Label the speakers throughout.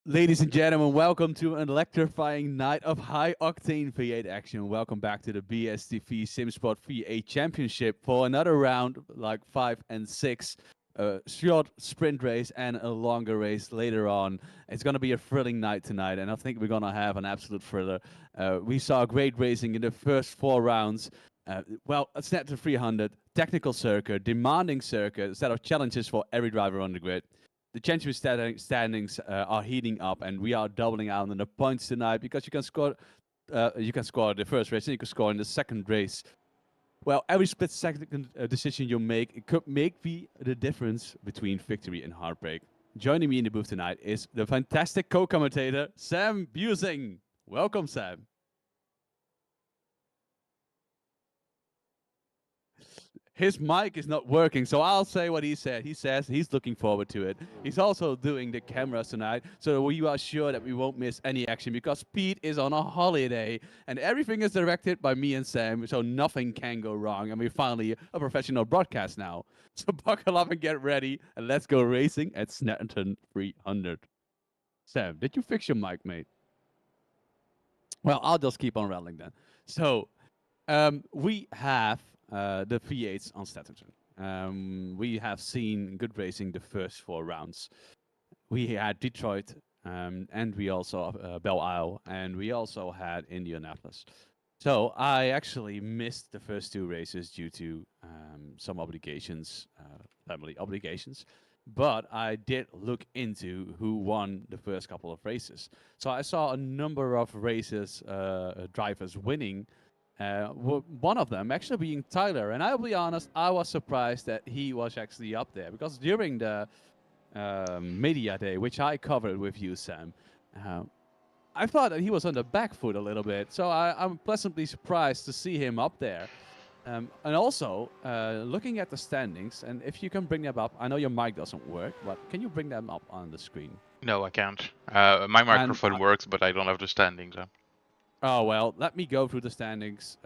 Speaker 1: Ladies and gentlemen, welcome to an electrifying night of high-octane V8 action. Welcome back to the BSTV Simsport V8 Championship for another round, like 5 and 6. A short sprint race and a longer race later on. It's going to be a thrilling night tonight, and I think we're going to have an absolute thriller. We saw great racing in the first 4 rounds. Well, a Snetterton 300, technical circuit, demanding circuit, a set of challenges for every driver on the grid. The championship standings are heating up, and we are doubling out on the points tonight because you can score. You can score the first race, and you can score in the second race. Well, every split-second decision you make, it could make the difference between victory and heartbreak. Joining me in the booth tonight is the fantastic co-commentator Sam Busing. Welcome, Sam. His mic is not working, so I'll say what he said. He says he's looking forward to it. He's also doing the cameras tonight, so we are sure that we won't miss any action because Pete is on a holiday and everything is directed by me and Sam, so nothing can go wrong. And we're finally a professional broadcast now. So buckle up and get ready, and let's go racing at Snetterton 300. Sam, did you fix your mic, mate? Well, I'll just keep on rattling then. So we have the V8s on Snetterton. We have seen good racing the first 4 rounds. We had Detroit, and we also Belle Isle, and we also had Indianapolis. So I actually missed the first 2 races due to some obligations, family obligations. But I did look into who won the first couple of races. So I saw a number of races, drivers winning. One of them actually being Tyler, and I'll be honest, I was surprised that he was actually up there because during the media day, which I covered with you, Sam, I thought that he was on the back foot a little bit. So I'm pleasantly surprised to see him up there. And also, looking at the standings, and if you can bring them up, I know your mic doesn't work, but can you bring them up on the screen?
Speaker 2: No, I can't. My microphone works, but I don't have the standings.
Speaker 1: Oh, well, let me go through the standings.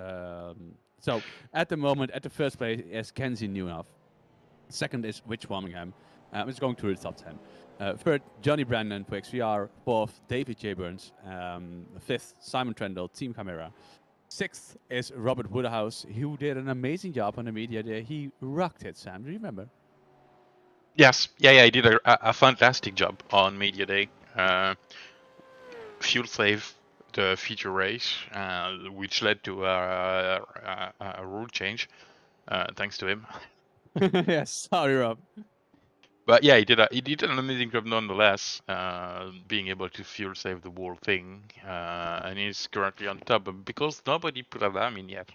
Speaker 1: So, at the moment, at the first place is Kenzie Newhoff. Second is Rich Birmingham. It's going through the top 10. Third, Johnny Brandon for XVR. Fourth, David J. Burns. Fifth, Simon Trendle, Team Camera. Sixth is Robert Woodhouse, who did an amazing job on the media day. He rocked it, Sam. Do you remember?
Speaker 2: Yes. Yeah, he did a fantastic job on media day. Fuel save the feature race, which led to a rule change, thanks to him.
Speaker 1: Yes, sorry, Rob.
Speaker 2: But yeah, he did an amazing job nonetheless, being able to fuel save the whole thing, and he's currently on top because nobody put a lamb in yet.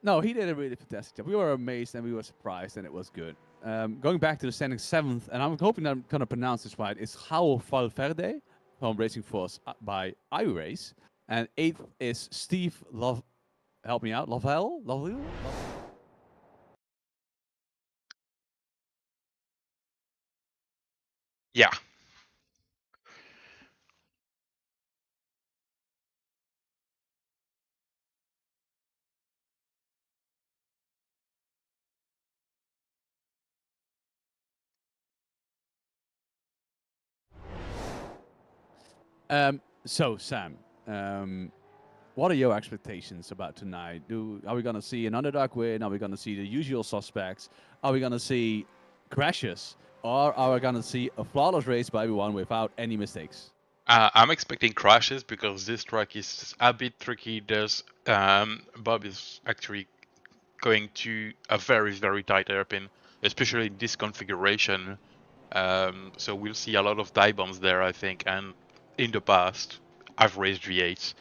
Speaker 1: No, he did a really fantastic job. We were amazed and we were surprised, and it was good. Going back to the standings, 7th, and I'm hoping that I'm going to pronounce this right, is Raul Valverde from Racing Force by iRace. And 8th is Steve Love. Help me out. Lovell?
Speaker 2: Yeah.
Speaker 1: So, Sam, what are your expectations about tonight? Are we going to see an underdog win? Are we going to see the usual suspects? Are we going to see crashes? Or are we going to see a flawless race by everyone without any mistakes?
Speaker 2: I'm expecting crashes because this track is a bit tricky. Bob is actually going to a very, very tight hairpin, especially in this configuration. So we'll see a lot of dive bombs there, I think. And in the past, I've raced V8s,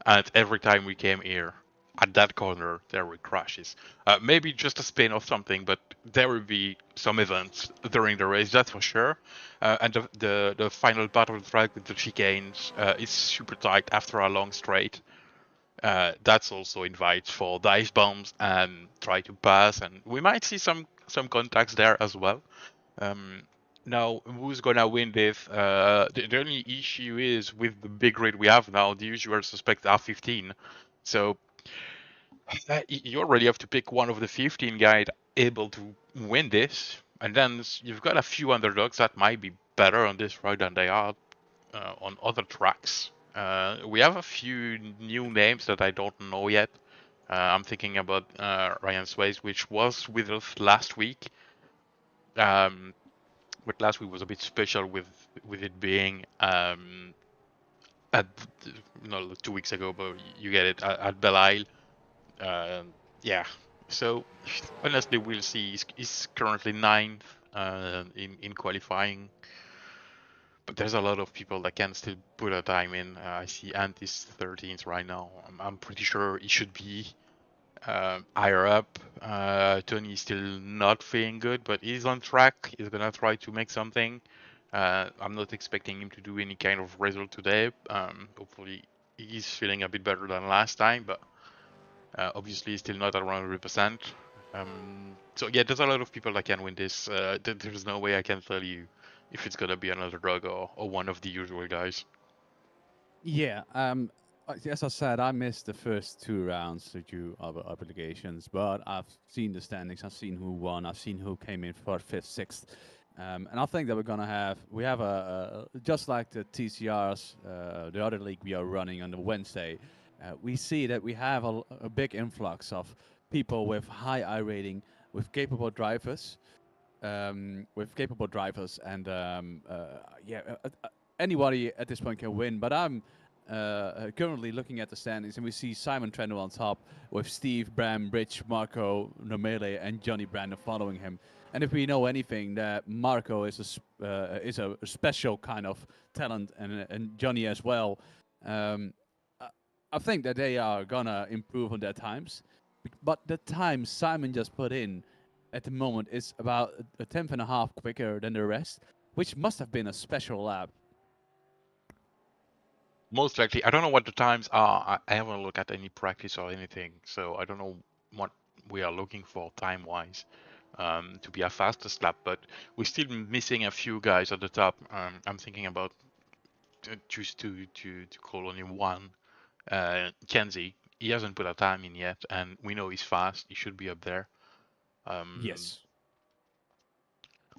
Speaker 2: and every time we came here, at that corner, there were crashes. Maybe just a spin or something, but there will be some events during the race, that's for sure. And the final part of the track with the chicanes is super tight after a long straight. That's also invites for dive bombs and try to pass, and we might see some contacts there as well. Now, who's gonna win this? The only issue is with the big grid we have now, the usual suspects are 15. So You already have to pick one of the 15 guys able to win this, and then you've got a few underdogs that might be better on this road than they are on other tracks. We have a few new names that I don't know yet. I'm thinking about Ryan Sways, which was with us last week. But last week was a bit special with it being at 2 weeks ago, but you get it at Belial. Yeah. So honestly, we'll see. He's currently ninth in qualifying, but there's a lot of people that can still put a time in. I see Ant is 13th right now. I'm pretty sure he should be higher up. Tony is still not feeling good, but he's on track. He's gonna try to make something. I'm not expecting him to do any kind of result today. Hopefully, he's feeling a bit better than last time, but obviously he's still not at 100%. So yeah, there's a lot of people that can win this. There's no way I can tell you if it's gonna be another drug or one of the usual guys.
Speaker 1: Yeah. As I said, I missed the first 2 rounds due to other obligations, but I've seen the standings. I've seen who won. I've seen who came in fourth, fifth, sixth. And I think that we have a just like the TCRs, the other league we are running on the Wednesday. We see that we have a big influx of people with high I rating, with capable drivers, and anybody at this point can win. But I'm currently looking at the standings, and we see Simon Trendle on top, with Steve, Bram, Rich, Marco, Nomele, and Johnny Brandon following him. And if we know anything, that Marco is a special kind of talent, and Johnny as well. I think that they are gonna improve on their times, but the time Simon just put in at the moment is about a tenth and a half quicker than the rest, which must have been a special lap.
Speaker 2: Most likely, I don't know what the times are. I haven't looked at any practice or anything, so I don't know what we are looking for time-wise to be our fastest lap. But we're still missing a few guys at the top. I'm thinking about choose to call only one. Kenzie, he hasn't put a time in yet, and we know he's fast. He should be up there.
Speaker 1: Yes.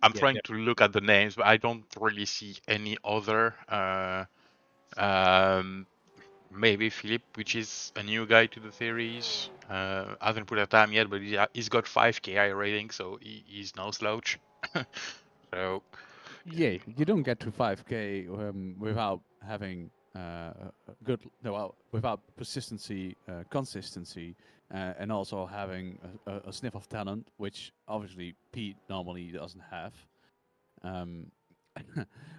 Speaker 2: I'm
Speaker 1: Yeah.
Speaker 2: trying to look at the names, but I don't really see any other. Um, Maybe Philip, which is a new guy to the series. Hasn't put a time yet, but he's got 5k I rating, so he's no slouch. So
Speaker 1: Yeah, you don't get to 5K without having good, well, without persistency, consistency, and also having a sniff of talent, which obviously Pete normally doesn't have. Um,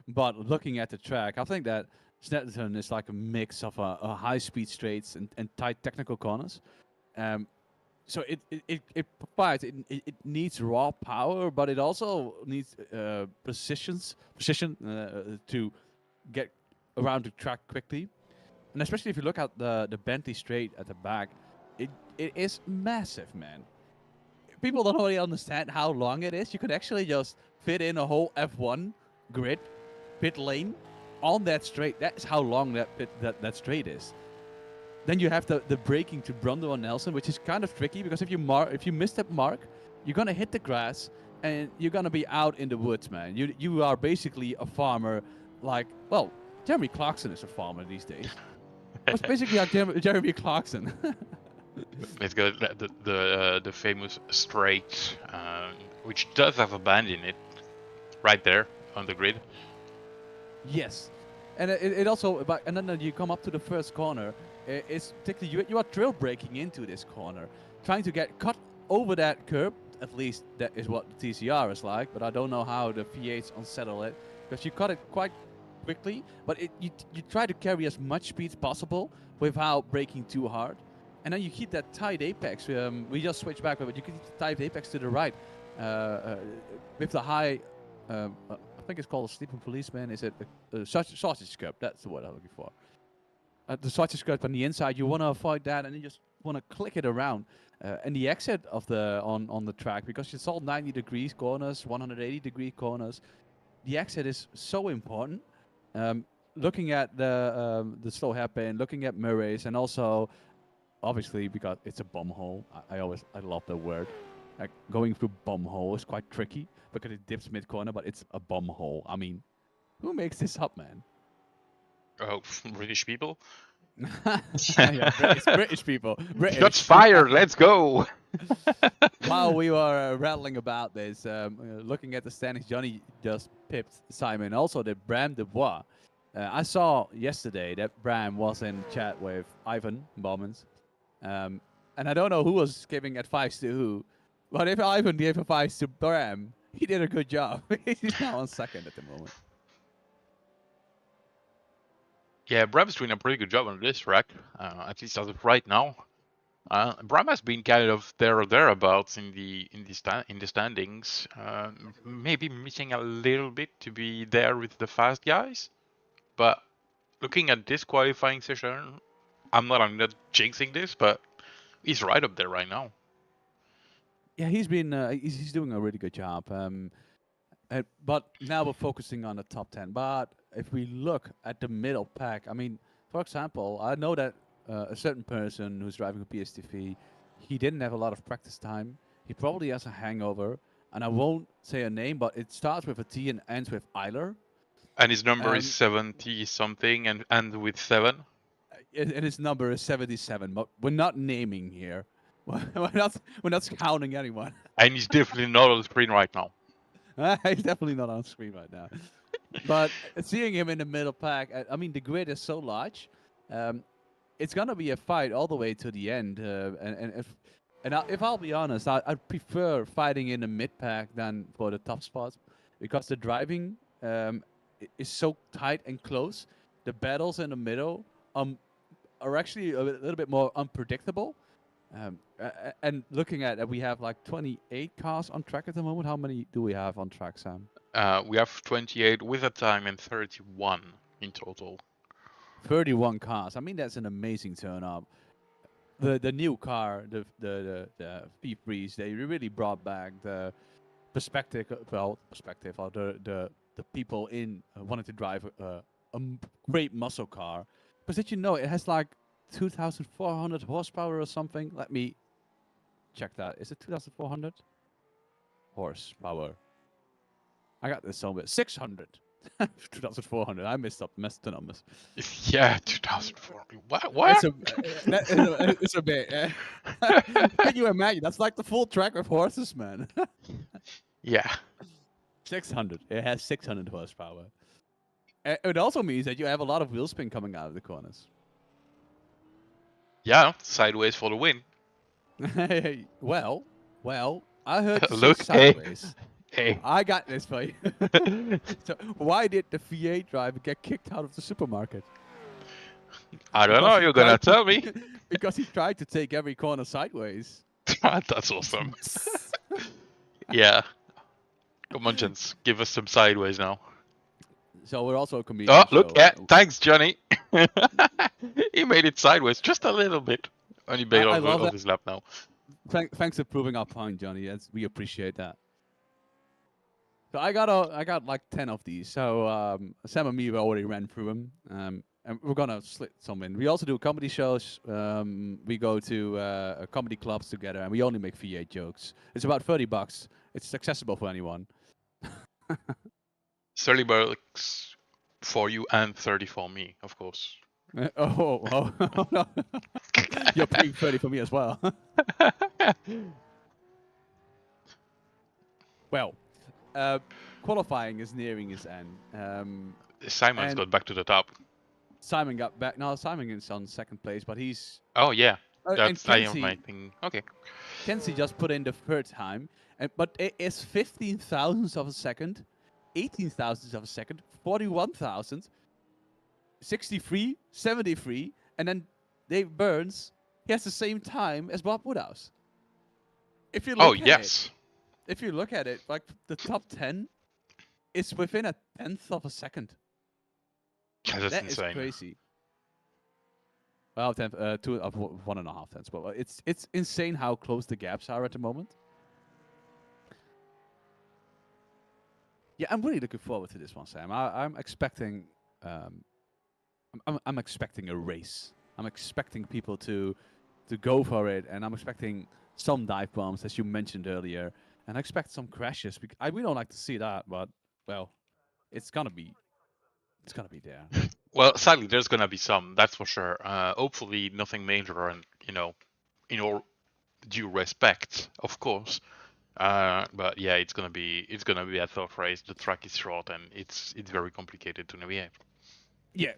Speaker 1: but looking at the track, I think that Snetterton is like a mix of a high-speed straights and tight technical corners. Um, so it provides it needs raw power, but it also needs precision to get around the track quickly. And especially if you look at the Bentley straight at the back, it is massive, man. People don't really understand how long it is. You could actually just fit in a whole F1 grid pit lane on that straight. That's how long that straight is. Then you have the braking to Brundle and Nelson, which is kind of tricky because if you miss that mark, you're gonna hit the grass and you're gonna be out in the woods, man. You are basically a farmer, like, well, Jeremy Clarkson is a farmer these days. It's basically like Jeremy Clarkson.
Speaker 2: let's go the famous straight, which does have a band in it, right there on the grid.
Speaker 1: Yes, and it also, and then you come up to the first corner. It's particularly you are trail braking into this corner, trying to get cut over that curb. At least that is what the TCR is like, but I don't know how the V8s unsettle it, because you cut it quite quickly, but you try to carry as much speed as possible without braking too hard, and then you keep that tight apex. We just switched back, but you keep the tight apex to the right with the high. I think it's called a sleeping policeman. Is it a sausage curb? That's the word I'm looking for. The sausage curb on the inside, you want to avoid that, and you just want to click it around. And the exit of the on the track, because it's all 90 degrees corners, 180 degree corners. The exit is so important. Looking at the slow hairpin, looking at Murray's, and also obviously because it's a bum hole. I love the word. Like going through bum hole is quite tricky because it dips mid corner, but it's a bum hole. I mean, who makes this up, man?
Speaker 2: Oh, British people.
Speaker 1: Yeah, it's British people. British.
Speaker 2: Shots fired. Let's go.
Speaker 1: While we were rattling about this, looking at the standings, Johnny just pipped Simon. Also, the Bram Dubois. I saw yesterday that Bram was in chat with Ivan Bowmans. And I don't know who was giving advice to who. But if Ivan gave advice to Bram, he did a good job. He's now on second at the moment.
Speaker 2: Yeah, Bram's doing a pretty good job on this track, at least as of right now. Bram has been kind of there or thereabouts in the standings. Maybe missing a little bit to be there with the fast guys, but looking at this qualifying session, I'm not jinxing this, but he's right up there right now.
Speaker 1: Yeah, he's been he's doing a really good job. But now we're focusing on the top 10. But if we look at the middle pack, I mean, for example, I know that a certain person who's driving a BSTV, he didn't have a lot of practice time. He probably has a hangover. And I won't say a name, but it starts with a T and ends with Eiler.
Speaker 2: And his number is 70 something and with 7.
Speaker 1: And his number is 77, but we're not naming here. we're not counting anyone.
Speaker 2: And he's definitely not on the screen right now.
Speaker 1: He's definitely not on screen right now. But seeing him in the middle pack, I mean, the grid is so large. It's gonna be a fight all the way to the end. If I'll be honest, I'd prefer fighting in the mid pack than for the top spot, because the driving is so tight and close. The battles in the middle are actually a little bit more unpredictable. And looking at it, we have like 28 cars on track at the moment. How many do we have on track, Sam?
Speaker 2: We have 28 with a time and 31 in total.
Speaker 1: 31 cars. I mean, that's an amazing turn up. The new car, the V3s, they really brought back the perspective or the people in wanting to drive a great muscle car. Because did you know it has like 2,400 horsepower or something? Let me check that. Is it 2,400 horsepower? I got this somewhere. 600. 2,400. I messed the numbers.
Speaker 2: Yeah, 2,400. What?
Speaker 1: It's a bit. Can you imagine? That's like the full track of horses, man.
Speaker 2: Yeah.
Speaker 1: 600. It has 600 horsepower. It also means that you have a lot of wheel spin coming out of the corners.
Speaker 2: Yeah, sideways for the win.
Speaker 1: well, I heard you
Speaker 2: Look,
Speaker 1: say sideways.
Speaker 2: Hey.
Speaker 1: I got this for you. So why did the V8 driver get kicked out of the supermarket?
Speaker 2: I don't know. You're gonna tell me.
Speaker 1: Because he tried to take every corner sideways.
Speaker 2: That's awesome. Yeah. Come on, gents. Give us some sideways now.
Speaker 1: So we're also a comedian.
Speaker 2: Oh, look, yeah. Thanks, Johnny. He made it sideways just a little bit. Only made off his lap now.
Speaker 1: Thanks for proving our point, Johnny. We appreciate that. So I got like 10 of these. So Sam and me already ran through them. And we're gonna slit some in. We also do comedy shows. We go to comedy clubs together, and we only make V8 jokes. It's about $30. It's accessible for anyone.
Speaker 2: 30 bucks for you and 30 for me, of course.
Speaker 1: Oh no. You're paying 30 for me as well. Well, qualifying is nearing its end.
Speaker 2: Simon's got back to the top.
Speaker 1: Simon got back. No, Simon is on second place, but he's...
Speaker 2: Oh, yeah. That's my thing. Okay.
Speaker 1: Kenzie just put in the third time, but it is 15 thousandths of a second, 18 thousandths of a second, 41,000, 63, 73, and then Dave Burns, he has the same time as Bob Woodhouse. If you look if you look at it, like the top 10 is within a 10th of a second.
Speaker 2: That's insane.
Speaker 1: Is crazy. Well, 1.5 tenths, but it's insane how close the gaps are at the moment. Yeah, I'm really looking forward to this one, Sam. I'm expecting, I'm expecting a race. I'm expecting people to to go for it, and I'm expecting some dive bombs, as you mentioned earlier, and I expect some crashes. We don't like to see that, but well, it's gonna be there.
Speaker 2: Well, sadly, there's gonna be some, that's for sure. Hopefully, nothing major, and in all due respect, of course. But yeah, it's gonna be a tough race. The track is short, and it's very complicated to navigate.
Speaker 1: Yeah.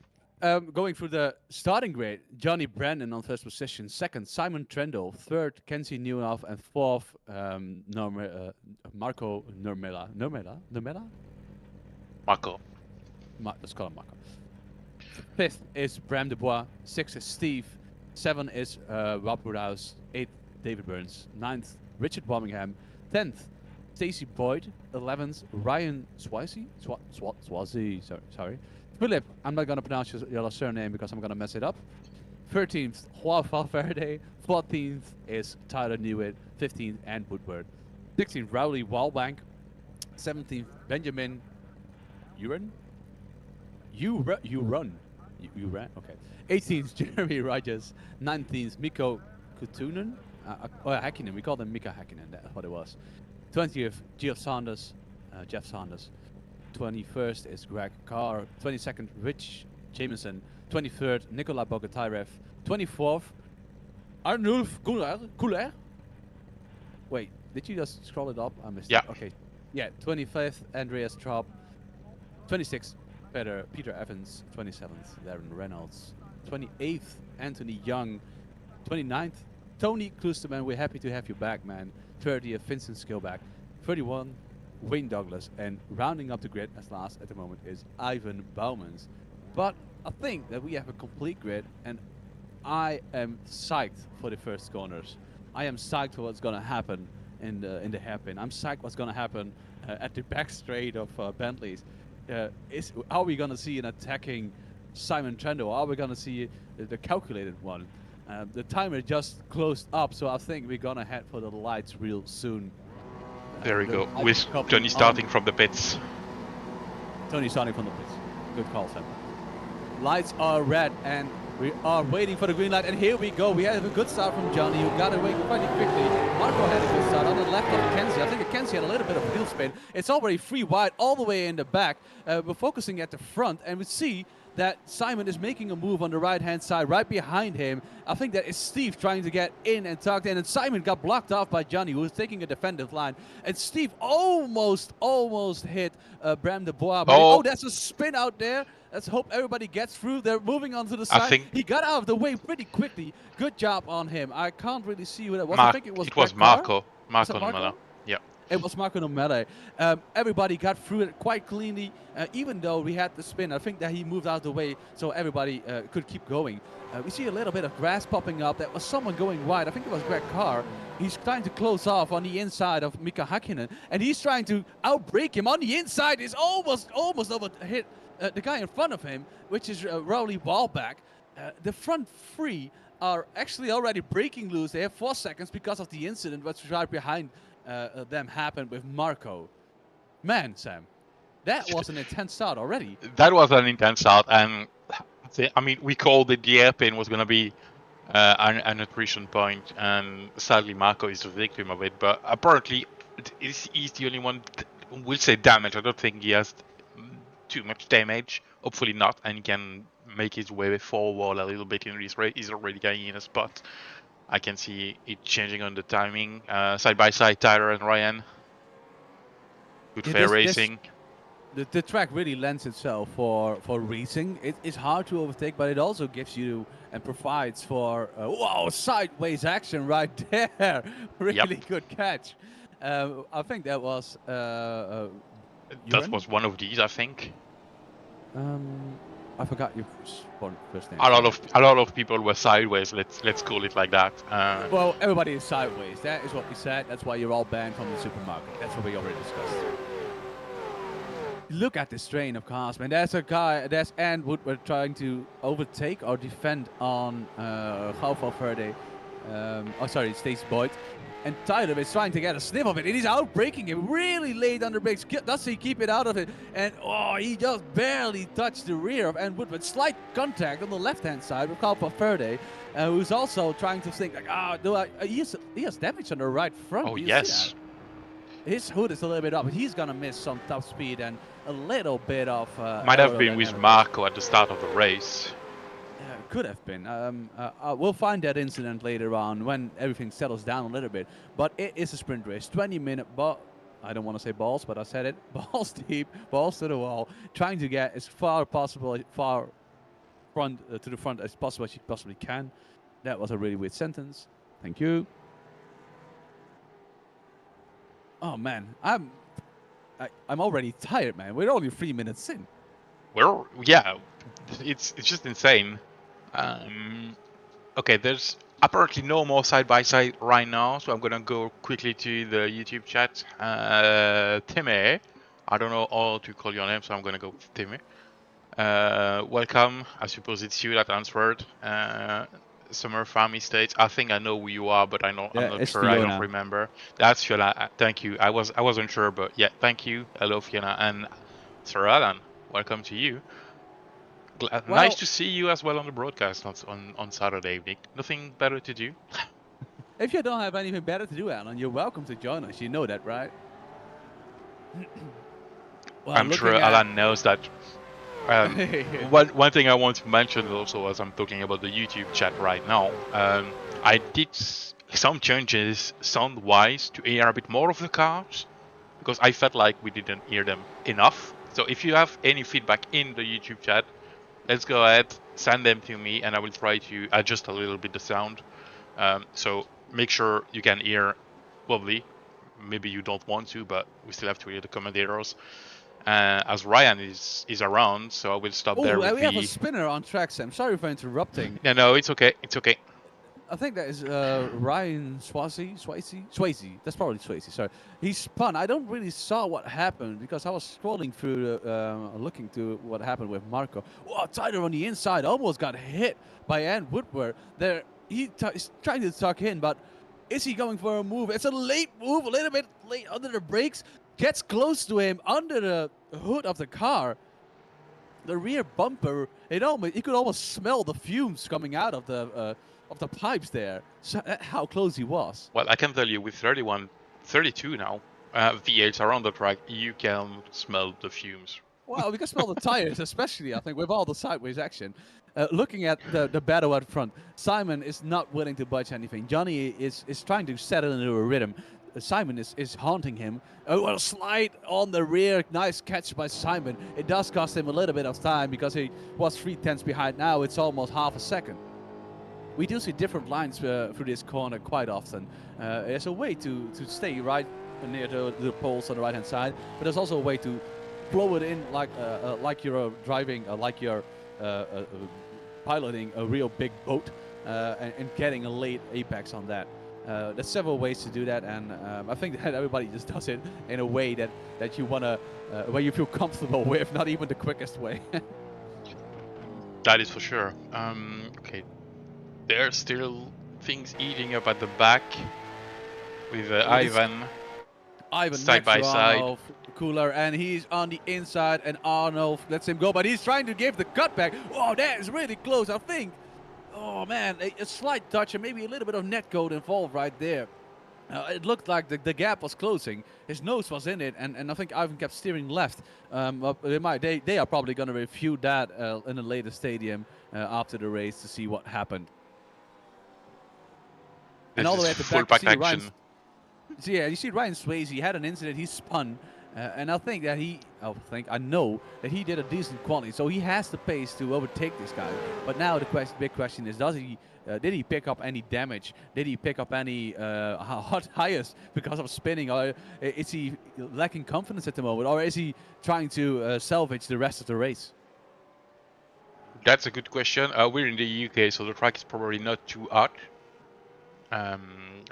Speaker 1: Going through the starting grid, Johnny Brandon on first position, second Simon Trendle, third Kenzie Newhoff, and fourth Marco Nurmela.
Speaker 2: Marco.
Speaker 1: Let's call him Marco. Fifth is Bram Dubois, sixth is Steve, seven is Rob Woodhouse, eighth David Burns, ninth Richard Birmingham, 10th Stacey Boyd, 11th Ryan Swazi, sorry. Philip, I'm not going to pronounce your surname because I'm going to mess it up. 13th, Juan Valverde. 14th is Tyler Newitt. 15th, Ann Woodward. 16th, Rowley Walbank. 17th, Benjamin Uran. You ran. Okay. 18th, Jeremy Rogers. 19th, Mikko Kutunen. Häkkinen. We called him Mika Häkkinen. That's what it was. 20th, Jeff Sanders. 21st is Greg Carr. 22nd, Rich Jameson. 23rd, Nikola Bogotyrev. 24th, Arnulf Kuller. Wait, did you just scroll it up? I missed it. Okay. Yeah, 25th, Andreas Traub. 26th, Peter Evans. 27th, Darren Reynolds. 28th, Anthony Young. 29th, Tony Klusterman. We're happy to have you back, man. 30th, Vincent Skillback. 31, Wayne Douglas, and rounding up the grid as last at the moment is Ivan Boumans. But I think that we have a complete grid, and I am psyched for the first corners. I am psyched for what's going to happen in the hairpin. I'm psyched what's going to happen at the back straight of Bentley's. Are we going to see an attacking Simon Trendo? Are we going to see the calculated one? The timer just closed up, so I think we're going to head for the lights real soon.
Speaker 2: There we go, with Tony starting from the pits.
Speaker 1: Tony starting from the pits. Good call, Sam. Lights are red, and we are waiting for the green light, and here we go. We have a good start from Johnny, who got away quite quickly. Marco had a good start on the left of Kenzie. I think Kenzie had a little bit of wheel spin. It's already free wide all the way in the back. We're focusing at the front, and we see that Simon is making a move on the right-hand side, right behind him. I think that is Steve trying to get in and tucked in, and Simon got blocked off by Johnny, who was taking a defensive line. And Steve almost hit Bram Dubois. Oh, that's a spin out there. Let's hope everybody gets through. They're moving on to the side. He got out of the way pretty quickly. Good job on him. I can't really see who that was. I think it was
Speaker 2: Marco. Marco Nomella. Yeah.
Speaker 1: It was Marco Nomella. Everybody got through it quite cleanly, even though we had the spin. I think that he moved out of the way so everybody could keep going. We see a little bit of grass popping up. That was someone going wide. I think it was Greg Carr. He's trying to close off on the inside of Mika Häkkinen, and he's trying to outbrake him. On the inside is almost over hit the guy in front of him, which is Rowley Walback. The front three are actually already breaking loose. They have 4 seconds because of the incident which right behind them happened with Marco. Man, Sam, that was an intense start already.
Speaker 2: That was an intense start, and I mean, we called it the airpin was going to be an attrition point, and sadly Marco is the victim of it. But apparently, he's the only one who will say damage. I don't think he has too much damage. Hopefully not, and he can make his way forward a little bit in this race. He's already getting in a spot. I can see it changing on the timing. Side by side, Tyler and Ryan. Good fair racing.
Speaker 1: The track really lends itself for racing. It's hard to overtake, but it also gives you and provides for wow, sideways action right there. Really good catch. I think that was
Speaker 2: that was one of these, I think.
Speaker 1: I forgot your first name.
Speaker 2: A lot of people were sideways. Let's call it like that.
Speaker 1: Well, everybody is sideways. That is what we said. That's why you're all banned from the supermarket. That's what we already discussed. Look at this train of cars, man. There's a guy. There's Ann Woodward trying to overtake or defend on Gauw Valverde. Stacey Boyd. And Tyler is trying to get a sniff of it, and he's outbraking him really late under brakes. Does he keep it out of it? And oh, he just barely touched the rear of Ann Woodward. Slight contact on the left-hand side with Calpa Verde, who's also trying to think like, he has damage on the right front.
Speaker 2: Oh,
Speaker 1: Do you
Speaker 2: yes.
Speaker 1: see that? His hood is a little bit up, but he's gonna miss some top speed and a little bit of.
Speaker 2: Might have been with Marco at the start of the race.
Speaker 1: Could have been. We'll find that incident later on when everything settles down a little bit. But it is a sprint race, 20-minute. But I don't want to say balls, but I said it. Balls deep, balls to the wall, trying to get as far front to the front as possible as you possibly can. That was a really weird sentence. Thank you. Oh man, I'm already tired, man. We're only 3 minutes in.
Speaker 2: Yeah, it's just insane. Okay, there's apparently no more side-by-side right now, so I'm gonna go quickly to the YouTube chat. Timmy, I don't know how to call your name, so I'm gonna go with Timmy. Welcome, I suppose it's you that answered. Summer Farm Estates, I think I know who you are, but I'm not sure, Fiona. I don't remember. That's Fiona, thank you. I wasn't sure, but yeah, thank you. Hello Fiona, and Sir Alan, welcome to you. Nice to see you as well on the broadcast on Saturday evening. Nothing better to do?
Speaker 1: If you don't have anything better to do, Alan, you're welcome to join us. You know that, right?
Speaker 2: Well, I'm sure Alan knows that. One thing I want to mention also, as I'm talking about the YouTube chat right now, I did some changes sound-wise to hear a bit more of the cars, because I felt like we didn't hear them enough. So if you have any feedback in the YouTube chat, let's go ahead, send them to me, and I will try to adjust a little bit the sound. So make sure you can hear lovely. Maybe you don't want to, but we still have to hear the commentators. As Ryan is around, so I will stop there with
Speaker 1: we have a spinner on track, Sam. Sorry for interrupting.
Speaker 2: No, it's okay. It's okay.
Speaker 1: I think that is Ryan Swayze. That's probably Swayze. Sorry, he spun. I don't really saw what happened because I was scrolling through, looking to what happened with Marco. Oh, Tyler on the inside almost got hit by Ann Woodward. There, he's trying to tuck in, but is he going for a move? It's a late move, a little bit late under the brakes. Gets close to him under the hood of the car. The rear bumper. You could almost smell the fumes coming out of the pipes there. So how close he was.
Speaker 2: Well, I can tell you with 32 now, V8s around the track, you can smell the fumes.
Speaker 1: Well, we can smell the tires, especially, I think, with all the sideways action. Looking at the battle out front, Simon is not willing to budge anything. Johnny is trying to settle into a rhythm. Simon is haunting him. A slide on the rear. Nice catch by Simon. It does cost him a little bit of time because he was 3/10 behind. Now it's almost half a second. We do see different lines through this corner quite often. There's a way to stay right near the poles on the right-hand side, but there's also a way to blow it in like you're driving, like you're piloting a real big boat and getting a late apex on that. There's several ways to do that, and I think that everybody just does it in a way that you wanna, where you feel comfortable with, not even the quickest way.
Speaker 2: That is for sure. Okay, there's still things eating up at the back with Ivan side by side.
Speaker 1: Cooler, and he's on the inside, and Arnold lets him go, but he's trying to give the cutback. Oh, that is really close, I think. Oh man, a slight touch and maybe a little bit of net code involved right there. It looked like the gap was closing. His nose was in it, and I think Ivan kept steering left. They are probably going to review that in a later stadium after the race to see what happened.
Speaker 2: This
Speaker 1: and all the way at the back, you see Ryan Swayze. He had an incident. He spun. And I think that I know that he did a decent quality, so he has the pace to overtake this guy. But now the big question is, did he pick up any damage? Did he pick up any hot tires because of spinning? Or is he lacking confidence at the moment? Or is he trying to salvage the rest of the race?
Speaker 2: That's a good question. We're in the UK, so the track is probably not too hot. I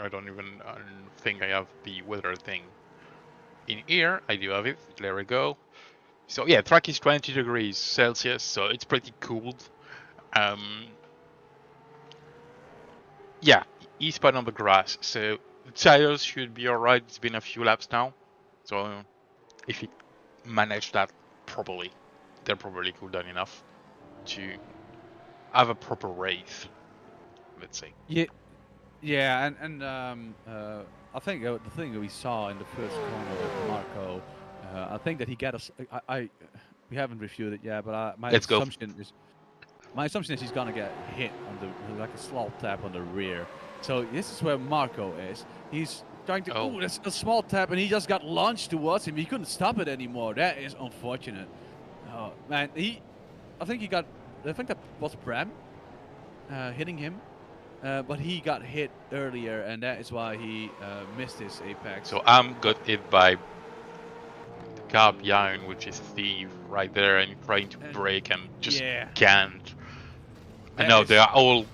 Speaker 2: don't think I have the weather thing in here. I do have it. There we go. So yeah, track is 20 degrees Celsius, so it's pretty cool. Yeah, he spun on the grass. So The tires should be alright. It's been a few laps now, so if he managed that properly, they're probably cool done enough to have a proper race. Let's say.
Speaker 1: Yeah, yeah, I think the thing that we saw in the first corner with Marco, I think that he got us. We haven't reviewed it yet, but
Speaker 2: Let's go.
Speaker 1: My assumption is he's gonna get hit on the like a slow tap on the rear. So this is where Marco is. He's trying to. Oh, there's a small tap, and he just got launched towards him. He couldn't stop it anymore. That is unfortunate. Oh man, I think that was Bram hitting him. But he got hit earlier, and that is why he missed his apex.
Speaker 2: So got hit by the car behind, which is Steve right there, and trying to brake and just can't. And now they are all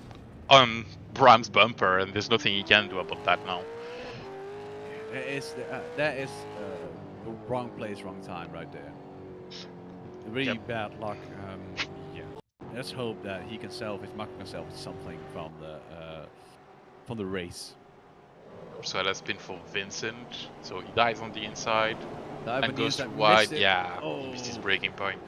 Speaker 2: on Bram's bumper, and there's nothing he can do about that now.
Speaker 1: That is wrong place, wrong time right there. Really bad luck. Yeah. Let's hope that he can Marco can salvage something from the race.
Speaker 2: So that's been for Vincent. So he dies on the inside and goes
Speaker 1: wide.
Speaker 2: Yeah, he missed his braking point.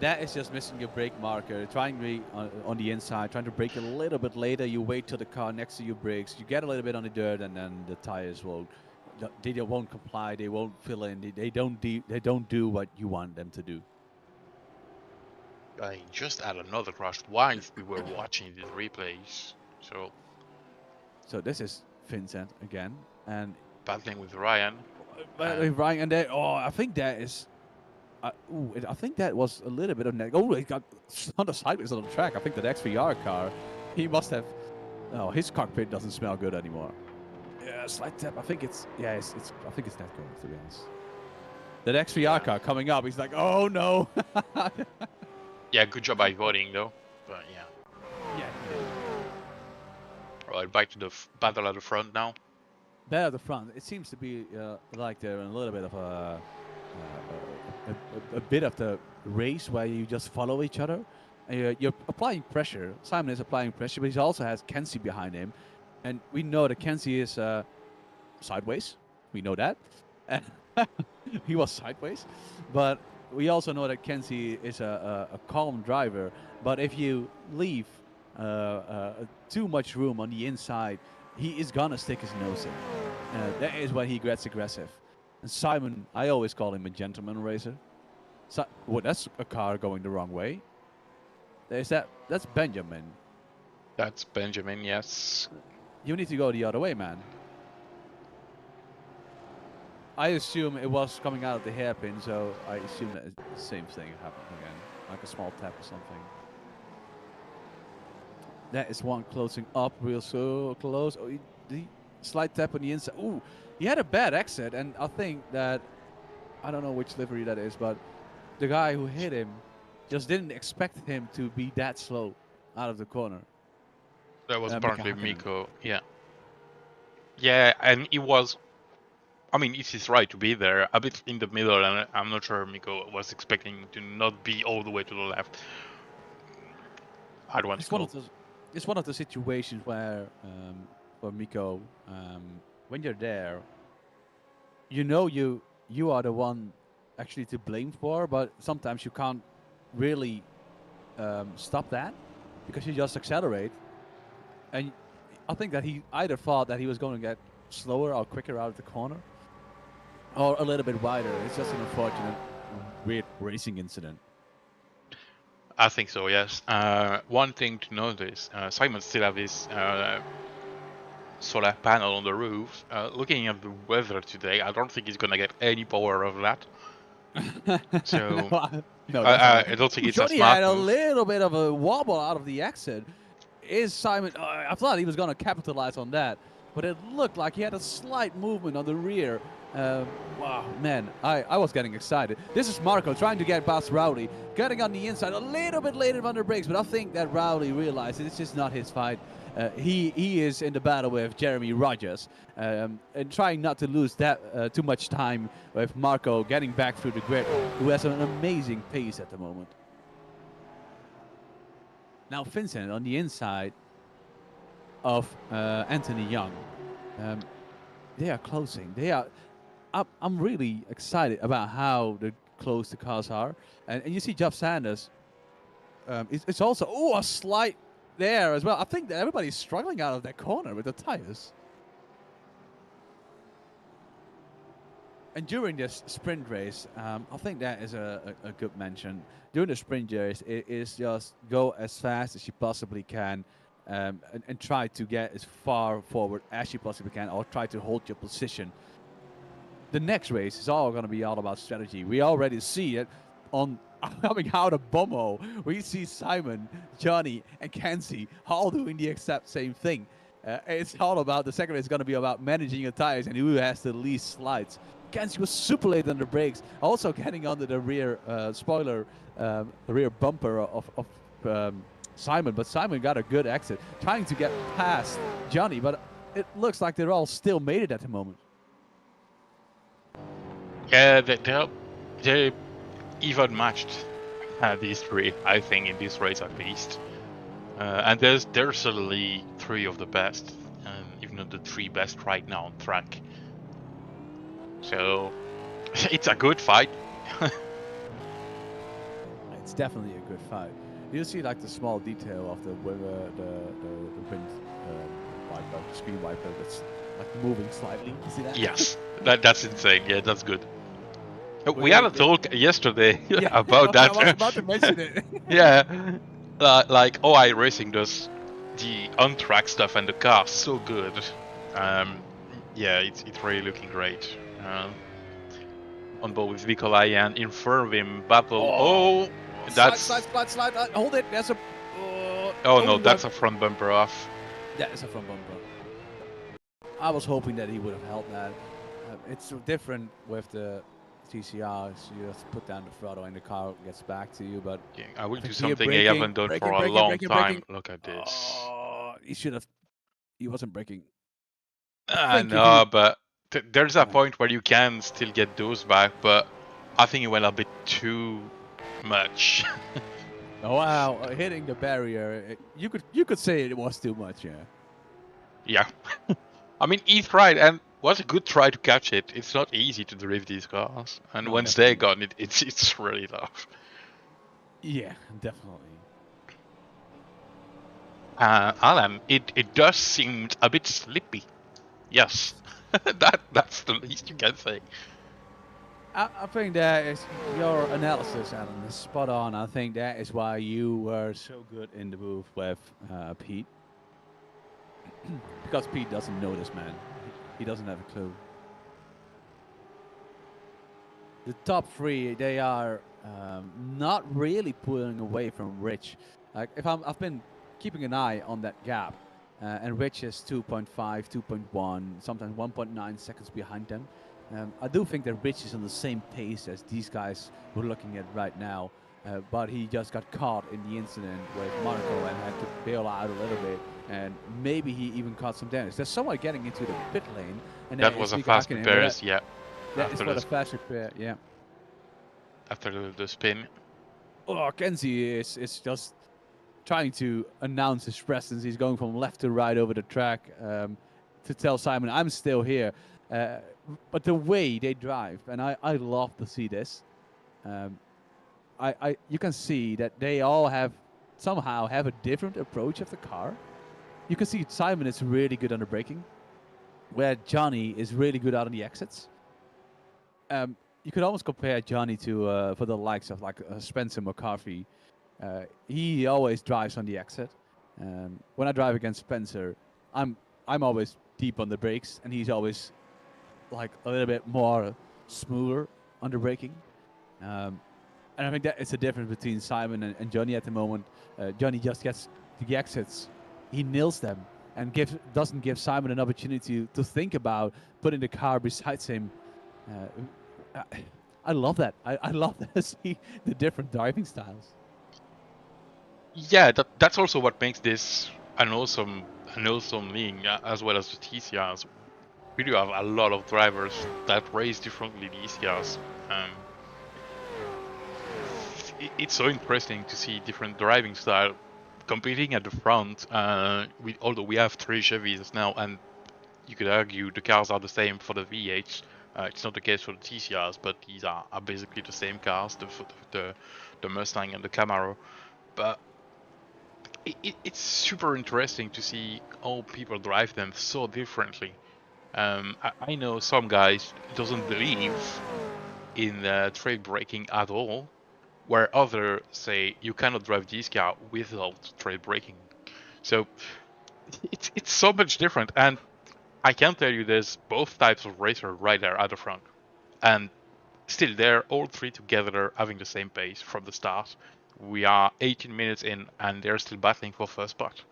Speaker 1: That is just missing your brake marker. Trying to be on the inside, trying to brake a little bit later. You wait till the car next to you brakes. You get a little bit on the dirt, and then the tires won't comply. They won't fill in. They don't do what you want them to do.
Speaker 2: I just had another crash while we were watching these replays. So
Speaker 1: this is Vincent again, and
Speaker 2: battling with Ryan.
Speaker 1: Ryan, and I think that is. I think that was a little bit of it got on the sideways on the track. I think that XVR car, he must have. Oh, his cockpit doesn't smell good anymore. Yeah, slight tap. I think it's. Yeah, I think it's that good, to be honest. That XVR car coming up. He's like, oh no.
Speaker 2: Yeah, good job by voting though. But yeah.
Speaker 1: Yeah.
Speaker 2: Right, back to the battle at the front now.
Speaker 1: Battle at the front. It seems to be like they're in a little bit of a bit of the race where you just follow each other. And you're applying pressure. Simon is applying pressure, but he also has Kenzie behind him, and we know that Kenzie is sideways. We know that. He was sideways, but we also know that Kenzie is a calm driver. But if you leave too much room on the inside, he is gonna stick his nose in. That is when he gets aggressive. And Simon, I always call him a gentleman racer. So, well, that's a car going the wrong way. That's Benjamin.
Speaker 2: That's Benjamin, yes.
Speaker 1: You need to go the other way, man. I assume it was coming out of the hairpin, so I assume that the same thing happened again. Like a small tap or something. That is one closing up real so close. Oh, the slight tap on the inside. Ooh, he had a bad exit, and I think that, I don't know which livery that is, but the guy who hit him just didn't expect him to be that slow out of the corner.
Speaker 2: That was apparently Miko, yeah. Yeah, and he was, I mean, it's his right to be there, a bit in the middle, and I'm not sure Miko was expecting to not be all the way to the left. I'd want to go.
Speaker 1: It's one of the situations where, for Miko, when you're there, you know you are the one actually to blame for, but sometimes you can't really stop that because you just accelerate. And I think that he either thought that he was going to get slower or quicker out of the corner, or a little bit wider. It's just an unfortunate, weird racing incident.
Speaker 2: I think so, yes. One thing to notice, Simon still have his solar panel on the roof. Looking at the weather today, I don't think he's going to get any power of that. So
Speaker 1: no,
Speaker 2: I don't think it's a smart
Speaker 1: had a
Speaker 2: move.
Speaker 1: little bit of a wobble out of the exit. Is Simon? I thought he was going to capitalize on that, but it looked like he had a slight movement on the rear. Wow, man, I was getting excited. This is Marco trying to get past Rowley, getting on the inside a little bit later on the brakes, but I think that Rowley realized it's just not his fight. He is in the battle with Jeremy Rogers, and trying not to lose that too much time with Marco getting back through the grid, who has an amazing pace at the moment. Now Vincent on the inside of Anthony Young. They are closing. They are. I'm really excited about how close the cars are, and you see Jeff Sanders. It's also a slight there as well. I think that everybody's struggling out of that corner with the tires. And during this sprint race, I think that is a good mention. During the sprint race, it is just go as fast as you possibly can, and try to get as far forward as you possibly can, or try to hold your position. The next race is all going to be all about strategy. We already see it on coming out of Bomo. We see Simon, Johnny, and Kenzie all doing the exact same thing. It's all about, the second race is going to be about managing your tires and who has the least slides. Kenzie was super late on the brakes, also getting under the rear spoiler, the rear bumper of Simon, but Simon got a good exit, trying to get past Johnny, but it looks like they're all still made it at the moment.
Speaker 2: Yeah, they even matched these three, I think, in this race at least. And there's certainly three of the best, if not the three best right now on track. So it's a good fight.
Speaker 1: It's definitely a good fight. You see like the small detail of the wind wiper, the screen wiper that's like moving slightly. You see that?
Speaker 2: Yes, that's insane. Yeah, that's good. We had a talk yesterday about that.
Speaker 1: I was about to mention it.
Speaker 2: Yeah, like OI Racing does the on-track stuff and the car's so good. Yeah, it's really looking great. On board with Nikolai and in front of him, Battle. That's
Speaker 1: slide. Hold it. There's a.
Speaker 2: Oh no, that's a front bumper off.
Speaker 1: Yeah, it's a front bumper. I was hoping that he would have held that. It's different with the TCRs. You have to put down the throttle and the car gets back to you. But
Speaker 2: yeah, I will do something I haven't done for a long time. Look at this.
Speaker 1: Oh, he should have. He wasn't braking.
Speaker 2: No, but there's a point where you can still get those back, but I think it went a bit too much.
Speaker 1: Oh, wow, hitting the barrier. You could say it was too much, yeah.
Speaker 2: Yeah. I mean, he tried and was a good try to catch it. It's not easy to drift these cars, and no, once they got it, it's really tough.
Speaker 1: Yeah, definitely.
Speaker 2: Alan, it does seem a bit slippy. Yes, that's the least you can say.
Speaker 1: I think that is your analysis, Alan, is spot on. I think that is why you were so good in the booth with Pete. Because Pete doesn't know this man. He doesn't have a clue. The top three, they are not really pulling away from Rich. Like I've been keeping an eye on that gap, and Rich is 2.5, 2.1, sometimes 1.9 seconds behind them. I do think that Rich is on the same pace as these guys we're looking at right now, but he just got caught in the incident with Monaco and had to bail out a little bit, and maybe he even caught some damage. There's someone getting into the pit lane, and
Speaker 2: that was a fast repair, yeah.
Speaker 1: That is for the fast repair, yeah.
Speaker 2: After the spin.
Speaker 1: Oh, Kenzie is just trying to announce his presence. He's going from left to right over the track to tell Simon, I'm still here. But the way they drive, and I love to see this. You can see that they all somehow have a different approach of the car. You can see Simon is really good under braking, where Johnny is really good out on the exits. You could almost compare Johnny to for the likes of like Spencer McCarthy. He always drives on the exit. When I drive against Spencer, I'm always deep on the brakes, and he's always like a little bit more smoother under braking. And I think that it's a difference between Simon and Johnny at the moment. Johnny just gets the exits, he nails them, and doesn't give Simon an opportunity to think about putting the car beside him. I love that. I love to see the different driving styles.
Speaker 2: Yeah, that's also what makes this an awesome league, as well as the TCRs. We do have a lot of drivers that race differently these years. It's so interesting to see different driving style competing at the front. Although we have 3 Chevys now, and you could argue the cars are the same for the V8s. It's not the case for the TCRs, but these are basically the same cars, the Mustang and the Camaro. But it's super interesting to see how people drive them so differently. I know some guys doesn't believe in trade braking at all, where others say you cannot drive this car without trade braking. So it's so much different, and I can tell you there's both types of racer right there at the front, and still they're all three together having the same pace from the start. We are 18 minutes in, and they're still battling for first spot.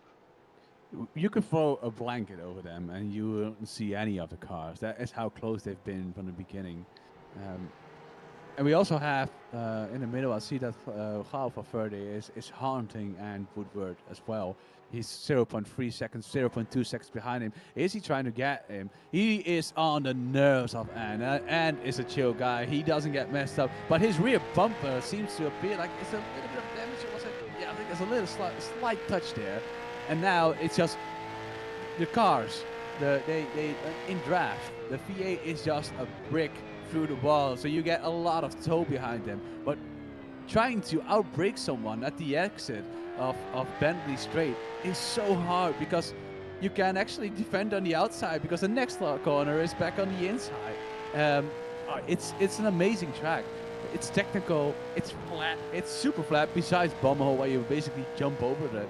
Speaker 1: You could throw a blanket over them and you wouldn't see any of the cars. That is how close they've been from the beginning. And we also have in the middle, I see that Ralph Verde is haunting and Woodward as well. He's 0.3 seconds, 0.2 seconds behind him. Is he trying to get him? He is on the nerves of Anne. Anne is a chill guy. He doesn't get messed up. But his rear bumper seems to appear like it's a little bit of damage. Was it? Yeah, I think there's a little slight touch there. And now it's just the cars. They in draft, the V8 is just a brick through the wall, so you get a lot of toe behind them. But trying to outbrake someone at the exit of Bentley Straight is so hard because you can actually defend on the outside because the next corner is back on the inside. It's an amazing track. It's technical, it's flat, it's super flat, besides Bommel where you basically jump over it.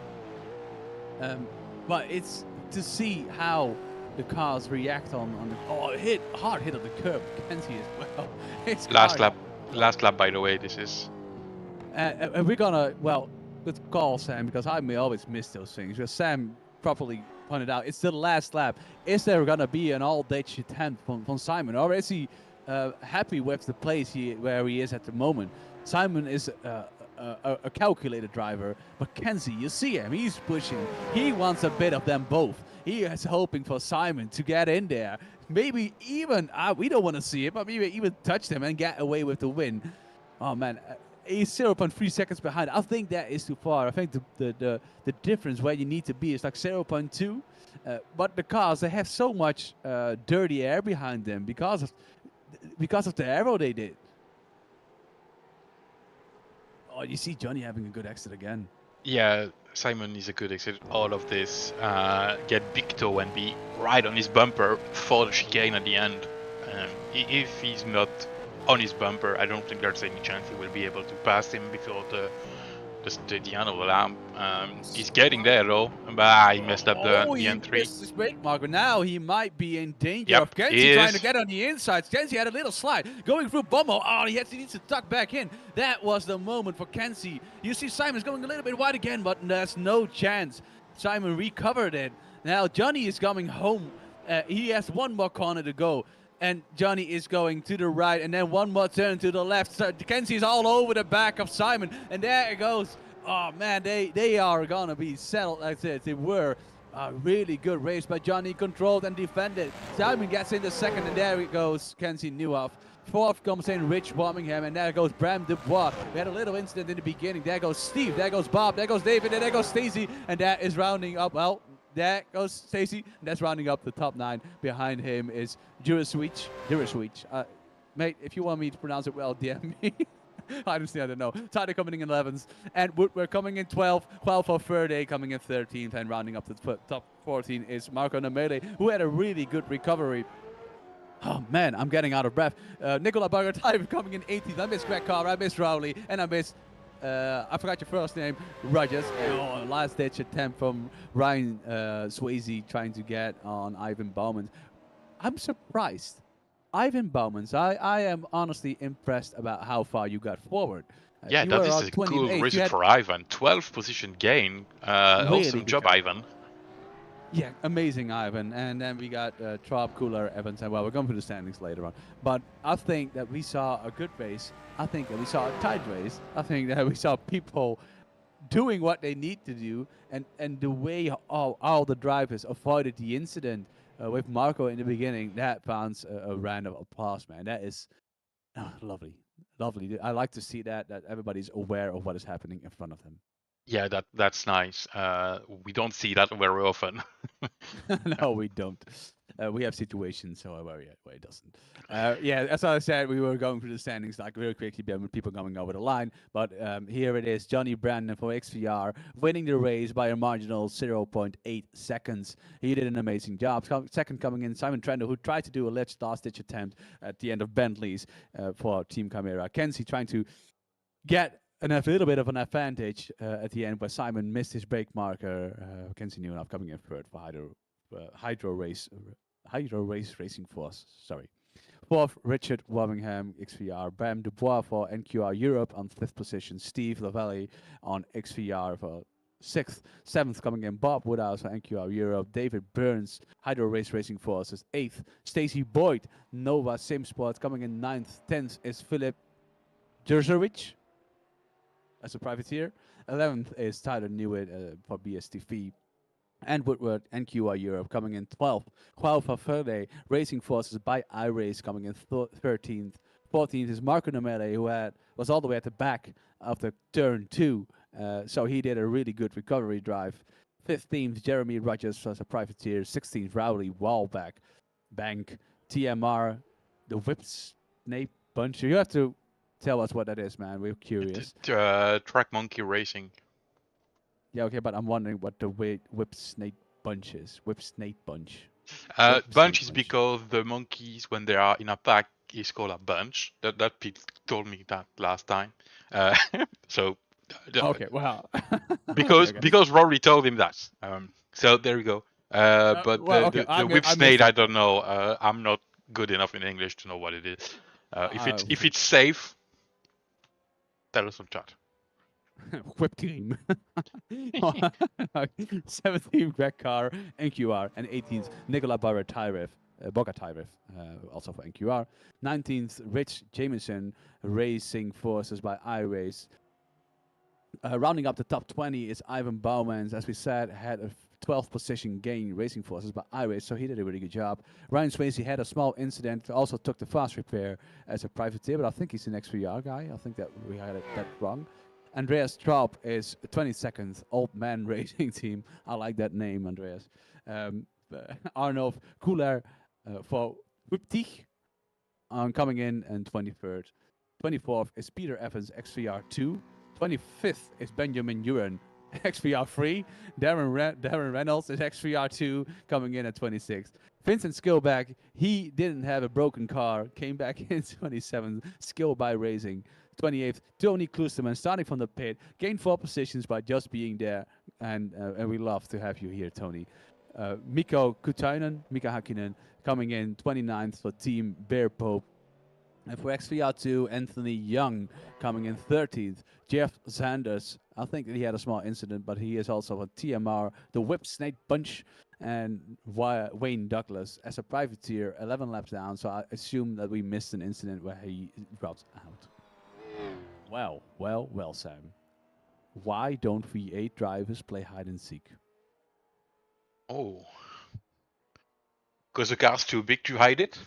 Speaker 1: But it's to see how the cars react on the hard hit of the curb. Kenzie as well. It's
Speaker 2: last lap, by the way. This is.
Speaker 1: And we're gonna let's call Sam because I may always miss those things. Because Sam properly pointed out it's the last lap. Is there gonna be an all-ditch attempt from Simon, or is he happy with the place where he is at the moment? Simon is a calculated driver, but Kenzie, you see him, he's pushing. He wants a bit of them both. He is hoping for Simon to get in there. Maybe even, we don't want to see it, but maybe even touch them and get away with the win. Oh man, he's 0.3 seconds behind. I think that is too far. I think the difference where you need to be is like 0.2. But the cars, they have so much dirty air behind them because of the aero they did. Oh, you see Johnny having a good exit again.
Speaker 2: Yeah, Simon is a good exit. All of this, get big toe and be right on his bumper for the chicane at the end. If he's not on his bumper, I don't think there's any chance he will be able to pass him before the end of the lap. He's getting there though, but he messed up the N3.
Speaker 1: Missed his brake marker. Now he might be in danger of Kenzie trying to get on the inside. Kenzie had a little slide going through Bommel. Oh, he needs to tuck back in. That was the moment for Kenzie. You see Simon's going a little bit wide again, but there's no chance. Simon recovered it. Now Johnny is coming home. He has one more corner to go. And Johnny is going to the right, and then one more turn to the left. So Kenzie's all over the back of Simon, and there it goes. Oh man, they are gonna be settled. Like I said, they were a really good race by Johnny, controlled and defended. Simon gets in the second, and there it goes. Kenzie Newhoff. Fourth comes in Rich Birmingham, and there goes Bram Dubois. We had a little incident in the beginning. There goes Steve, there goes Bob, there goes David, and there goes Stacy, and that is rounding up. Well, there goes Stacy. That's rounding up the top 9. Behind him is Duraswitch. Mate, if you want me to pronounce it well, DM me. Honestly, I don't know. Tyler coming in 11th. And we're coming in 12th. 12 for Verde coming in 13th. And rounding up the top 14 is Marco Namele, who had a really good recovery. Oh, man, I'm getting out of breath. Nicola Bagatay coming in 18th. I miss Greg Carr. I miss Rowley. And I miss... I forgot your first name, Rogers. Last ditch attempt from Ryan Swayze trying to get on Ivan Bowman. I'm surprised. Ivan Bowman, I am honestly impressed about how far you got forward.
Speaker 2: Yeah, that is a cool result for Ivan. 12th position gain. Really awesome job, Ivan.
Speaker 1: Yeah, amazing, Ivan. And then we got Traub, Cooler, Evans, and well, we're going through the standings later on. But I think that we saw a good race. I think that we saw a tight race. I think that we saw people doing what they need to do, and the way all the drivers avoided the incident with Marco in the beginning, that founds a round of applause, man. That is lovely. Lovely. I like to see that everybody's aware of what is happening in front of them.
Speaker 2: Yeah, that's nice. We don't see that very often.
Speaker 1: No, we don't. We have situations, so where it doesn't. Yeah, as I said, we were going through the standings like very quickly, with people coming over the line. But here it is, Johnny Brandon for XVR winning the race by a marginal 0.8 seconds. He did an amazing job. Second coming in, Simon Trender, who tried to do a last-ditch attempt at the end of Bentley's for Team Chimera. Kenzie trying to get a little bit of an advantage at the end, where Simon missed his brake marker. Kenzie Newhoff coming in third for Hydro Race Racing Force. Sorry. Fourth, Richard Wormingham, XVR. Bam Dubois for NQR Europe on fifth position. Steve Lavallee on XVR for sixth. Seventh coming in, Bob Woodhouse for NQR Europe. David Burns, Hydro Race Racing Forces. Eighth, Stacy Boyd, Nova Simsport coming in ninth. 10th is Philip Jerzowicz as a privateer. 11th is Tyler Newitt for BSTV. And Woodward NQR Europe coming in 12th. 12th for Verde Racing Forces by iRace coming in 13th. 14th is Marco Nomele, who was all the way at the back of the turn 2. So he did a really good recovery drive. 15th, Jeremy Rogers as a privateer. 16th, Rowley Wallback Bank. TMR, the Whip Snape Bunch. You have to tell us what that is, man. We're curious.
Speaker 2: Track Monkey Racing.
Speaker 1: Yeah, okay, but I'm wondering what the Whip Snake Bunch is. Whip Snake Bunch.
Speaker 2: Bunch is because the monkeys, when they are in a pack, is called a bunch. That Pete told me that last time. So.
Speaker 1: Okay, wow.
Speaker 2: because Rory told him that. So there you go. But the whip snake, I don't know. I'm not good enough in English to know what it is. If it's safe, tell us on chat.
Speaker 1: Whip team. 17th, Greg Carr, NQR, and 18th, Nicola Boga Tyref, also for NQR. 19th, Rich Jameson, Racing Forces by iRace. Rounding up the top 20 is Ivan Bowmans, as we said, had a 12th position gain Racing Forces by iRace, so he did a really good job. Ryan Swayze had a small incident, also took the fast repair as a privateer, but I think he's an XVR guy. I think that we had that wrong. Andreas Traub is 22nd, Old Man Racing Team. I like that name, Andreas. Arnulf Kuler for Wiptich coming in, and 23rd. 24th is Peter Evans, XVR2. 25th is Benjamin Uren, XVR3. Darren Reynolds is XVR2, coming in at 26th. Vincent Skillback, he didn't have a broken car, came back in 27th. Skill by Racing. 28th, Tony Klusterman, starting from the pit, gained 4 positions by just being there, and we love to have you here, Tony. Mika Hakkinen, coming in 29th for Team Bear Pope. And for XVR2, Anthony Young coming in 13th. Jeff Sanders, I think he had a small incident, but he is also a TMR, the Whip Snake Bunch. And Wayne Douglas as a privateer, 11 laps down. So I assume that we missed an incident where he dropped out. Well, Sam. Why don't V8 drivers play hide and seek?
Speaker 2: Oh. Because the car's too big to hide it?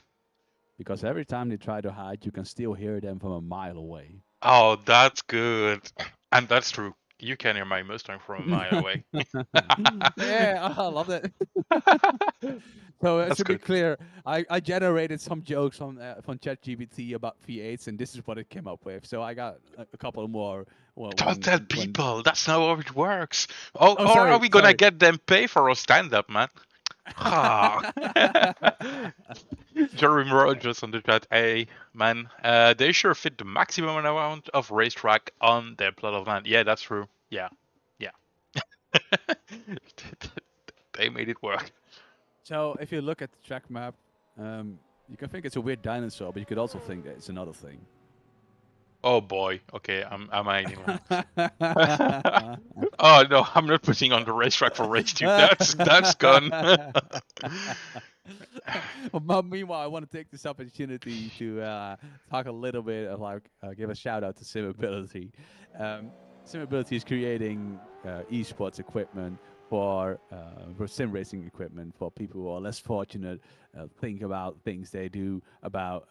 Speaker 1: Because every time they try to hide, you can still hear them from a mile away.
Speaker 2: Oh, that's good. And that's true. You can hear my Mustang from a mile away.
Speaker 1: Yeah, I love it. So to be clear, I generated some jokes from ChatGPT about V8s, and this is what it came up with. So I got a couple more. Well,
Speaker 2: don't tell people. That's not how it works. Or are we gonna get them pay for a stand-up, man? Jeremy Rogers on the chat. Hey, man, they sure fit the maximum amount of racetrack on their plot of land. Yeah, that's true. Yeah. They made it work.
Speaker 1: So if you look at the track map, you can think it's a weird dinosaur, but you could also think that it's another thing.
Speaker 2: Oh boy. Okay, I'm eyeing Oh no, I'm not putting on the racetrack for race 2. That's gone.
Speaker 1: Well, meanwhile, I want to take this opportunity to talk a little bit of give a shout out to Simability. Simability is creating esports equipment for sim racing equipment for people who are less fortunate. Think about things they do about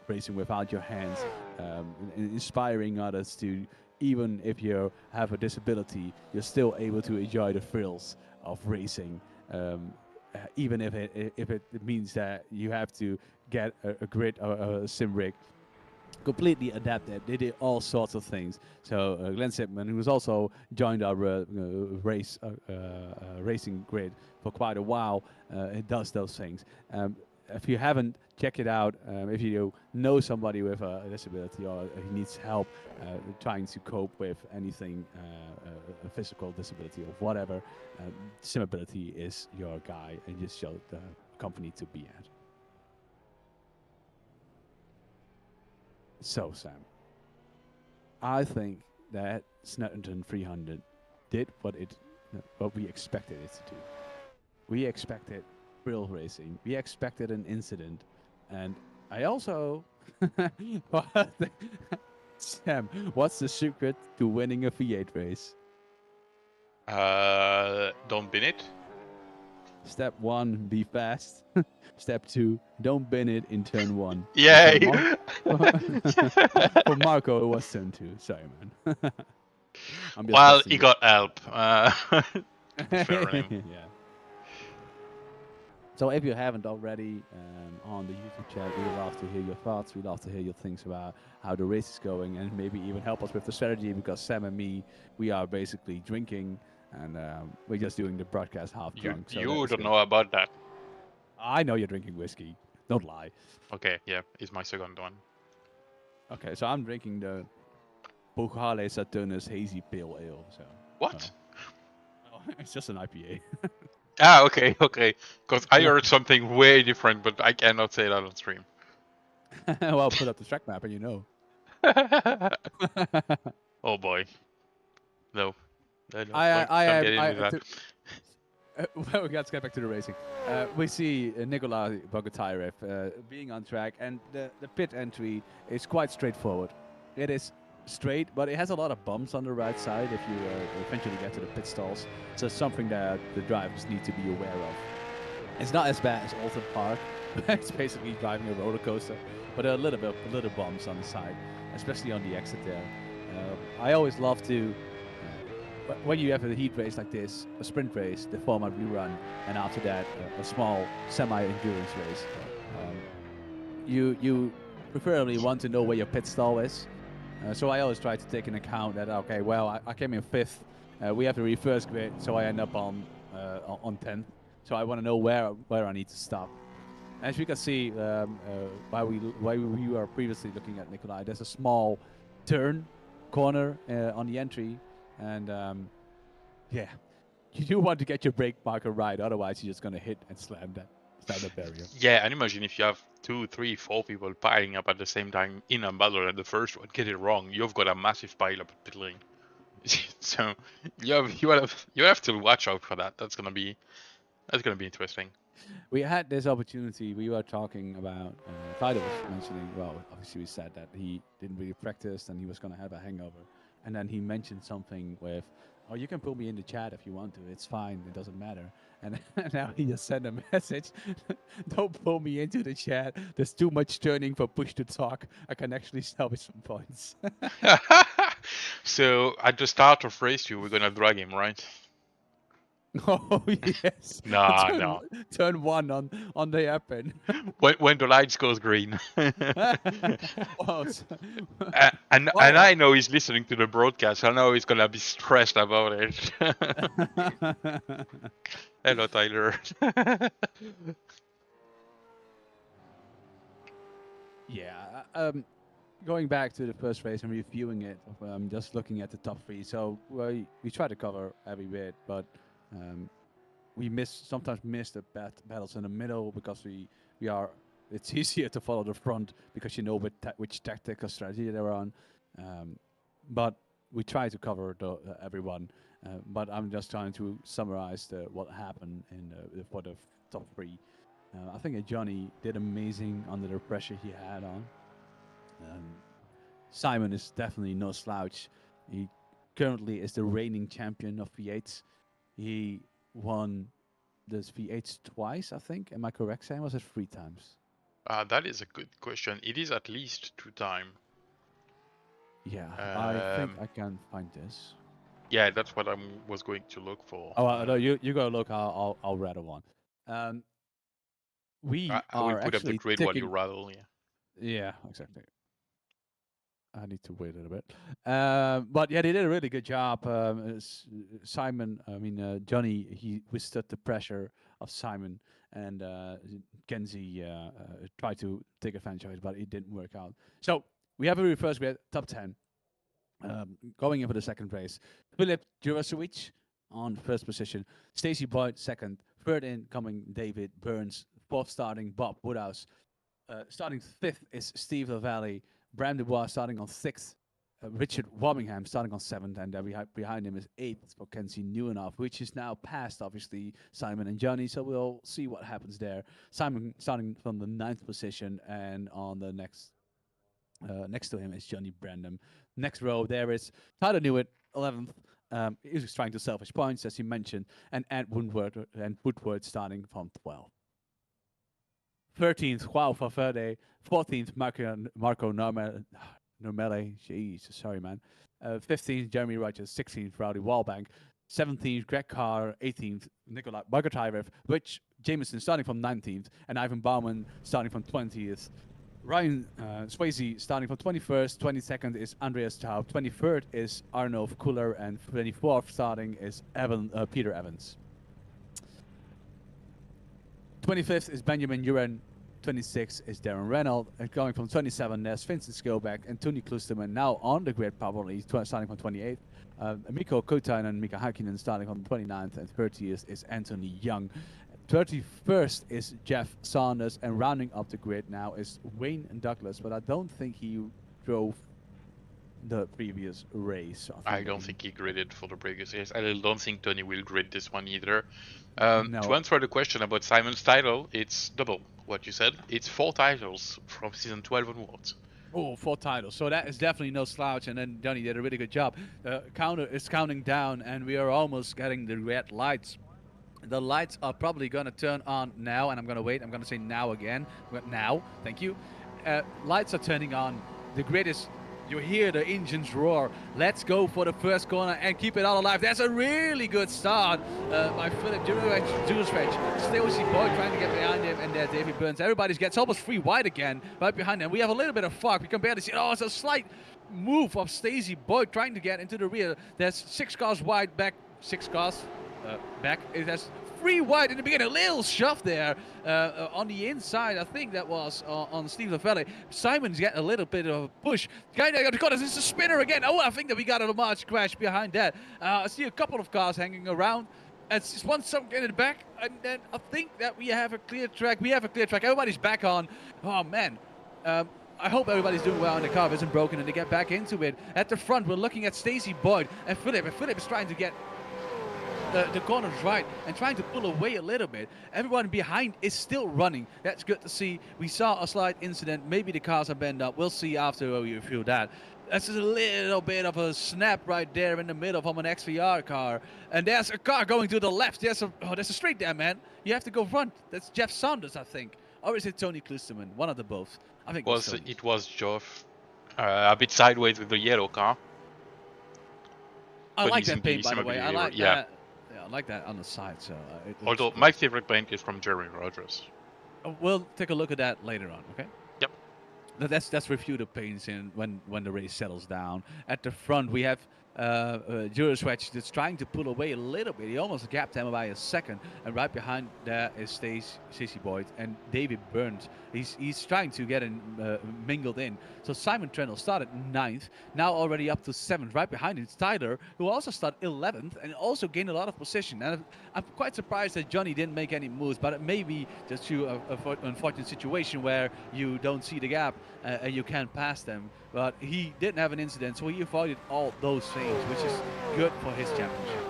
Speaker 1: racing without your hands, inspiring others to, even if you have a disability, you're still able to enjoy the thrills of racing. even if it means that you have to get a grid or a sim rig completely adapted. They did all sorts of things. So Glenn Sipman, who's also joined our racing grid for quite a while, it does those things. If you haven't, check it out. If you know somebody with a disability or he needs help trying to cope with anything, a physical disability or whatever, Simability is your guy, and just show the company to be at. So, Sam, I think that Snetterton 300 did what we expected it to do. We expected real racing. We expected an incident, and I also, Sam, what's the secret to winning a V8 race?
Speaker 2: Don't bin it.
Speaker 1: Step 1, be fast. Step 2, don't bin it in turn 1.
Speaker 2: Yay!
Speaker 1: For Marco, it was turn 2. Sorry, man.
Speaker 2: Well, he got help.
Speaker 1: Yeah. So if you haven't already on the YouTube chat, we would love to hear your thoughts. We'd love to hear your things about how the race is going, and maybe even help us with the strategy, because Sam and me, we are basically drinking, and we're just doing the broadcast half drunk.
Speaker 2: You don't know about that.
Speaker 1: I know you're drinking whiskey. Don't lie.
Speaker 2: Okay, yeah, it's my second one.
Speaker 1: Okay, so I'm drinking the Bocale Saturnus Hazy Pale Ale. So
Speaker 2: what?
Speaker 1: Oh, it's just an IPA.
Speaker 2: Ah, okay. Because I heard something way different, but I cannot say that on stream.
Speaker 1: Well, put up the track map and you know.
Speaker 2: Oh boy. No.
Speaker 1: Don't
Speaker 2: get into that.
Speaker 1: Well, let's get back to the racing. We see Nikolai Bogotyrev being on track, and the pit entry is quite straightforward. It is straight, but it has a lot of bumps on the right side if you eventually get to the pit stalls. So it's something that the drivers need to be aware of. It's not as bad as Alton Park. It's basically driving a roller coaster, but a little bumps on the side, especially on the exit there. I always love to, when you have a heat race like this, a sprint race, the format we run, and after that a small semi-endurance race. You preferably want to know where your pit stall is. So I always try to take into account that, okay, well, I came in 5th. We have the reverse grid, so I end up on 10th. So I want to know where I need to stop. As you can see, while we were previously looking at Nikolai, there's a small corner on the entry, and yeah, you do want to get your brake marker right, otherwise you're just gonna hit and slam that barrier.
Speaker 2: Yeah, and imagine if you have 2, 3, 4 people piling up at the same time in a battle, and the first one get it wrong, you've got a massive pile up at pit lane. So you have to watch out for that. That's gonna be interesting.
Speaker 1: We had this opportunity. We were talking about. Fido was mentioning. Well, obviously we said that he didn't really practice and he was gonna have a hangover, and then he mentioned something with, "Oh, you can put me in the chat if you want to. It's fine. It doesn't matter." And now he just sent a message. "Don't pull me into the chat. There's too much turning for push to talk. I can actually salvage some points."
Speaker 2: So at the start of race 2, we're gonna drag him, right?
Speaker 1: Oh yes.
Speaker 2: No.
Speaker 1: Turn 1 on the app and
Speaker 2: when the lights goes green.
Speaker 1: Well,
Speaker 2: and I know he's listening to the broadcast. I know he's gonna be stressed about it. Hello, Tyler.
Speaker 1: Yeah. Going back to the first race and reviewing it, just looking at the top 3. So we try to cover every bit, but we sometimes miss the battles in the middle because it's easier to follow the front because you know which tactic or strategy they're on. But we try to cover everyone. But I'm just trying to summarize what happened for the top 3. I think Johnny did amazing under the pressure he had on. Simon is definitely no slouch. He currently is the reigning champion of V8s. He won this V8s twice, I think. Am I correct, Sam? Was it 3 times?
Speaker 2: That is a good question. It is at least 2 times.
Speaker 1: Yeah, I think I can find this.
Speaker 2: Yeah, that's what I was going to look for.
Speaker 1: Oh, no, you go look. I'll read one. We
Speaker 2: I will
Speaker 1: are
Speaker 2: put up the
Speaker 1: actually
Speaker 2: grid while you
Speaker 1: ticking.
Speaker 2: rattle. Yeah.
Speaker 1: Yeah, exactly. I need to wait a little bit. But yeah, they did a really good job. Simon, I mean, Johnny, he withstood the pressure of Simon, and Kenzie tried to take advantage of it, but it didn't work out. So we have a reverse. We had top 10. Going in for the second race, Filip Jurasiewicz on first position, Stacey Boyd second, third in coming David Burns, fourth starting Bob Woodhouse, starting fifth is Steve LaValle, Bram Dubois starting on sixth, Richard Wobbingham starting on seventh, and behind him is eighth for Kenzie Newenhoff, which is now past obviously Simon and Johnny. So we'll see what happens there. Simon starting from the ninth position, and on the next next to him is Johnny Brandon. Next row there is Tyler Newitt, 11th. He was trying to salvage points, as you mentioned, and Ed Woodward starting from 12th. 13th, Joao Valverde. 14th, Marco Normale. Jesus, sorry, man. 15th, Jeremy Rogers. 16th, Rowdy Wallbank. 17th, Greg Carr. 18th, Nikolai Bogartyrev. Rich Jameson starting from 19th, and Ivan Bauman starting from 20th. Ryan Swayze starting from 21st, 22nd is Andreas Taub, 23rd is Arnulf Kuller, and 24th starting is Peter Evans. 25th is Benjamin Uren, 26th is Darren Reynolds, and going from 27th, there's Vincent Skilbeck and Tony Klusterman now on the grid, probably starting from 28th. Mikko Kutain and Mika Hakkinen starting from 29th, and 30th is Anthony Young. 31st is Jeff Saunders, and rounding up the grid now is Wayne Douglas, but I don't think he drove the previous race.
Speaker 2: I don't think he gridded for the previous race. I don't think Tony will grid this one either.
Speaker 1: No.
Speaker 2: To answer the question about Simon's title, it's double what you said. It's 4 titles from season 12 onwards.
Speaker 1: Oh, 4 titles. So that is definitely no slouch. And then Johnny did a really good job. The counter is counting down, and we are almost getting the red lights. The lights are probably going to turn on now, and I'm going to wait. I'm going to say now again. Now, thank you. Lights are turning on. The grid is, you hear the engines roar. Let's go for the first corner and keep it all alive. That's a really good start by Filip Jurasiewicz. Stacey Boyd trying to get behind him, and there David Burns. Everybody gets almost free wide again right behind him. We have a little bit of fog. We can barely see. Oh, it's a slight move of Stacey Boyd trying to get into the rear. There's 6 cars wide back. 6 cars back. It has 3 wide in the beginning. A little shove there on the inside. I think that was on Steve LaValle. Simon's getting a little bit of a push. Guy got the corner. This is a spinner again. Oh, I think that we got a large crash behind that. I see a couple of cars hanging around. It's just one some in the back, and then I think that we have a clear track. We have a clear track. Everybody's back on. Oh man. I hope everybody's doing well and the car isn't broken and they get back into it. At the front, we're looking at Stacey Boyd and Filip. And Filip is trying to get the corners right and trying to pull away a little bit. Everyone behind is still running. That's good to see. We saw a slight incident. Maybe the cars are bent up. We'll see after we review that. That's just a little bit of a snap right there in the middle from an XVR car. And there's a car going to the left. There's a straight there, man. You have to go front. That's Jeff Saunders, I think. Or is it Tony Klusterman? One of the both. I think
Speaker 2: it was Jeff. A bit sideways with the yellow car.
Speaker 1: I like that paint, by the way. I like that. Yeah, I like that on the side. So
Speaker 2: although my favorite paint is from Jeremy Rogers.
Speaker 1: We'll take a look at that later on, okay?
Speaker 2: Yep.
Speaker 1: Let's review the paints in when the race settles down. At the front, we have Jurasiewicz that's trying to pull away a little bit. He almost gapped him by a second. And right behind there is Stacey Boyd and David Burns. He's trying to get mingled in. So Simon Trendle started 9th, now already up to 7th. Right behind him is Tyler, who also started 11th and also gained a lot of position. And I'm quite surprised that Johnny didn't make any moves, but it may be just an unfortunate situation where you don't see the gap and you can't pass them. But he didn't have an incident, so he avoided all those things, which is good for his championship.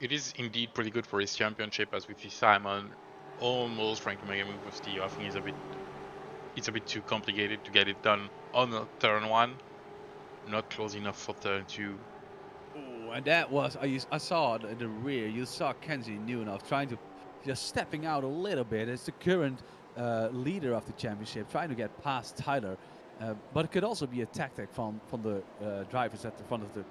Speaker 2: It is indeed pretty good for his championship, as we see Simon almost trying to make a move with Steve. I think it's a bit too complicated to get it done on turn 1, not close enough for turn 2.
Speaker 1: Oh, and that was, I saw it in the rear. You saw Kenzie Newenhoff trying to just stepping out a little bit. It's the current leader of the championship, trying to get past Tyler. But it could also be a tactic from the drivers at the front of the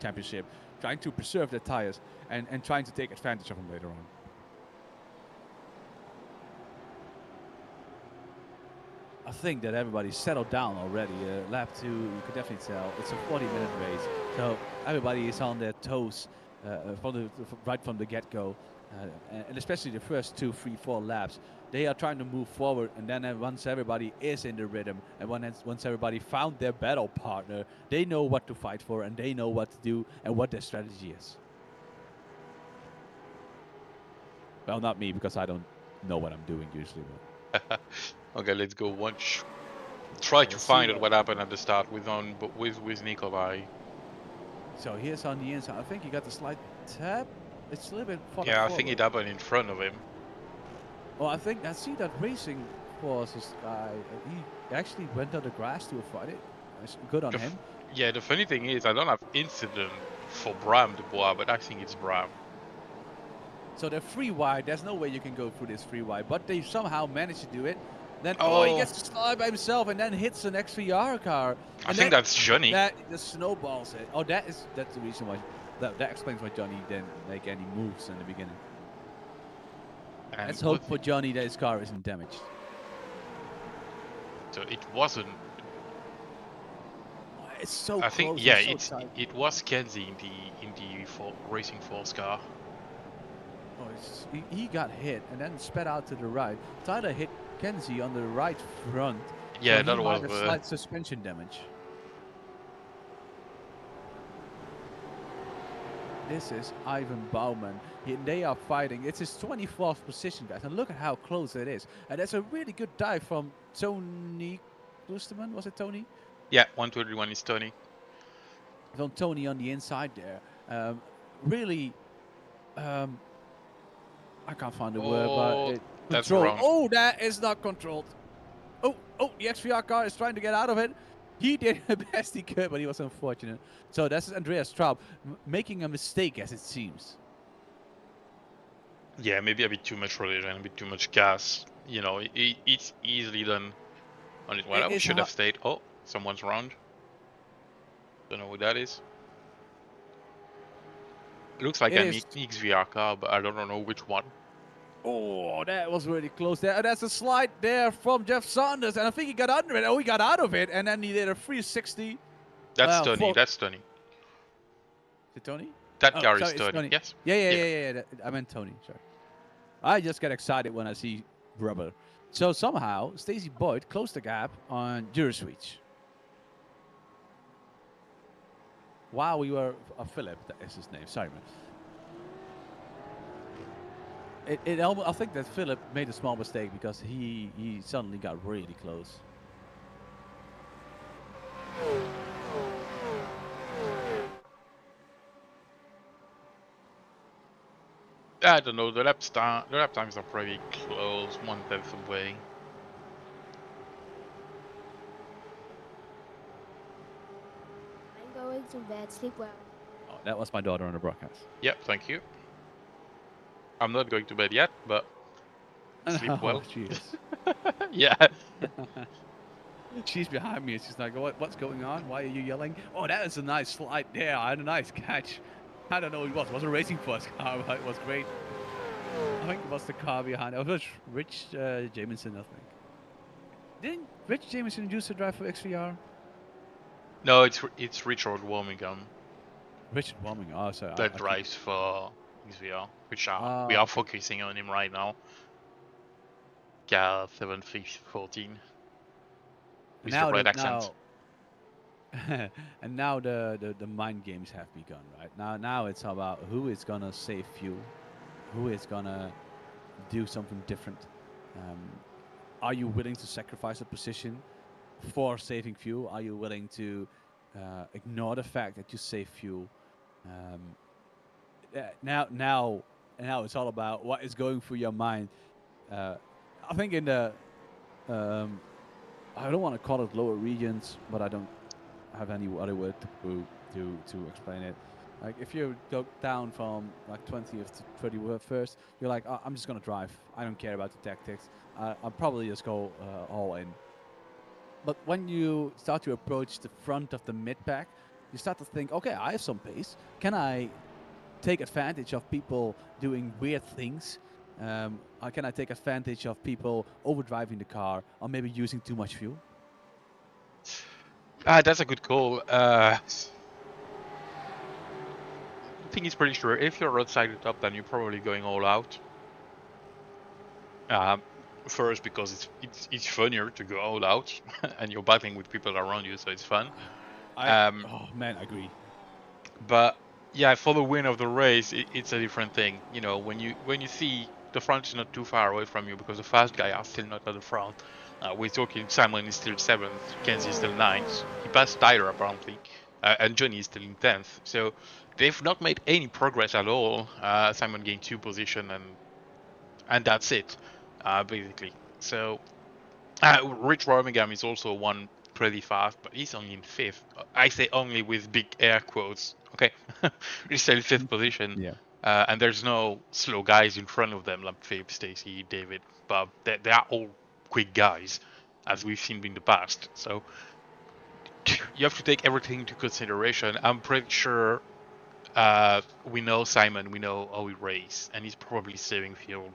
Speaker 1: championship, trying to preserve their tires and trying to take advantage of them later on. I think that everybody's settled down already. Lap 2, you could definitely tell. It's a 40-minute race, so everybody is on their toes right from the get-go. And especially the first 2, 3, 4 laps, they are trying to move forward. And then once everybody is in the rhythm, and once everybody found their battle partner, they know what to fight for, and they know what to do and what their strategy is. Well, not me, because I don't know what I'm doing usually. But
Speaker 2: okay, let's go watch. Try to find out what happened at the start with Nikolai.
Speaker 1: So here's on the inside. I think he got the slight tap. It's a little bit further
Speaker 2: Yeah, I
Speaker 1: forward.
Speaker 2: think it happened in front of him.
Speaker 1: Oh, I see that racing forces guy. He actually went on the grass to avoid it. That's good on him.
Speaker 2: Yeah, the funny thing is, I don't have incident for Bram Dubois, but I think it's Bram.
Speaker 1: So they're free wide. There's no way you can go through this free wide, but they somehow managed to do it. Then he gets to slide by himself and then hits an XVR car.
Speaker 2: I think that's Johnny.
Speaker 1: That just snowballs it. Oh, that's the reason why. That explains why Johnny didn't make any moves in the beginning. And let's hope for Johnny that his car isn't damaged.
Speaker 2: So it wasn't.
Speaker 1: It's so
Speaker 2: I
Speaker 1: close.
Speaker 2: think it was Kenzie in the Racing Force car.
Speaker 1: Oh, he got hit and then sped out to the right. Tyler hit Kenzie on the right front.
Speaker 2: Yeah,
Speaker 1: so
Speaker 2: that was
Speaker 1: a slight suspension damage. This is Ivan Bauman. They are fighting. It's his 24th position, guys. And look at how close it is. And that's a really good dive from Tony Klusterman. Was it Tony?
Speaker 2: Yeah, 121 is Tony.
Speaker 1: From Tony on the inside there. Really, I can't find the word, but
Speaker 2: that's
Speaker 1: control.
Speaker 2: wrong.
Speaker 1: Oh, that is not controlled. Oh, the XVR car is trying to get out of it. He did the best he could, but he was unfortunate. So that's Andreas Straub making a mistake, as it seems.
Speaker 2: Yeah, maybe a bit too much rotation, a bit too much gas. You know, it's easily done on it. Well, I should have stayed. Oh, someone's round. Don't know who that is. It looks like an XVR car, but I don't know which one.
Speaker 1: Oh, that was really close there. That's a slide there from Jeff Saunders, and I think he got under it. Oh, he got out of it, and then he did a 360.
Speaker 2: That's Tony. That's Tony.
Speaker 1: Is it Tony?
Speaker 2: That car is Tony. Yes.
Speaker 1: Yeah. I meant Tony. Sorry. I just get excited when I see rubber. So somehow, Stacey Boyd closed the gap on Juriswitch. Wow, we were Philip. That is his name. Sorry, man. I think that Philip made a small mistake because he suddenly got really close.
Speaker 2: I don't know. The lap times are pretty close, 1/10 away.
Speaker 3: I'm going to bed. Sleep well.
Speaker 1: Oh, that was my daughter on the broadcast.
Speaker 2: Yep, thank you. I'm not going to bed yet, but sleep well. Yeah.
Speaker 1: She's behind me and she's like, what's going on? Why are you yelling? Oh, that is a nice slide there. I had a nice catch. I don't know what it was. It was a Racing Force car, but it was great. I think it was the car behind. It was Rich Jamison, I think. Didn't Rich Jamison used to drive for XVR?
Speaker 2: No, it's Richard Warmingham.
Speaker 1: Richard Warmingham. Oh, sorry.
Speaker 2: That drives for XVR, which we are focusing on him right now. Car 714. With the red accent.
Speaker 1: And now the mind games have begun, right? Now it's about who is gonna save fuel, who is gonna do something different. Are you willing to sacrifice a position for saving fuel? Are you willing to ignore the fact that you save fuel? Now it's all about what is going through your mind. I think in the I don't want to call it lower regions, but I don't have any other word to explain it. Like if you go down from like 20th to 31st, you're like, oh, I'm just gonna drive. I don't care about the tactics. I'll probably just go all in. But when you start to approach the front of the mid pack, you start to think, okay, I have some pace. Can I take advantage of people doing weird things? Or can I take advantage of people overdriving the car or maybe using too much fuel?
Speaker 2: That's a good call. I think it's pretty sure if you're roadside the top, then you're probably going all out. First, because it's funnier to go all out, and you're battling with people around you, so it's fun.
Speaker 1: Oh man, I agree.
Speaker 2: But yeah, for the win of the race, it's a different thing. You know, when you see the front is not too far away from you because the fast guy are still not at the front. We're talking Simon is still 7th, Kenzie is still 9th. He passed Tyler apparently, and Johnny is still in 10th. So they've not made any progress at all. Simon gained 2 position and that's it, basically. So Rich Birmingham is also one pretty fast, but he's only in 5th. I say only with big air quotes. Okay, he's still in 5th position.
Speaker 1: Yeah.
Speaker 2: And there's no slow guys in front of them like Fabe, Stacy, David, Bob. They are all quick guys, as we've seen in the past. So you have to take everything into consideration. I'm pretty sure we know Simon, we know how he races, and he's probably saving fuel,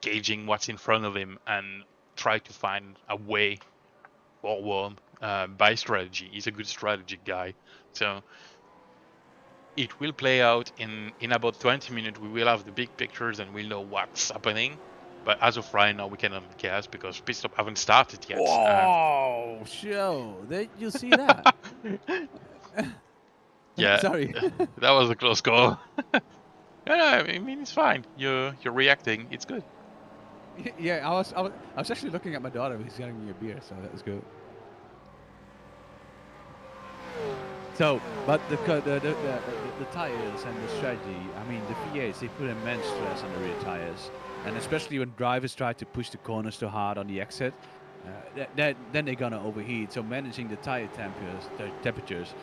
Speaker 2: gauging what's in front of him, and try to find a way forward by strategy. He's a good strategy guy. So it will play out in about 20 minutes. We will have the big pictures and we'll know what's happening. But as of right now, we cannot guess because pit stop haven't started yet.
Speaker 1: Oh, show! Did you see that?
Speaker 2: Yeah,
Speaker 1: Sorry.
Speaker 2: that was a close call. No, I mean it's fine. You're reacting. It's good.
Speaker 1: Yeah, I was actually looking at my daughter who's getting me a beer, so that was good. So, but the tires and the strategy, I mean, the V8s, they put immense stress on the rear tires. And especially when drivers try to push the corners too hard on the exit, then they're going to overheat. So managing the tire temperatures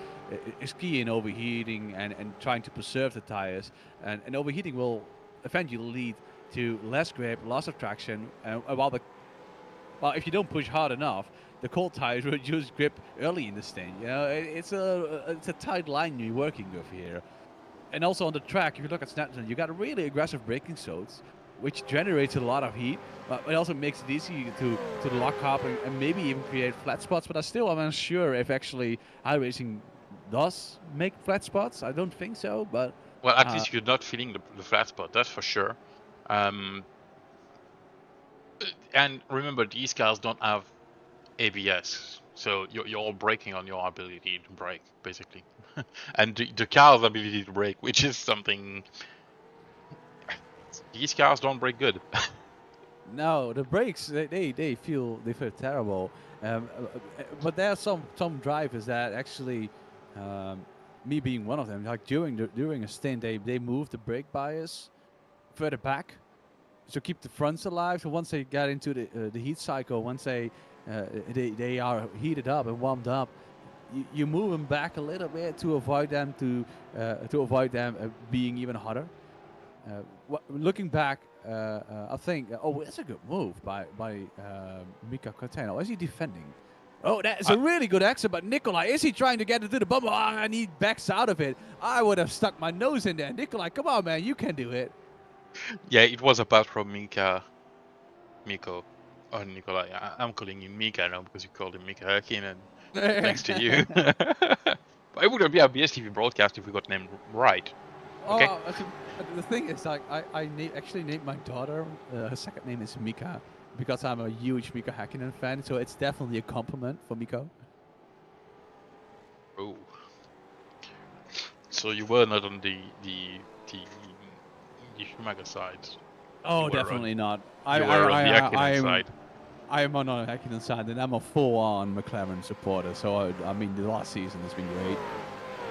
Speaker 1: is key in overheating and trying to preserve the tires. And overheating will eventually lead to less grip, loss of traction, well, if you don't push hard enough, the cold tires reduce grip early in the stint. You know, it's a tight line you're working with here. And also on the track, if you look at Snetterton, you got really aggressive braking zones, which generates a lot of heat, but it also makes it easy to lock up and maybe even create flat spots. But I'm unsure if actually iRacing does make flat spots. I don't think so, but
Speaker 2: well, at least you're not feeling the flat spot. That's for sure. And remember, these cars don't have ABS, so you're all braking on your ability to brake, basically, and the car's ability to brake, which is something these cars don't brake good.
Speaker 1: No, the brakes they feel terrible. But there are some drivers that actually, me being one of them, like during a stint, they move the brake bias further back, so keep the fronts alive. So once they get into the heat cycle, once they are heated up and warmed up, you move them back a little bit to avoid them being even hotter. Looking back, I think, that's a good move by Mika Corteno. Is he defending? Oh, that's a really good exit, but Nikolai, is he trying to get into the bubble? And he backs out of it. I would have stuck my nose in there. Nikolai, come on, man, you can do it.
Speaker 2: Yeah, it was a pass from Miko, or Nikolai. I'm calling him Mika now because you called him Mika Hakkinen, thanks to you. But it wouldn't be a BSTV broadcast if we got named right. Okay.
Speaker 1: Oh, the thing is, like, I actually named my daughter. Her second name is Mika because I'm a huge Mika Hakkinen fan. So it's definitely a compliment for Miko.
Speaker 2: Oh. So you were not on the Schumacher side.
Speaker 1: Oh, definitely not.
Speaker 2: You were on the Hakkinen side.
Speaker 1: I am on the Hakkinen side, and I'm a full-on McLaren supporter. So I mean, the last season has been great.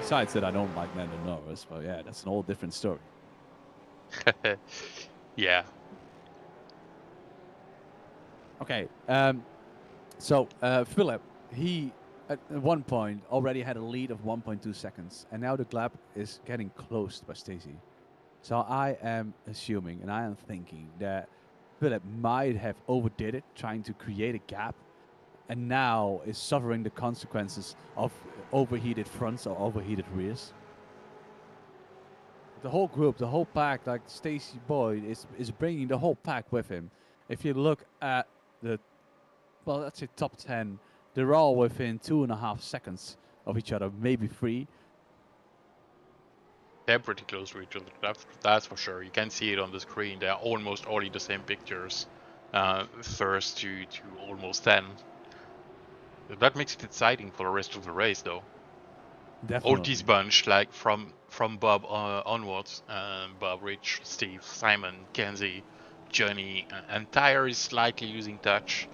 Speaker 1: Besides that, I don't like Lando Norris, but yeah, that's an all different story.
Speaker 2: Yeah.
Speaker 1: Okay. So Philip, he at one point already had a lead of 1.2 seconds, and now the gap is getting close by Stacy. So I am assuming, and I am thinking that Philip might have overdid it, trying to create a gap, and now is suffering the consequences of overheated fronts or overheated rears. The whole group, the whole pack, like Stacy Boyd is bringing the whole pack with him. If you look at the, well, let's say top 10, they're all within 2.5 seconds of each other, maybe 3.
Speaker 2: They're pretty close to each other, that's for sure. You can see it on the screen. They're almost all in the same pictures. First to almost 10. That makes it exciting for the rest of the race, though.
Speaker 1: Definitely.
Speaker 2: All this bunch, like from Bob onwards, Bob, Rich, Steve, Simon, Kenzie, Johnny, and Tyre is slightly losing touch.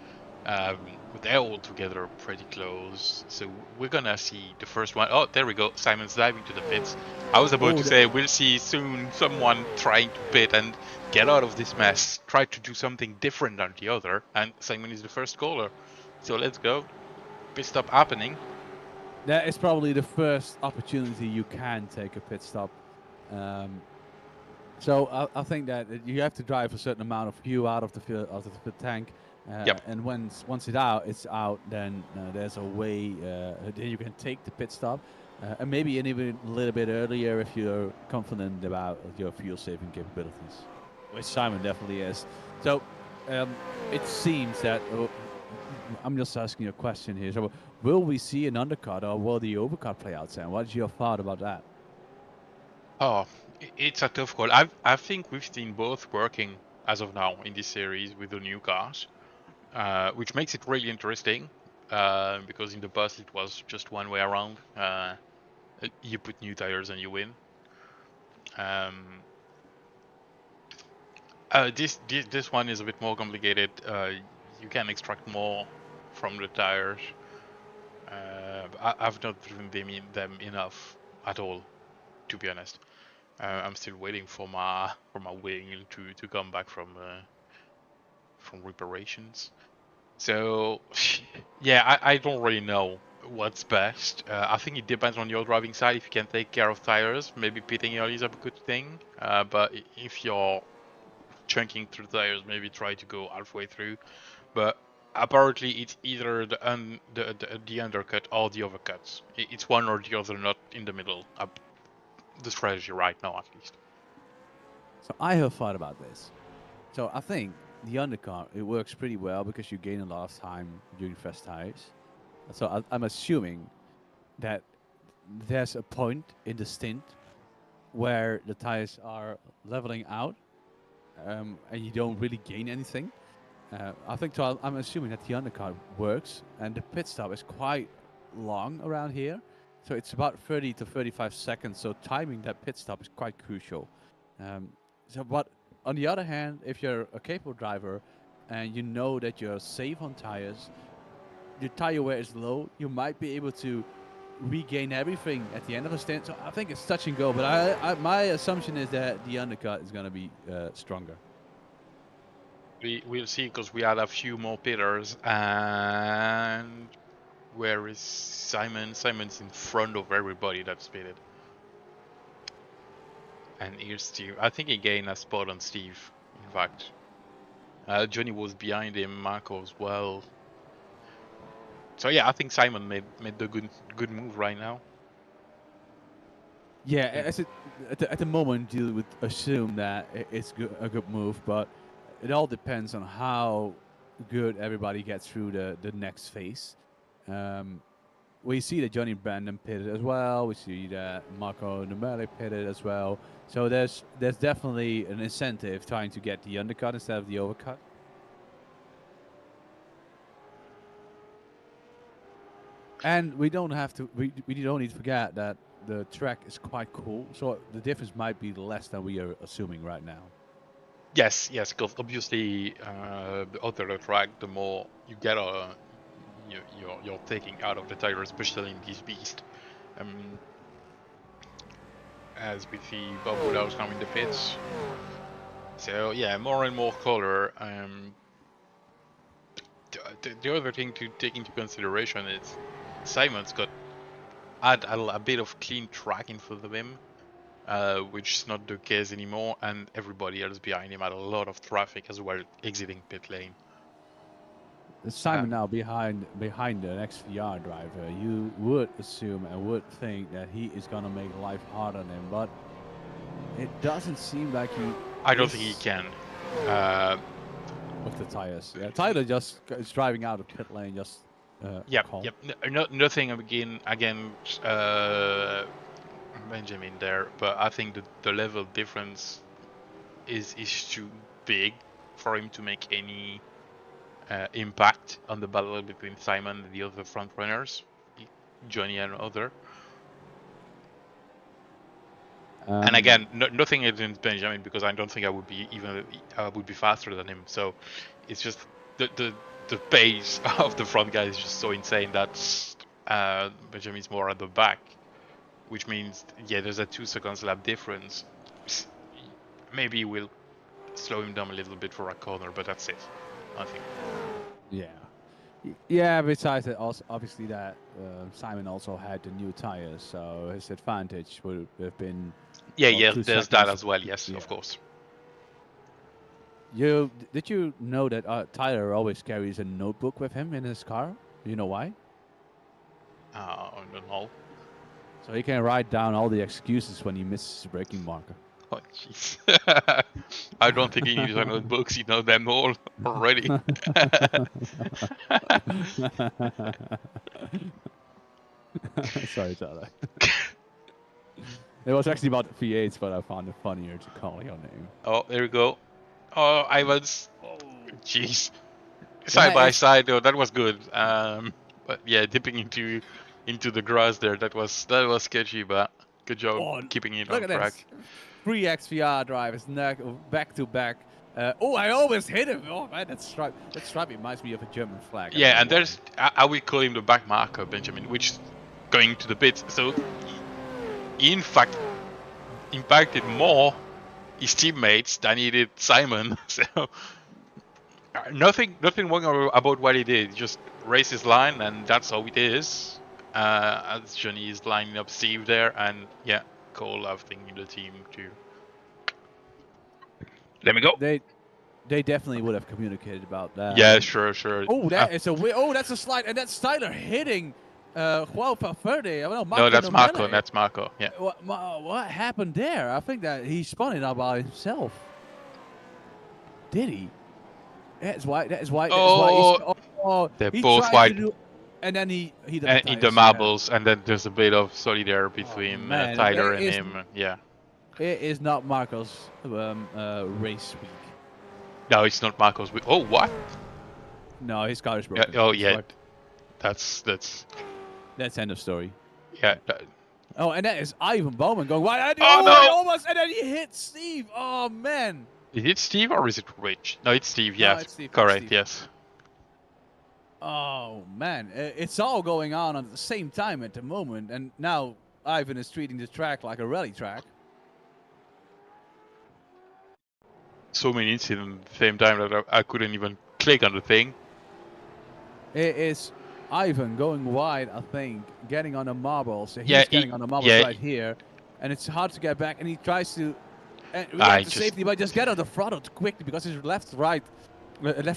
Speaker 2: They're all together pretty close, so we're gonna see the first one. Oh, there we go. Simon's diving to the pits. I was about to say we'll see soon someone trying to pit and get out of this mess, try to do something different than the other, and Simon is the first caller. So let's go. Pit stop happening.
Speaker 1: That is probably the first opportunity you can take a pit stop. So I think that you have to drive a certain amount of fuel out of the tank.
Speaker 2: Yep.
Speaker 1: And once it's out, then there's a way that you can take the pit stop, and maybe even a little bit earlier if you're confident about your fuel saving capabilities, which Simon definitely is. So it seems that I'm just asking you a question here. So will we see an undercut or will the overcut play out, Sam? What's your thought about that?
Speaker 2: Oh, it's a tough call. I think we've seen both working as of now in this series with the new cars, which makes it really interesting. Because in the past it was just one way around. You put new tires and you win. This one is a bit more complicated. You can extract more from the tires. I've not driven them enough at all, to be honest. I'm still waiting for my wheel to come back from reparations. So yeah, I don't really know what's best. I think it depends on your driving side. If you can take care of tires, maybe pitting early is a good thing. But if you're chunking through tires, maybe try to go halfway through. But apparently it's either the undercut or the overcuts. It's one or the other, not in the middle. The strategy right now, at least.
Speaker 1: So I have thought about this. So I think the undercut, it works pretty well because you gain a lot of time during fresh tires. So I'm assuming that there's a point in the stint where the tires are leveling out, and you don't really gain anything. I think so. I'm assuming that the undercut works, and the pit stop is quite long around here. So it's about 30 to 35 seconds. So timing that pit stop is quite crucial. But on the other hand, if you're a capable driver and you know that you're safe on tires, your tire wear is low, you might be able to regain everything at the end of a stint. So I think it's touch and go. But my assumption is that the undercut is going to be stronger.
Speaker 2: We'll see, because we had a few more pitters, and where is Simon? Simon's in front of everybody that's pitted. And here's Steve. I think he gained a spot on Steve, in fact. Johnny was behind him, Marco as well. So yeah, I think Simon made the good move right now.
Speaker 1: Yeah, at the moment you would assume that it's a good move, but it all depends on how good everybody gets through the next phase. We see that Johnny Brandon pitted as well. We see that Marco Numeri pitted as well. So there's definitely an incentive trying to get the undercut instead of the overcut. And we don't have to. We don't need to forget that the track is quite cool. So the difference might be less than we are assuming right now.
Speaker 2: Yes, because obviously the other the track, the more you get you're taking out of the tire, especially in this beast. As we see Bob Woodhouse now in the pits. So yeah, more and more color. The other thing to take into consideration is Simon's got a bit of clean track in front of him, which is not the case anymore, and everybody else behind him had a lot of traffic as well exiting pit lane.
Speaker 1: Simon now behind the XVR driver, you would assume and would think that he is gonna make life hard on him, but it doesn't seem like he.
Speaker 2: I don't think he can.
Speaker 1: With the tires, yeah. Tyler just is driving out of pit lane, just.
Speaker 2: Yep.
Speaker 1: Call.
Speaker 2: Nothing against Benjamin there, but I think the level difference is too big for him to make any impact on the battle between Simon and the other front runners, Johnny and other. And again, nothing against Benjamin, because I don't think I would be faster than him. So it's just the pace of the front guy is just so insane that Benjamin's more at the back, which means there's a 2 seconds lap difference. Maybe we'll slow him down a little bit for a corner, but that's it, I think.
Speaker 1: Yeah. Besides that, also obviously that Simon also had the new tires, so his advantage would have been.
Speaker 2: There's that as well. Yes, of course.
Speaker 1: Did you know that Tyler always carries a notebook with him in his car? Do you know why?
Speaker 2: I don't know.
Speaker 1: So he can write down all the excuses when he misses his braking marker.
Speaker 2: Oh jeez. I don't think he needs a notebook. He knows them all already.
Speaker 1: Sorry, Tyler. It was actually about V8s, but I found it funnier to call your name.
Speaker 2: Oh, there we go. Oh, Ivan's. Oh, jeez. Side by side, though, that was good. But yeah, dipping into the grass there, that was sketchy, but good job keeping it on track.
Speaker 1: This. 3 XVR drivers back to back. I almost hit him. Oh man, that stripe reminds me of a German flag.
Speaker 2: Yeah, and there's I will call him the back marker, Benjamin, which is going to the pits. So he in fact impacted more his teammates than he did Simon. So nothing wrong about what he did. Just race his line, and that's how it is. As Johnny is lining up Steve there, and Cole, I think, in the team too. Let me go.
Speaker 1: They definitely would have communicated about that.
Speaker 2: Yeah, sure.
Speaker 1: Oh, that's a slide, and that's Tyler hitting Juan Valverde.
Speaker 2: No, that's Marco. That's Marco. Yeah.
Speaker 1: What happened there? I think that he spun it out by himself. Did he? That is why.
Speaker 2: They're both white.
Speaker 1: And then he
Speaker 2: in the marbles, and then there's a bit of solidarity between Tyler and him. Yeah.
Speaker 1: It is not Marco's race week.
Speaker 2: No, it's not Marco's week. Oh, what?
Speaker 1: No, his car is broken.
Speaker 2: That's
Speaker 1: end of story.
Speaker 2: Yeah.
Speaker 1: And that is Ivan Bowman going wide.
Speaker 2: Oh no!
Speaker 1: Almost, and then he hit Steve. Oh man.
Speaker 2: Is it Steve or is it Rich? No, it's Steve. Yeah,
Speaker 1: no, it's Steve.
Speaker 2: Correct.
Speaker 1: Steve.
Speaker 2: Yes.
Speaker 1: Oh man, it's all going on at the same time at the moment, and now Ivan is treating the track like a rally track.
Speaker 2: So many incidents at the same time that I couldn't even click on the thing.
Speaker 1: It is Ivan going wide, I think, getting on the marbles. So he's getting on the marbles right here, and it's hard to get back, and he tries to react to safety, but just get on the throttle quickly because his left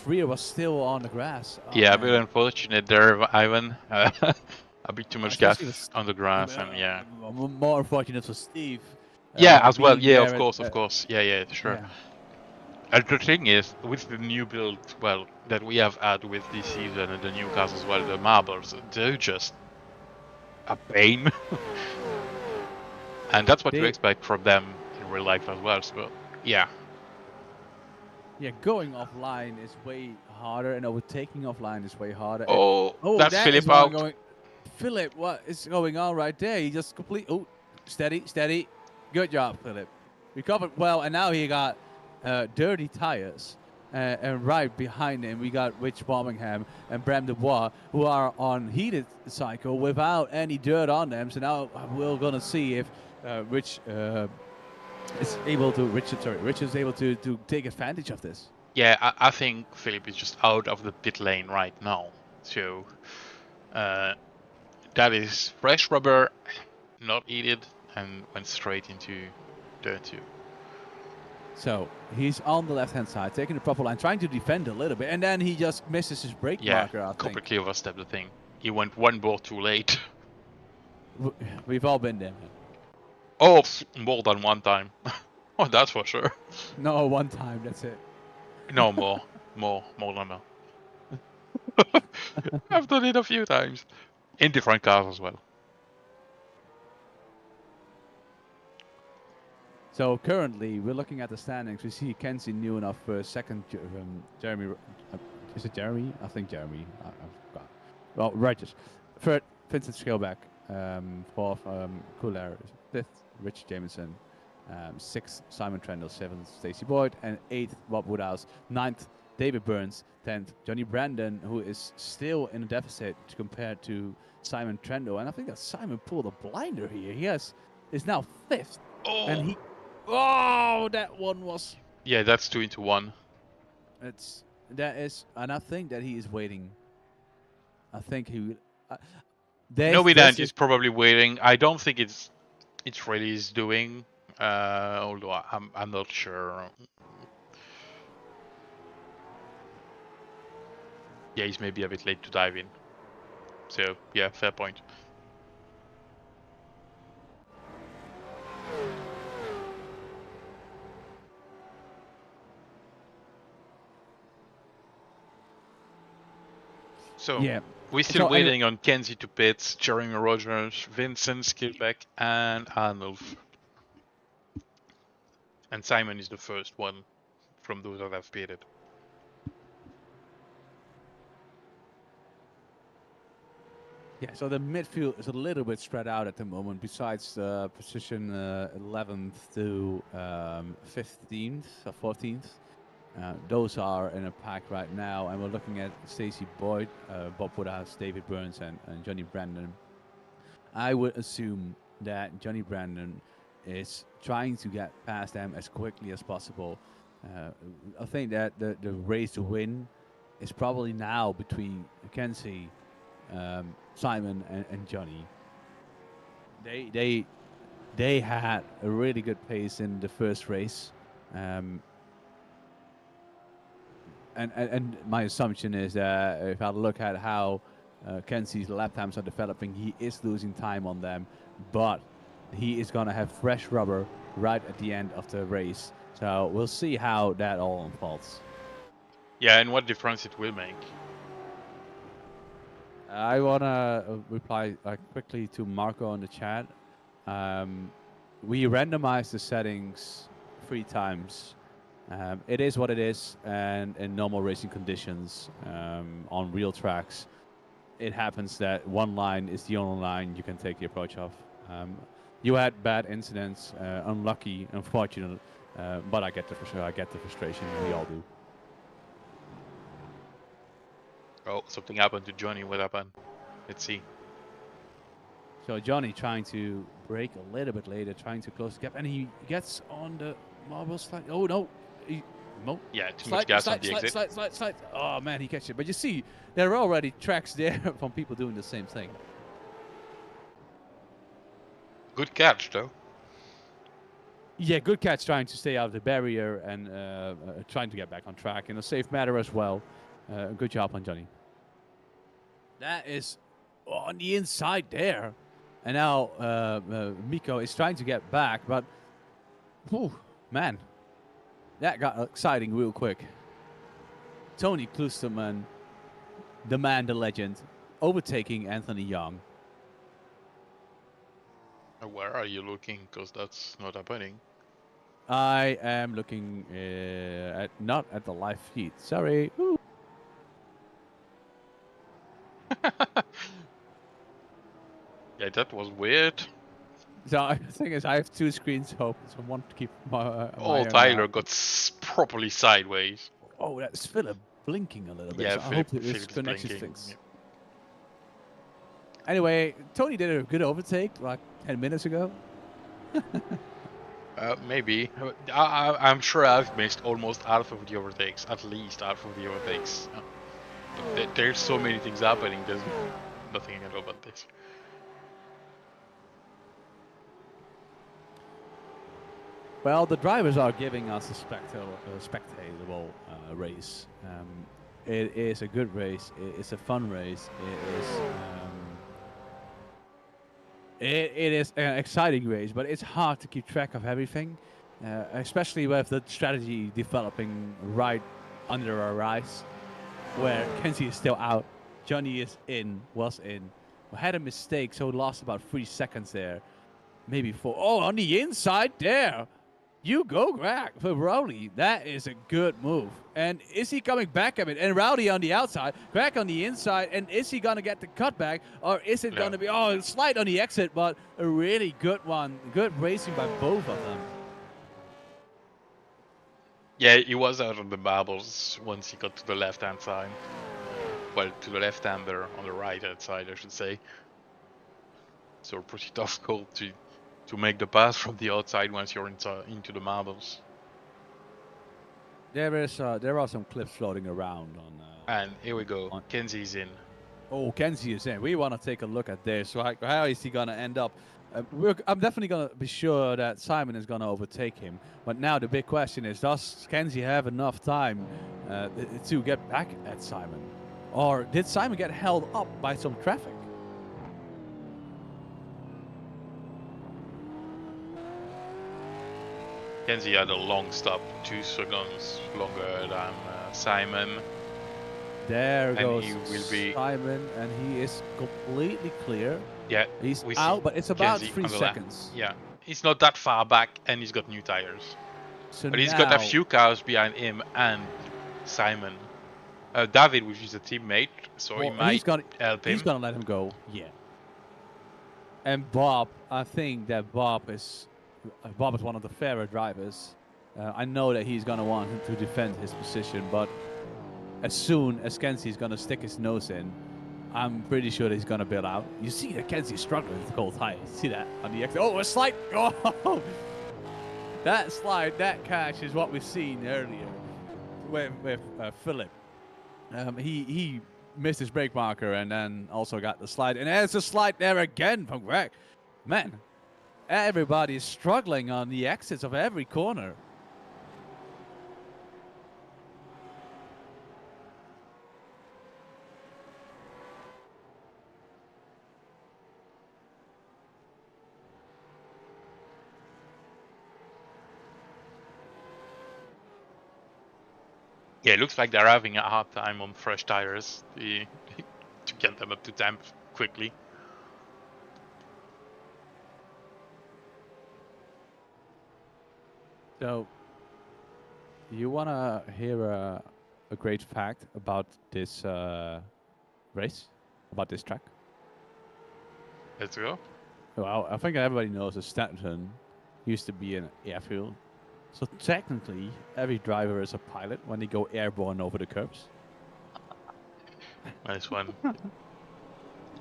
Speaker 1: rear was still on the grass.
Speaker 2: Oh, a bit unfortunate there, Ivan. A bit too much gas on the grass, and
Speaker 1: more unfortunate for Steve.
Speaker 2: As well. Yeah, of course. Yeah, sure.
Speaker 1: Yeah.
Speaker 2: And the thing is, with the new build, that we have had with this season and the new cars as well, the marbles, they're just a pain. And that's what you expect from them in real life as well. So, yeah.
Speaker 1: Yeah, going offline is way harder, and overtaking offline is way harder.
Speaker 2: That's Philip out.
Speaker 1: Philip, what is going on right there? He just steady. Good job, Philip. Recovered well, and now he got dirty tires. And right behind him, we got Rich Birmingham and Bram Dubois, who are on heated cycle without any dirt on them. So now we're gonna see if Rich is able to take advantage of this.
Speaker 2: Yeah, I think Philip is just out of the pit lane right now. So that is fresh rubber, not heated, and went straight into dirt 2.
Speaker 1: So he's on the left-hand side, taking the proper line, trying to defend a little bit, and then he just misses his brake
Speaker 2: Yeah,
Speaker 1: marker, I think.
Speaker 2: completely overstepped the thing. He went one ball too late.
Speaker 1: We've all been there, man.
Speaker 2: Oh, more than one time. Oh, that's for sure.
Speaker 1: No, one time, that's it.
Speaker 2: No, more than that. I've done it a few times. In different cars as well.
Speaker 1: So currently, we're looking at the standings. We see Kenzie new enough for second. Jeremy, is it Jeremy? I think Jeremy. I forgot. Well, Regis. Third, Vincent Schilbeck. Fourth, Couler. Fifth, Rich Jameson. Sixth, Simon Trendle. Seventh, Stacey Boyd. And eighth, Bob Woodhouse. Ninth, David Burns. 10th, Johnny Brandon, who is still in a deficit compared to Simon Trendle. And I think that Simon pulled a blinder here. He is now 5th.
Speaker 2: Oh.
Speaker 1: And he... Oh, that one was...
Speaker 2: Yeah, that's 2 into 1.
Speaker 1: That is... And I think that he is waiting. I think he...
Speaker 2: Novidant is probably waiting. I don't think it's really is doing. Although I'm not sure. Yeah, he's maybe a bit late to dive in. So yeah, fair point. So
Speaker 1: yeah,
Speaker 2: we're still waiting on Kenzie to pits, Jeremy Rogers, Vincent Skilbeck, and Arnold. And Simon is the first one from those that have pitted.
Speaker 1: Yeah, so the midfield is a little bit spread out at the moment. Besides position 11th to 15th or 14th, those are in a pack right now, and we're looking at Stacey Boyd, Bob Woodhouse, David Burns, and Johnny Brandon. I would assume that Johnny Brandon is trying to get past them as quickly as possible. I think that the race to win is probably now between Kenzie, Simon, and Johnny. They had a really good pace in the first race. And my assumption is that if I look at how Kenzie's lap times are developing, he is losing time on them, but he is going to have fresh rubber right at the end of the race. So we'll see how that all unfolds.
Speaker 2: Yeah, and what difference it will make.
Speaker 1: I want to reply quickly to Marco in the chat. We randomized the settings 3 times. It is what it is, and in normal racing conditions, on real tracks, it happens that one line is the only line you can take the approach of. You had bad incidents, unlucky, unfortunate, but I get the frustration. We all do.
Speaker 2: Oh, something happened to Johnny. What happened? Let's see.
Speaker 1: So Johnny trying to brake a little bit later, trying to close the gap, and he gets on the marble slide. Oh no!
Speaker 2: Yeah, too much gas on the exit.
Speaker 1: Slide. Oh man, he catches it. But you see, there are already tracks there from people doing the same thing.
Speaker 2: Good catch, though.
Speaker 1: Yeah, good catch, trying to stay out of the barrier and trying to get back on track in a safe manner as well. Good job on Johnny. That is on the inside there. And now Miko is trying to get back, but whew, man, that got exciting real quick. Tony Klusterman, the man, the legend, overtaking Anthony Young.
Speaker 2: Where are you looking? Because that's not happening.
Speaker 1: I am looking not at the live feed. Sorry. Ooh.
Speaker 2: Yeah, that was weird.
Speaker 1: So the thing is, I have 2 screens open, so I want to keep my.
Speaker 2: Oh, Tyler got properly sideways.
Speaker 1: Oh, that's Philip blinking a little bit.
Speaker 2: Yeah,
Speaker 1: so I hope this
Speaker 2: Philip's
Speaker 1: connection
Speaker 2: blinking.
Speaker 1: fixed. Yeah. Anyway, Tony did a good overtake like 10 minutes ago.
Speaker 2: Maybe. I'm sure I've missed almost half of the overtakes. At least half of the overtakes. There's so many things happening. There's nothing I can do about this.
Speaker 1: Well, the drivers are giving us a spectatable race. It is a good race. It's a fun race. It is an exciting race, but it's hard to keep track of everything, especially with the strategy developing right under our eyes, where Kenzie is still out, Johnny was in, had a mistake, so lost about 3 seconds there, maybe 4. Oh, on the inside there. You go, Greg, for Rowley. That is a good move. And is he coming back at it? And Rowley on the outside, Greg on the inside. And is he going to get the cutback? Or is it going to be, oh, slide on the exit, but a really good one. Good racing by both of them.
Speaker 2: Yeah, he was out on the marbles once he got to the left-hand side. Well, to the left-hander on the right-hand side, I should say. So pretty tough call to make the pass from the outside once you're into the marbles.
Speaker 1: There are some clips floating around on.
Speaker 2: And here we go. Kenzie's in.
Speaker 1: Oh, Kenzie is in. We want to take a look at this. So how is he gonna end up? I'm definitely gonna be sure that Simon is gonna overtake him. But now the big question is: does Kenzie have enough time to get back at Simon, or did Simon get held up by some traffic?
Speaker 2: Kenzie had a long stop, 2 seconds longer than Simon.
Speaker 1: There
Speaker 2: and
Speaker 1: goes
Speaker 2: he will be
Speaker 1: Simon, and he is completely clear.
Speaker 2: Yeah,
Speaker 1: he's out, but it's about
Speaker 2: Kenzie
Speaker 1: 3 seconds.
Speaker 2: Yeah, he's not that far back, and he's got new tires.
Speaker 1: So
Speaker 2: but he's got a few cars behind him and Simon. David, which is a teammate, so he might help him.
Speaker 1: He's gonna let him go, yeah. And Bob, I think that Bob is one of the fairer drivers. I know that he's gonna want him to defend his position, but as soon as Kenzie's gonna stick his nose in, I'm pretty sure that he's gonna bail out. You see that Kenzie's struggling with the cold tires. See that on the exit? Oh, a slide! Oh, that slide, that catch is what we've seen earlier with Philip. He missed his brake marker and then also got the slide. And there's a slide there again from Greg. Man, everybody is struggling on the exits of every corner.
Speaker 2: Yeah, it looks like they're having a hard time on fresh tires to get them up to temp quickly.
Speaker 1: So, you want to hear a great fact about this race, about this track?
Speaker 2: Let's go.
Speaker 1: Well, I think everybody knows that Snetterton used to be an airfield. So technically, every driver is a pilot when they go airborne over the curbs.
Speaker 2: Nice one.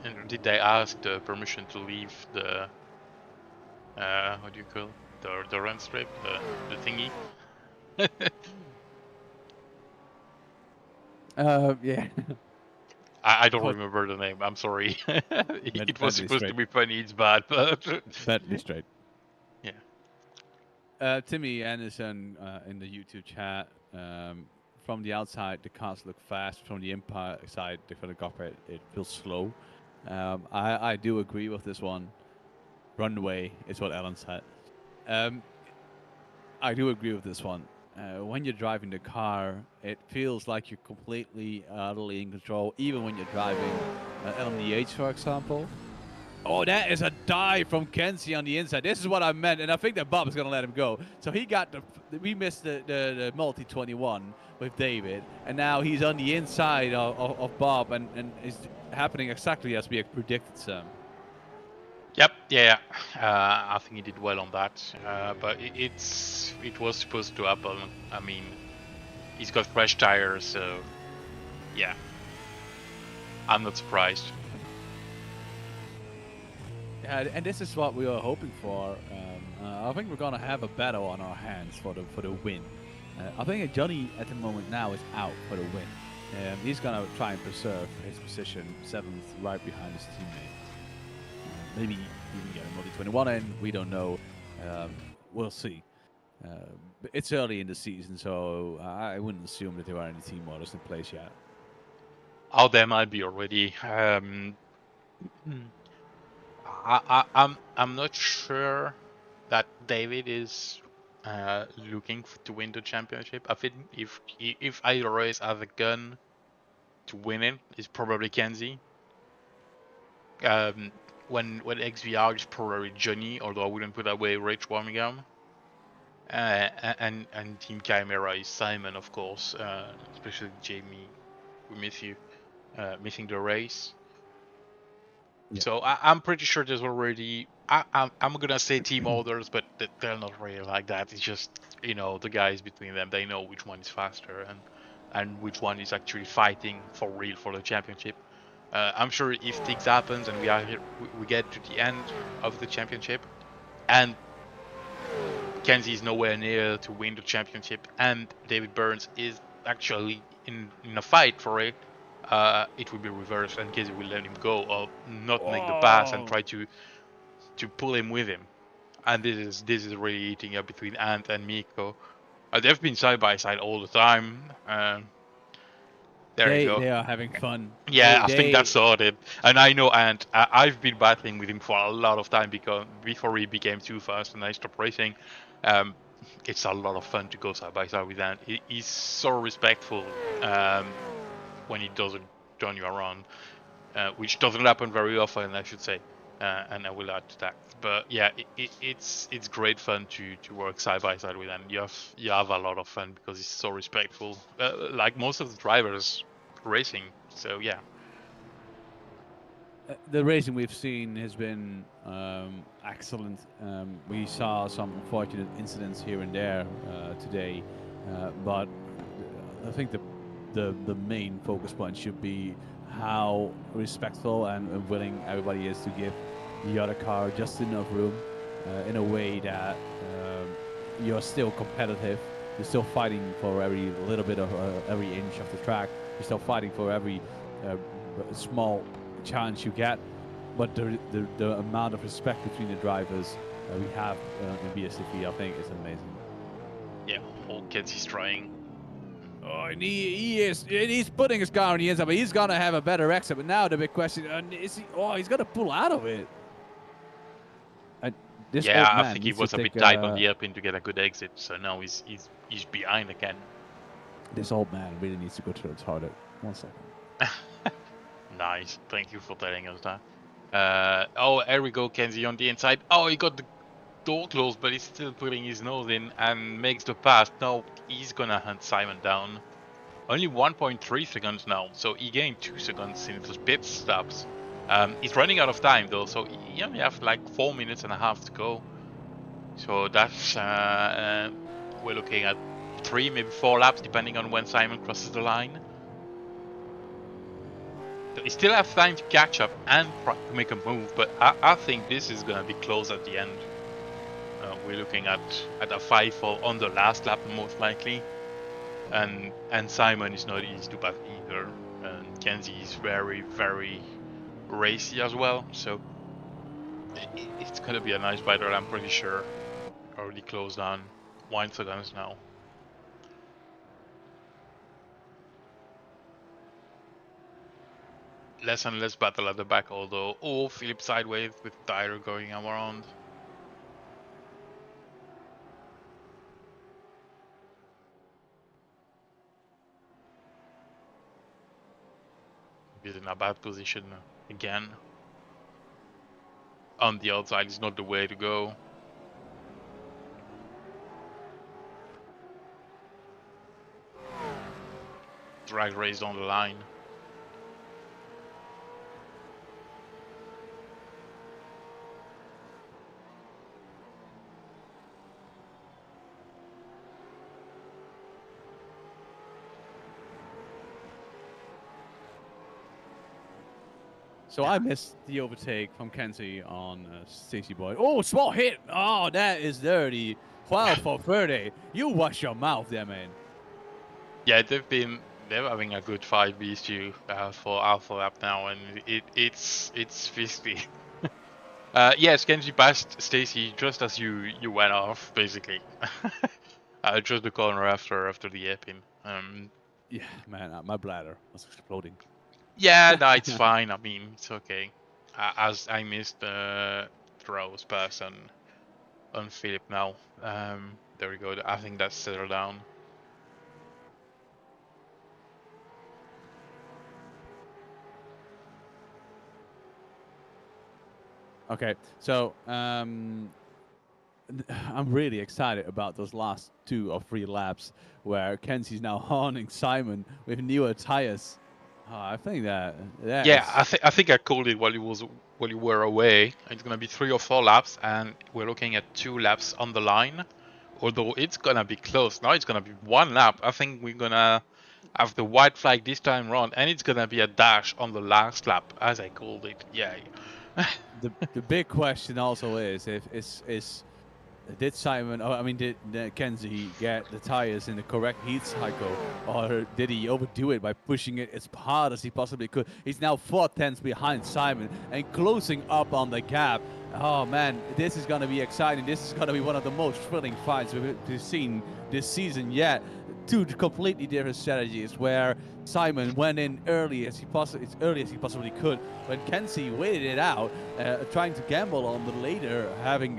Speaker 2: And did they ask the permission to leave the what do you call it? The run strip, the thingy?
Speaker 1: Yeah.
Speaker 2: I don't remember the name. I'm sorry. It was supposed to be funny. It's bad, but
Speaker 1: badly straight.
Speaker 2: Yeah.
Speaker 1: Timmy Anderson in the YouTube chat. From the outside, the cars look fast. From the inside, from the cockpit, it feels slow. I do agree with this one. Runway is what Alan said. I do agree with this one. When you're driving the car, it feels like you're completely, utterly in control, even when you're driving LMDH, for example. Oh, that is a dive from Kenzie on the inside. This is what I meant, and I think that Bob is going to let him go. So he got we missed the multi-21 with David, and now he's on the inside of Bob, and it's happening exactly as we had predicted, Sam.
Speaker 2: Yep, yeah. I think he did well on that, but it was supposed to happen. I mean, he's got fresh tires, so yeah, I'm not surprised.
Speaker 1: And this is what we were hoping for. I think we're gonna have a battle on our hands for the win. I think that Johnny at the moment now is out for the win. He's gonna try and preserve his position, 7th, right behind his teammate. Maybe even get a multi-21 in. We don't know. We'll see. It's early in the season, so I wouldn't assume that there are any team orders in place yet.
Speaker 2: Oh, there might be already. I'm not sure that David is looking to win the championship. I think if either race has a gun to win it, it's probably Kenzie. When XVR is probably Johnny, although I wouldn't put away Rich Birmingham. And Team Chimera is Simon, of course. Especially Jamie, we miss you, missing the race.
Speaker 1: Yeah.
Speaker 2: So I'm pretty sure there's already. I'm gonna say team orders, but they're not really like that. It's just, you know, the guys between them, they know which one is faster and which one is actually fighting for real for the championship. I'm sure if things happens and we are here, we get to the end of the championship, and Kenzie is nowhere near to win the championship, and David Burns is actually in a fight for it. It will be reversed, and Kenzie will let him go or not make the pass and try to pull him with him. And this is really eating up between Ant and Miko. They've been side by side all the time. There you go.
Speaker 1: They are having fun.
Speaker 2: Yeah, I think that's sorted. And I know Ant. I've been battling with him for a lot of time because before he became too fast and I stopped racing. It's a lot of fun to go side by side with Ant. He's so respectful when he doesn't turn you around, which doesn't happen very often, I should say. And I will add to that. But yeah, it's great fun to work side by side with him. You have a lot of fun because he's so respectful, like most of the drivers racing. So yeah.
Speaker 1: The racing we've seen has been excellent. We saw some unfortunate incidents here and there today, but I think the main focus point should be how respectful and willing everybody is to give the other car just enough room in a way that you're still competitive. You're still fighting for every little bit of every inch of the track. You're still fighting for every small chance you get, but the amount of respect between the drivers we have in BSTV, I think, is amazing.
Speaker 2: Yeah, all kids he's trying.
Speaker 1: Oh, and he's putting his car on the inside, but he's gonna have a better exit. But now the big question is he? Oh, he's gonna pull out of it. And this
Speaker 2: yeah,
Speaker 1: old man
Speaker 2: I think he
Speaker 1: needs
Speaker 2: was
Speaker 1: to
Speaker 2: a
Speaker 1: take,
Speaker 2: bit tight on the airpin to get a good exit, so now he's behind again.
Speaker 1: This old man really needs to go to the toilet. 1 second.
Speaker 2: Nice, thank you for telling us that. Oh, here we go, Kenzie on the inside. Oh, he got the door closed, but he's still putting his nose in and makes the pass. No, he's gonna hunt Simon down. Only 1.3 seconds now, so he gained 2 seconds since the pit stops. He's running out of time though, so he only has like 4 minutes and a half to go. So that's we're looking at 3, maybe 4 laps, depending on when Simon crosses the line. So he still has time to catch up and try to make a move, but I think this is gonna be close at the end. We're looking at a 5 on the last lap most likely, and Simon is not easy to pass either, and Kenzie is very, very racy as well, so it's gonna be a nice battle, I'm pretty sure. Already closed down 1 second now. Less and less battle at the back, although. Oh, Philip sideways with tire going around. He's in a bad position again. On the outside is not the way to go. Drag race on the line.
Speaker 1: So I missed the overtake from Kenzie on Stacey Boy. Oh, small hit. Oh, that is dirty. 12 for 30. You wash your mouth there, man.
Speaker 2: Yeah, they're having a good fight, these two, for Alpha Lap now, and it's 50. Yes, Kenji passed Stacy just as you went off, basically. Just the corner after the hairpin.
Speaker 1: Yeah, man, my bladder was exploding.
Speaker 2: Yeah, no, it's fine. I mean, it's okay. As I missed Throws pass on Philip now. There we go. I think that's settled down.
Speaker 1: Okay, so I'm really excited about those last 2 or 3 laps where Kenzie's now haunting Simon with newer tires. I think that
Speaker 2: Yeah,
Speaker 1: is
Speaker 2: I think I called it while you were away. It's gonna be 3 or 4 laps, and we're looking at 2 laps on the line. Although it's gonna be close. Now it's gonna be 1 lap. I think we're gonna have the white flag this time round, and it's gonna be a dash on the last lap, as I called it. Yeah.
Speaker 1: the big question also is if did Simon, oh, I mean, did Kenzie get the tires in the correct heat cycle, or did he overdo it by pushing it as hard as he possibly could? He's now 4/10 behind Simon and closing up on the gap. Oh man, this is going to be exciting. This is going to be one of the most thrilling fights we've seen this season yet. 2 completely different strategies where Simon went in early as he possibly could, when Kenzie waited it out, trying to gamble on the later having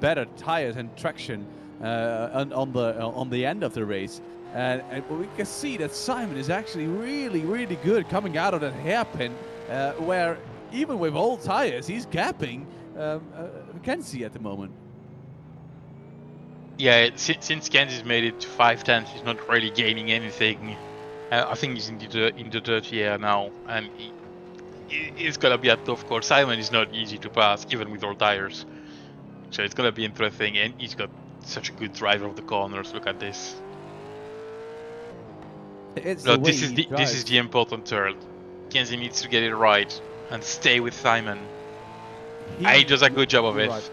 Speaker 1: better tires and traction on the end of the race. And we can see that Simon is actually really good coming out of that hairpin, where even with old tires, he's gapping Kenzie at the moment.
Speaker 2: Yeah, since Kenzie's made it to 5/10, he's not really gaining anything. I think he's in the dirty air now, and it's gonna be a tough course. Simon is not easy to pass, even with all tires. So it's gonna be interesting, and he's got such a good drive of the corners. Look at this. No, this is the important turn. Kenzie needs to get it right and stay with Simon. He does a good job of it.
Speaker 1: Right.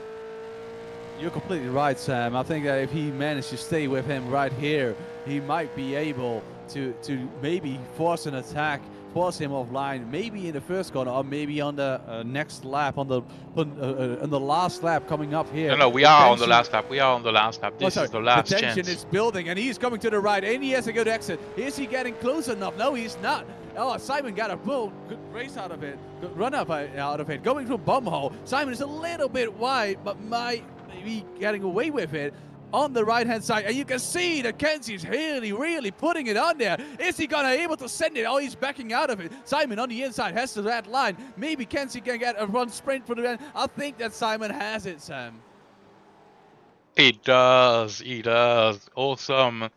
Speaker 1: You're completely right, Sam. I think that if he managed to stay with him right here, he might be able to maybe force an attack, force him offline, maybe in the first corner, or maybe on the next lap, on the last lap coming up here.
Speaker 2: No, we are on the last lap. We are on the last lap. This is the last
Speaker 1: chance.
Speaker 2: The
Speaker 1: tension is building, and he's coming to the right, and he has a good exit. Is he getting close enough? No, he's not. Oh, Simon got a good race out of it, good run up out of it, going through bum hole. Simon is a little bit wide, but might be getting away with it on the right-hand side, and you can see that Kenzie's really putting it on there. Is he gonna able to send it? Oh, he's backing out of it. Simon on the inside has the red line. Maybe Kenzie can get a run sprint for the end. I think that Simon has it, Sam.
Speaker 2: He does. Awesome.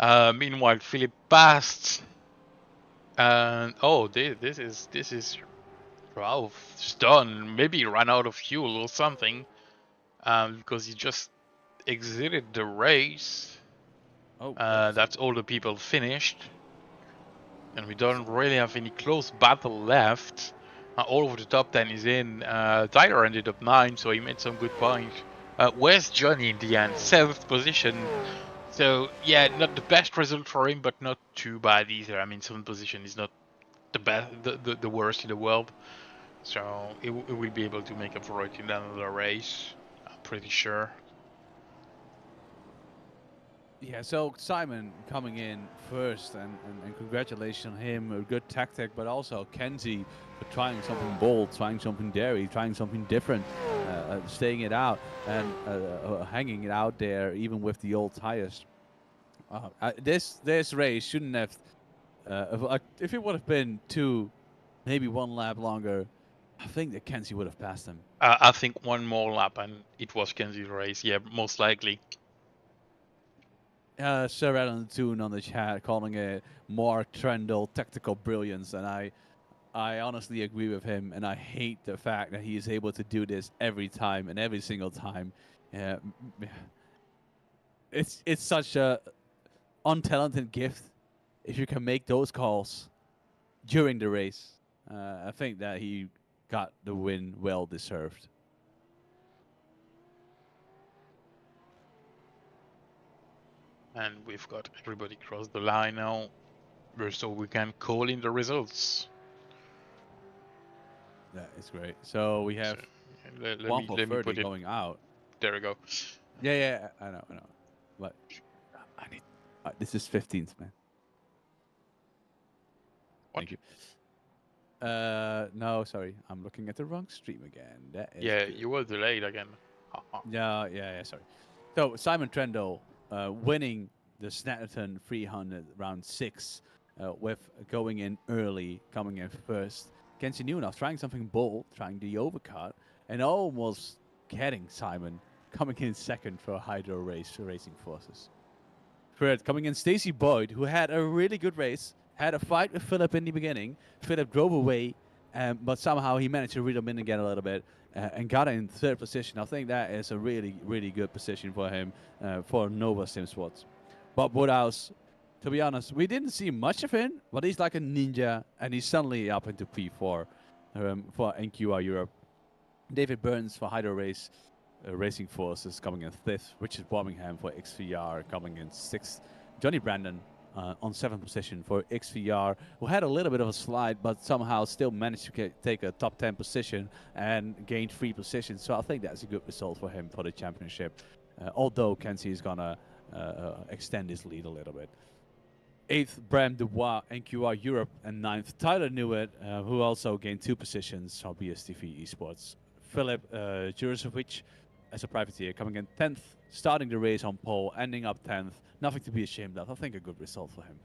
Speaker 2: Meanwhile, Philip passed. And oh, this is Ralph's done. Maybe he ran out of fuel or something. Because he just exited the race.
Speaker 1: Oh,
Speaker 2: that's all the people finished. And we don't really have any close battle left. All of the top 10 is in. Tyler ended up 9, so he made some good points. Where's Johnny in the end? 7th position. So yeah, not the best result for him, but not too bad either. I mean, 7th position is not the best, the worst in the world. So it will be able to make up for it in another race. I'm pretty sure.
Speaker 1: Yeah, so Simon coming in first, and congratulations on him. A good tactic, but also Kenzie for trying something bold, trying something daring, trying something different, staying it out and hanging it out there, even with the old tires. This race shouldn't have. If it would have been 2, maybe 1 lap longer, I think that Kenzie would have passed him.
Speaker 2: I think 1 more lap and it was Kenzie's race. Yeah, most likely.
Speaker 1: Sir Alan Toon on the chat calling it Mark Trendle tactical brilliance, and I honestly agree with him, and I hate the fact that he is able to do this every time and every single time. It's such a untalented gift if you can make those calls during the race. I think that he got the win well deserved.
Speaker 2: And we've got everybody crossed the line now, so we can call in the results.
Speaker 1: That is great. So we have
Speaker 2: Let
Speaker 1: One
Speaker 2: me
Speaker 1: for
Speaker 2: let me
Speaker 1: 30
Speaker 2: put it.
Speaker 1: going out.
Speaker 2: There we go.
Speaker 1: Yeah, I know. But I need. This is 15th, man.
Speaker 2: What?
Speaker 1: Thank you. No, sorry. I'm looking at the wrong stream again. That is
Speaker 2: Yeah,
Speaker 1: good.
Speaker 2: you were delayed again.
Speaker 1: Yeah, sorry. So Simon Trendle winning the Snetterton 300 round 6 with going in early, coming in first. Kenzie Newnoff trying something bold, trying the overcut, and almost getting Simon coming in second for Hydro Racing Forces. Third, coming in Stacy Boyd, who had a really good race, had a fight with Philip in the beginning. Philip drove away, but somehow he managed to reel him in again a little bit and got in third position. I think that is a really, really good position for him for Nova Simsport. Bob Woodhouse, to be honest, we didn't see much of him, but he's like a ninja, and he's suddenly up into P4 for NQR Europe. David Burns for Hydro Racing Forces coming in 5th. Richard Birmingham for XVR coming in 6th. Johnny Brandon on 7th position for XVR, who had a little bit of a slide, but somehow still managed to take a top 10 position and gained 3 positions. So I think that's a good result for him for the championship. Although Kenzie is going to extend his lead a little bit. 8th, Bram Dubois, NQR Europe, and 9th, Tyler Newitt, who also gained 2 positions for BSTV Esports. Filip Jurisovic as a privateer coming in 10th, starting the race on pole, ending up 10th. Nothing to be ashamed of. I think a good result for him.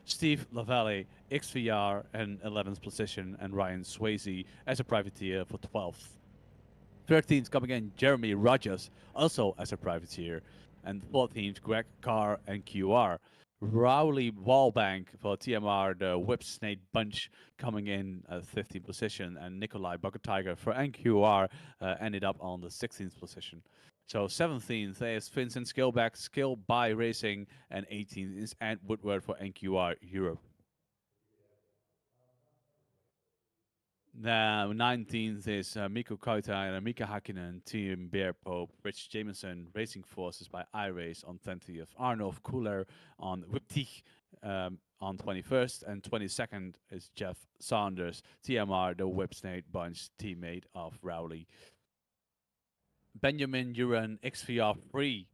Speaker 1: Steve Lavelle, XVR, and 11th position, and Ryan Swayze as a privateer for 12th. 13th coming in Jeremy Rogers, also as a privateer, and 14th Greg Carr and QR. Rowley Wallbank for TMR, the Whip Snake Bunch coming in at 15th position, and Nikolai Bucket Tiger for NQR ended up on the 16th position. So 17th is Vincent Skillback, Skill by Racing, and 18th is Ant Woodward for NQR Europe. Now, 19th is Mikko Koita and Mika Hakkinen, Team Bear Pope, Rich Jameson, Racing Forces by iRace on 20th, Arnulf Kuhler on Wiptich on 21st, and 22nd is Jeff Saunders, TMR, the Whipsnake Bunch teammate of Rowley. Benjamin Duran, XVR Free,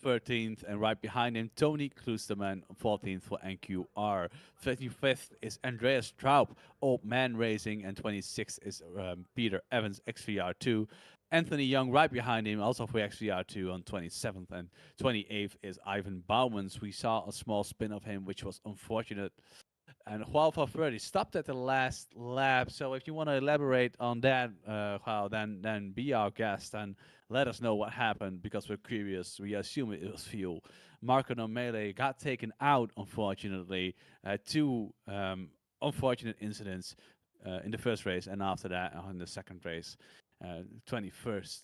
Speaker 1: 13th, and right behind him, Tony Klusterman, 14th for NQR. 35th is Andreas Straub, Old Man Racing, and 26th is Peter Evans, XVR2. Anthony Young right behind him, also for XVR2 on 27th, and 28th is Ivan Bowmans. We saw a small spin of him, which was unfortunate. And Juan Valverde stopped at the last lap. So if you want to elaborate on that, then be our guest and let us know what happened, because we're curious. We assume it was fuel. Marco Nomele got taken out, unfortunately. 2 unfortunate incidents in the first race, and after that in the second race, 31st,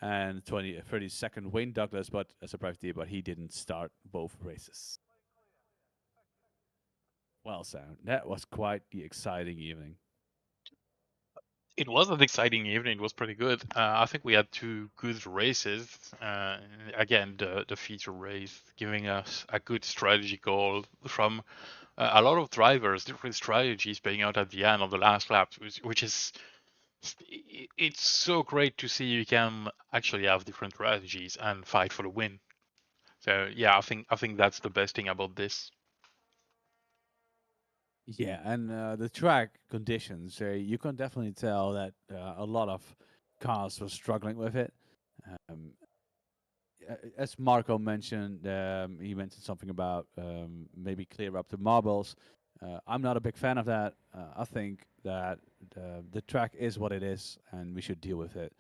Speaker 1: and 32nd Wayne Douglas, but as a privateer, but he didn't start both races. Well, Sam, that was quite the exciting evening.
Speaker 2: It was an exciting evening. It was pretty good. I think we had 2 good races. Again, the feature race giving us a good strategy call from a lot of drivers, different strategies paying out at the end of the last lap, which is it's so great to see you can actually have different strategies and fight for the win. So yeah, I think that's the best thing about this.
Speaker 1: Yeah, and the track conditions, you can definitely tell that a lot of cars were struggling with it. Um, as Marco mentioned, he mentioned something about maybe clear up the marbles. I'm not a big fan of that. I think that the track is what it is, and we should deal with it.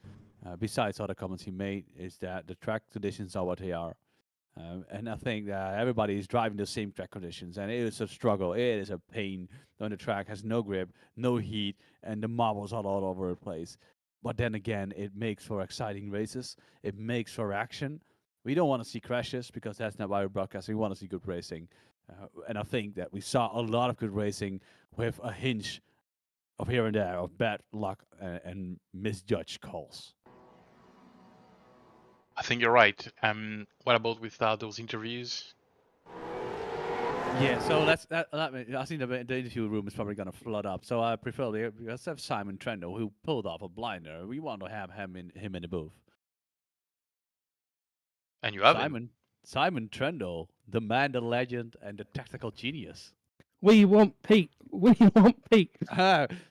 Speaker 1: Besides other comments he made, is that the track conditions are what they are. And I think that everybody is driving the same track conditions, and it is a struggle. It is a pain when the track has no grip, no heat, and the marbles are all over the place. But then again, it makes for exciting races. It makes for action. We don't want to see crashes, because that's not why we're broadcasting. We want to see good racing. And I think that we saw a lot of good racing with a hinge of here and there of bad luck and misjudged calls.
Speaker 2: I think you're right. What about with those interviews?
Speaker 1: Yeah, so I think the interview room is probably going to flood up. So I prefer let's have Simon Trendo, who pulled off a blinder. We want to have him in the booth.
Speaker 2: And you have him.
Speaker 1: Simon Trendo, the man, the legend, and the tactical genius.
Speaker 4: We want Pete. We want Pete.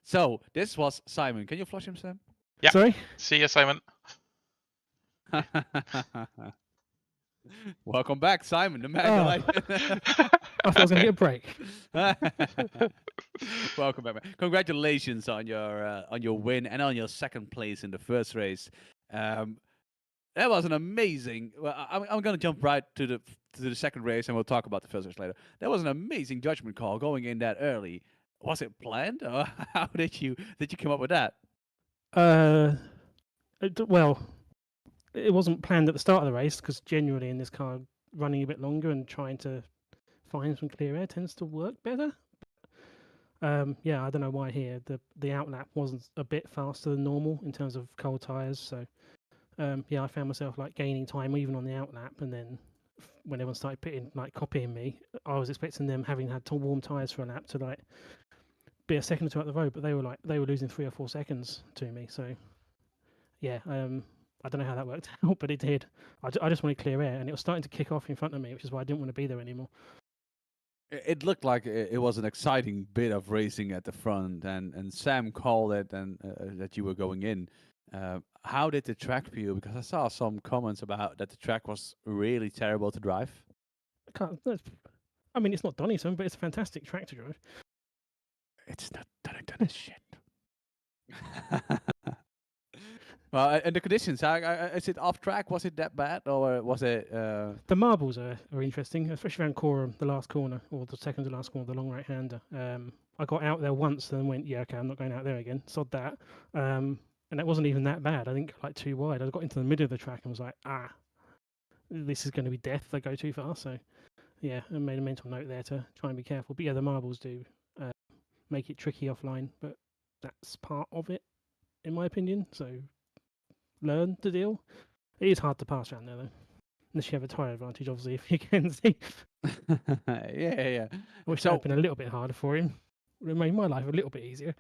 Speaker 1: So this was Simon. Can you flush him, Sam?
Speaker 2: Yeah.
Speaker 4: Sorry?
Speaker 2: See you, Simon.
Speaker 1: Welcome back, Simon, the man,
Speaker 4: Oh.
Speaker 1: the legend.
Speaker 4: I thought I was going to get a break.
Speaker 1: Welcome back, man. Congratulations on your win and on your second place in the first race. That was an amazing. Well, I'm going to jump right to the second race, and we'll talk about the first race later. That was an amazing judgment call going in that early. Was it planned, or how did you come up with that?
Speaker 4: Well, it wasn't planned at the start of the race because generally in this car, running a bit longer and trying to find some clear air tends to work better. Yeah, I don't know why here the outlap wasn't a bit faster than normal in terms of cold tires. So yeah, I found myself like gaining time even on the outlap, and then when everyone started copying me, I was expecting them, having had warm tires for a lap, to like be a second or two out the road, but they were losing 3 or 4 seconds to me. So yeah, I don't know how that worked out, but it did. I just wanted clear air, and it was starting to kick off in front of me, which is why I didn't want to be there anymore.
Speaker 1: It looked like it was an exciting bit of racing at the front, and Sam called it, and that you were going in. How did the track feel? Because I saw some comments about that the track was really terrible to drive.
Speaker 4: I mean, it's not Donington, but it's a fantastic track to drive.
Speaker 1: It's not Donington shit. Well, and the conditions, is it off track? Was it that bad, or was it?
Speaker 4: The marbles are interesting, especially around Coram, the last corner, or the second to last corner, the long right-hander. I got out there once and went, yeah, okay, I'm not going out there again. Sod that. And it wasn't even that bad. I think like too wide. I got into the middle of the track and was like, this is going to be death if I go too far. So, yeah, I made a mental note there to try and be careful. But yeah, the marbles do make it tricky offline, but that's part of it, in my opinion. So, learn the deal. It is hard to pass around there, though. Unless you have a tyre advantage, obviously, if you can see.
Speaker 1: Yeah.
Speaker 4: I wish that had been a little bit harder for him. It would have made my life a little bit easier.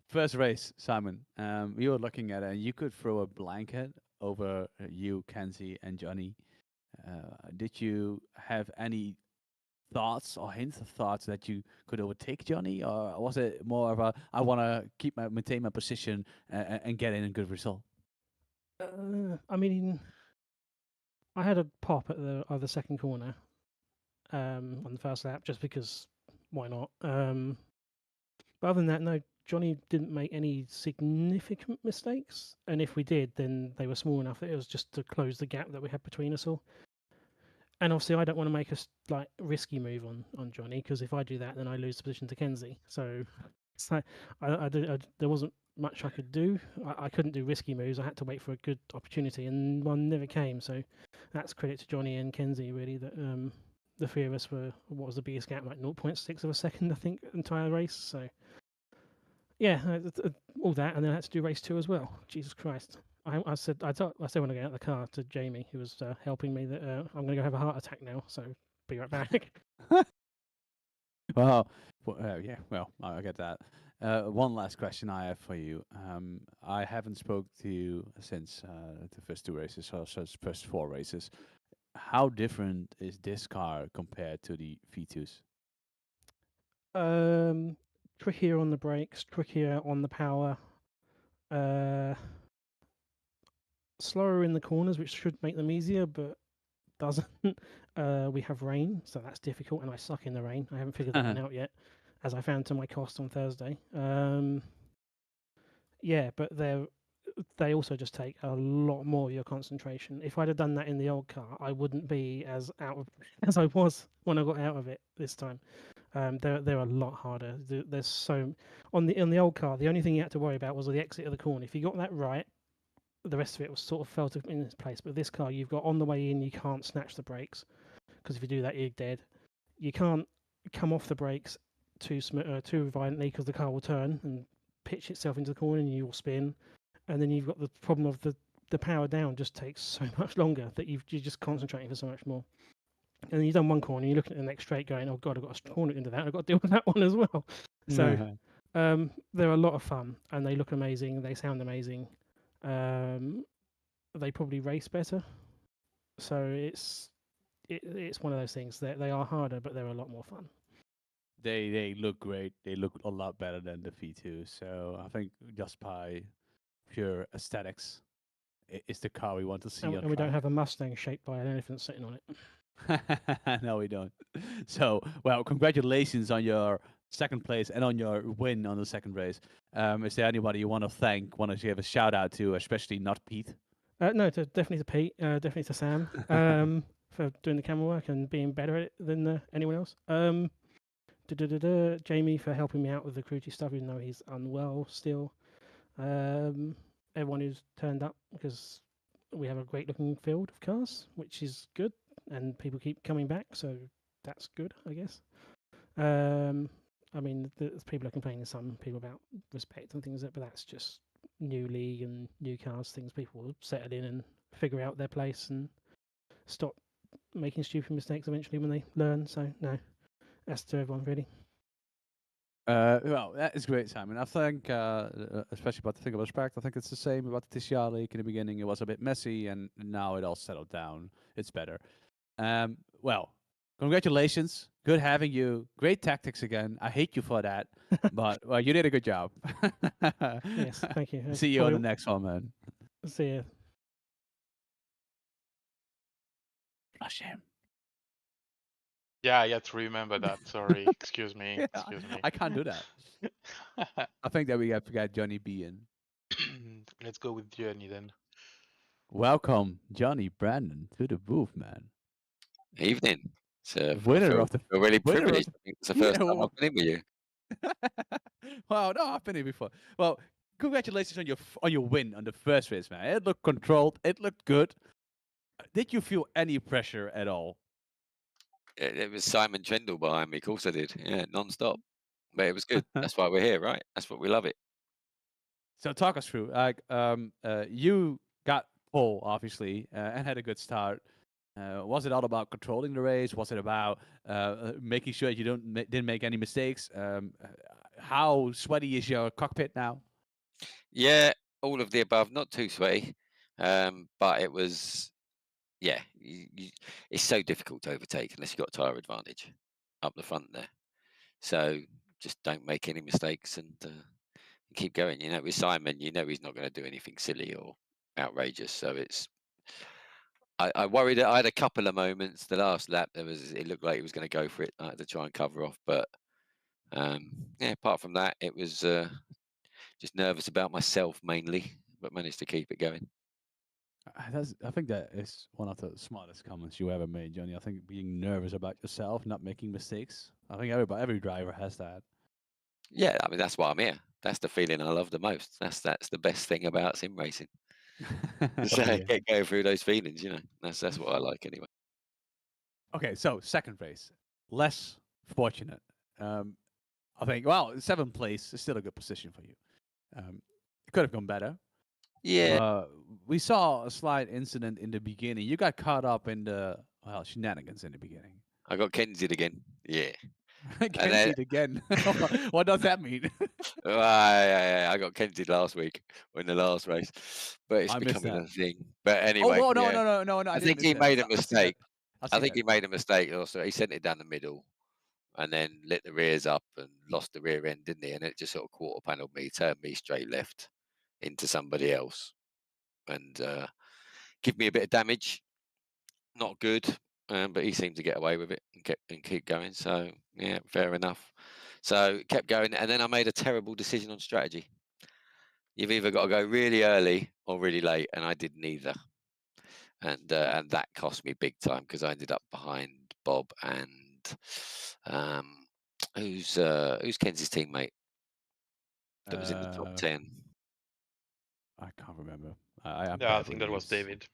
Speaker 1: First race, Simon. You were looking at it. You could throw a blanket over you, Kenzie, and Johnny. Did you have any thoughts or hints of thoughts that you could overtake Johnny, or was it more of a I want to maintain my position and get in a good result?
Speaker 4: I mean, I had a pop at the second corner on the first lap just because why not? But other than that, no, Johnny didn't make any significant mistakes, and if we did, then they were small enough that it was just to close the gap that we had between us all. And obviously, I don't want to make a risky move on Johnny, because if I do that, then I lose the position to Kenzie. So it's like there wasn't much I could do. I couldn't do risky moves. I had to wait for a good opportunity, and one never came. So that's credit to Johnny and Kenzie, really, that the three of us were, what was the biggest gap, like 0.6 of a second, I think, entire race. So yeah, all that, and then I had to do race 2 as well. Jesus Christ. I said when I got out of the car to Jamie, who was helping me, that I'm going to go have a heart attack now, so be right back.
Speaker 1: Well, yeah, well, I get that. One last question I have for you. I haven't spoke to you since the first 2 races, or so first 4 races. How different is this car compared to the V2s?
Speaker 4: Trickier on the brakes, trickier on the power. Slower in the corners, which should make them easier, but doesn't. We have rain, so that's difficult, and I suck in the rain. I haven't figured that one out yet, as I found to my cost on Thursday. Yeah, but they also just take a lot more of your concentration. If I'd have done that in the old car, I wouldn't be as out of as I was when I got out of it this time. They're a lot harder. There's so on the old car, the only thing you had to worry about was the exit of the corner. If you got that right, the rest of it was sort of felt in its place. But this car, you've got on the way in, you can't snatch the brakes, because if you do that, you're dead. You can't come off the brakes too violently, because the car will turn and pitch itself into the corner and you will spin. And then you've got the problem of the power down just takes so much longer that you're just concentrating for so much more. And you've done one corner, you're looking at the next straight, going, "Oh God, I've got a corner into that. I've got to deal with that one as well." So they're a lot of fun, and they look amazing. They sound amazing. They probably race better, so it's one of those things that they are harder, but they're a lot more fun.
Speaker 1: They look great. They look a lot better than the V2. So I think just by pure aesthetics, it's the car we want to see.
Speaker 4: And we don't have a Mustang shaped by an elephant sitting on it.
Speaker 1: No, we don't. So, well, congratulations on your second place and on your win on the second race. Is there anybody you want to thank, want to give a shout out to, especially not Pete?
Speaker 4: No, definitely to Pete, definitely to Sam for doing the camera work and being better at it than anyone else. Jamie for helping me out with the crew chief stuff, even though he's unwell still. Everyone who's turned up, because we have a great looking field of cars, which is good, and people keep coming back, so that's good, I guess. I mean, there's people are complaining, some people, about respect and things, but that's just new league and new cars, things people will settle in and figure out their place and stop making stupid mistakes eventually when they learn. So no, that's to everyone really.
Speaker 1: Well, that is great, Simon. I think, especially about the thing of respect, I think it's the same about the TCR League. In the beginning, it was a bit messy, and now it all settled down. It's better. Well, congratulations. Good having you. Great tactics again. I hate you for that, but well, you did a good job.
Speaker 4: Yes, thank you.
Speaker 1: See you on the next one, man.
Speaker 4: See you.
Speaker 1: Rush him.
Speaker 2: Yeah, I had to remember that. Sorry. Excuse me. Excuse me.
Speaker 1: I can't do that. I think that we have to get Johnny B in.
Speaker 2: Let's go with Johnny then.
Speaker 1: Welcome, Johnny Brandon, to the booth, man.
Speaker 5: Evening. So
Speaker 1: Winner of the.
Speaker 5: feel really
Speaker 1: winner of
Speaker 5: privileged.
Speaker 1: the-
Speaker 5: I think it's the first time
Speaker 1: well-
Speaker 5: I've been in with you.
Speaker 1: Wow, no, I've been here before. Well, congratulations on your win on the first race, man. It looked controlled. It looked good. Did you feel any pressure at all?
Speaker 5: It was Simon Trendle behind me. Of course I did. Yeah, non-stop. But it was good. That's why we're here, right? That's what we love it.
Speaker 1: So talk us through. Like, you got pole obviously and had a good start. Was it all about controlling the race? Was it about making sure you didn't make any mistakes? How sweaty is your cockpit now?
Speaker 5: Yeah, all of the above. Not too sweaty, but it was. Yeah, it's so difficult to overtake unless you've got a tyre advantage up the front there. So just don't make any mistakes and keep going. You know, with Simon, you know he's not going to do anything silly or outrageous. So it's. I worried that I had a couple of moments. The last lap, it looked like he was going to go for it to try and cover off. But yeah, apart from that, it was just nervous about myself mainly, but managed to keep it going.
Speaker 1: I think that is one of the smartest comments you ever made, Johnny. I think being nervous about yourself, not making mistakes. I think every driver has that.
Speaker 5: Yeah, I mean that's why I'm here. That's the feeling I love the most. That's the best thing about sim racing. So
Speaker 1: Yeah.
Speaker 5: go through those feelings, you know. That's what I like anyway.
Speaker 1: Okay, so second race, less fortunate. I think, well, seventh place is still a good position for you. It could have gone better.
Speaker 5: Yeah,
Speaker 1: We saw a slight incident in the beginning. You got caught up in the shenanigans in the beginning.
Speaker 5: I got Kenzied again. Yeah.
Speaker 1: Kenzied again. What does that mean?
Speaker 5: I got Kenzied last week in the last race, but it's
Speaker 1: I missed
Speaker 5: becoming a
Speaker 1: that.
Speaker 5: thing. But anyway,
Speaker 1: Oh, no,
Speaker 5: yeah.
Speaker 1: no.
Speaker 5: I think he made a mistake. I think
Speaker 1: he
Speaker 5: he made a mistake also. He sent it down the middle and then lit the rears up and lost the rear end, didn't he? And it just sort of quarter paneled me, turned me straight left into somebody else and give me a bit of damage. Not good, but he seemed to get away with it and keep going. So yeah, fair enough. So kept going, and then I made a terrible decision on strategy. You've either got to go really early or really late, and I did neither. And that cost me big time because I ended up behind Bob and who's Kenzie's teammate that was in the top 10.
Speaker 1: I can't remember. I
Speaker 2: think that was David.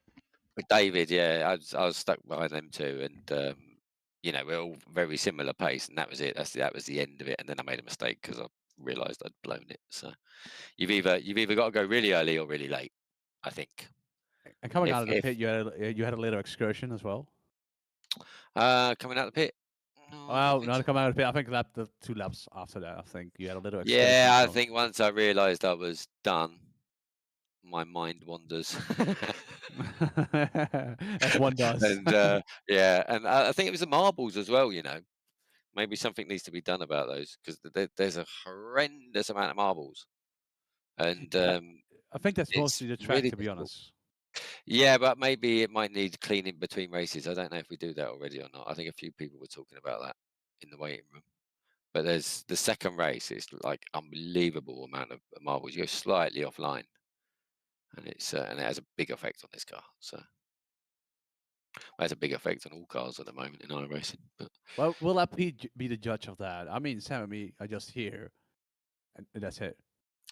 Speaker 5: With David, yeah, I was stuck behind them too, and you know we're all very similar pace, and that was it. That was the end of it. And then I made a mistake because I realised I'd blown it. So you've either got to go really early or really late, I think.
Speaker 1: And coming out of the pit, you had a little excursion as well.
Speaker 5: Coming out the pit. No, I don't
Speaker 1: Well,
Speaker 5: think
Speaker 1: not
Speaker 5: so.
Speaker 1: coming out of the pit. I think the 2 laps after that. I think you had a little
Speaker 5: Yeah,
Speaker 1: extension.
Speaker 5: I
Speaker 1: So.
Speaker 5: think once I realised I was done, my mind wanders.
Speaker 1: As one does.
Speaker 5: And yeah, and I think it was the marbles as well. You know, maybe something needs to be done about those because there's a horrendous amount of marbles, and
Speaker 1: I think that's
Speaker 5: it's
Speaker 1: mostly the track,
Speaker 5: really
Speaker 1: to be
Speaker 5: difficult.
Speaker 1: honest.
Speaker 5: Yeah, but maybe it might need cleaning between races. I don't know if we do that already or not. I think a few people were talking about that in the waiting room. But there's the second race is like unbelievable amount of marbles. You go slightly offline, and it's and it has a big effect on this car. So it has a big effect on all cars at the moment in iRacing. But
Speaker 1: Well, will that be the judge of that? I mean, Sam and me are just here, and that's it.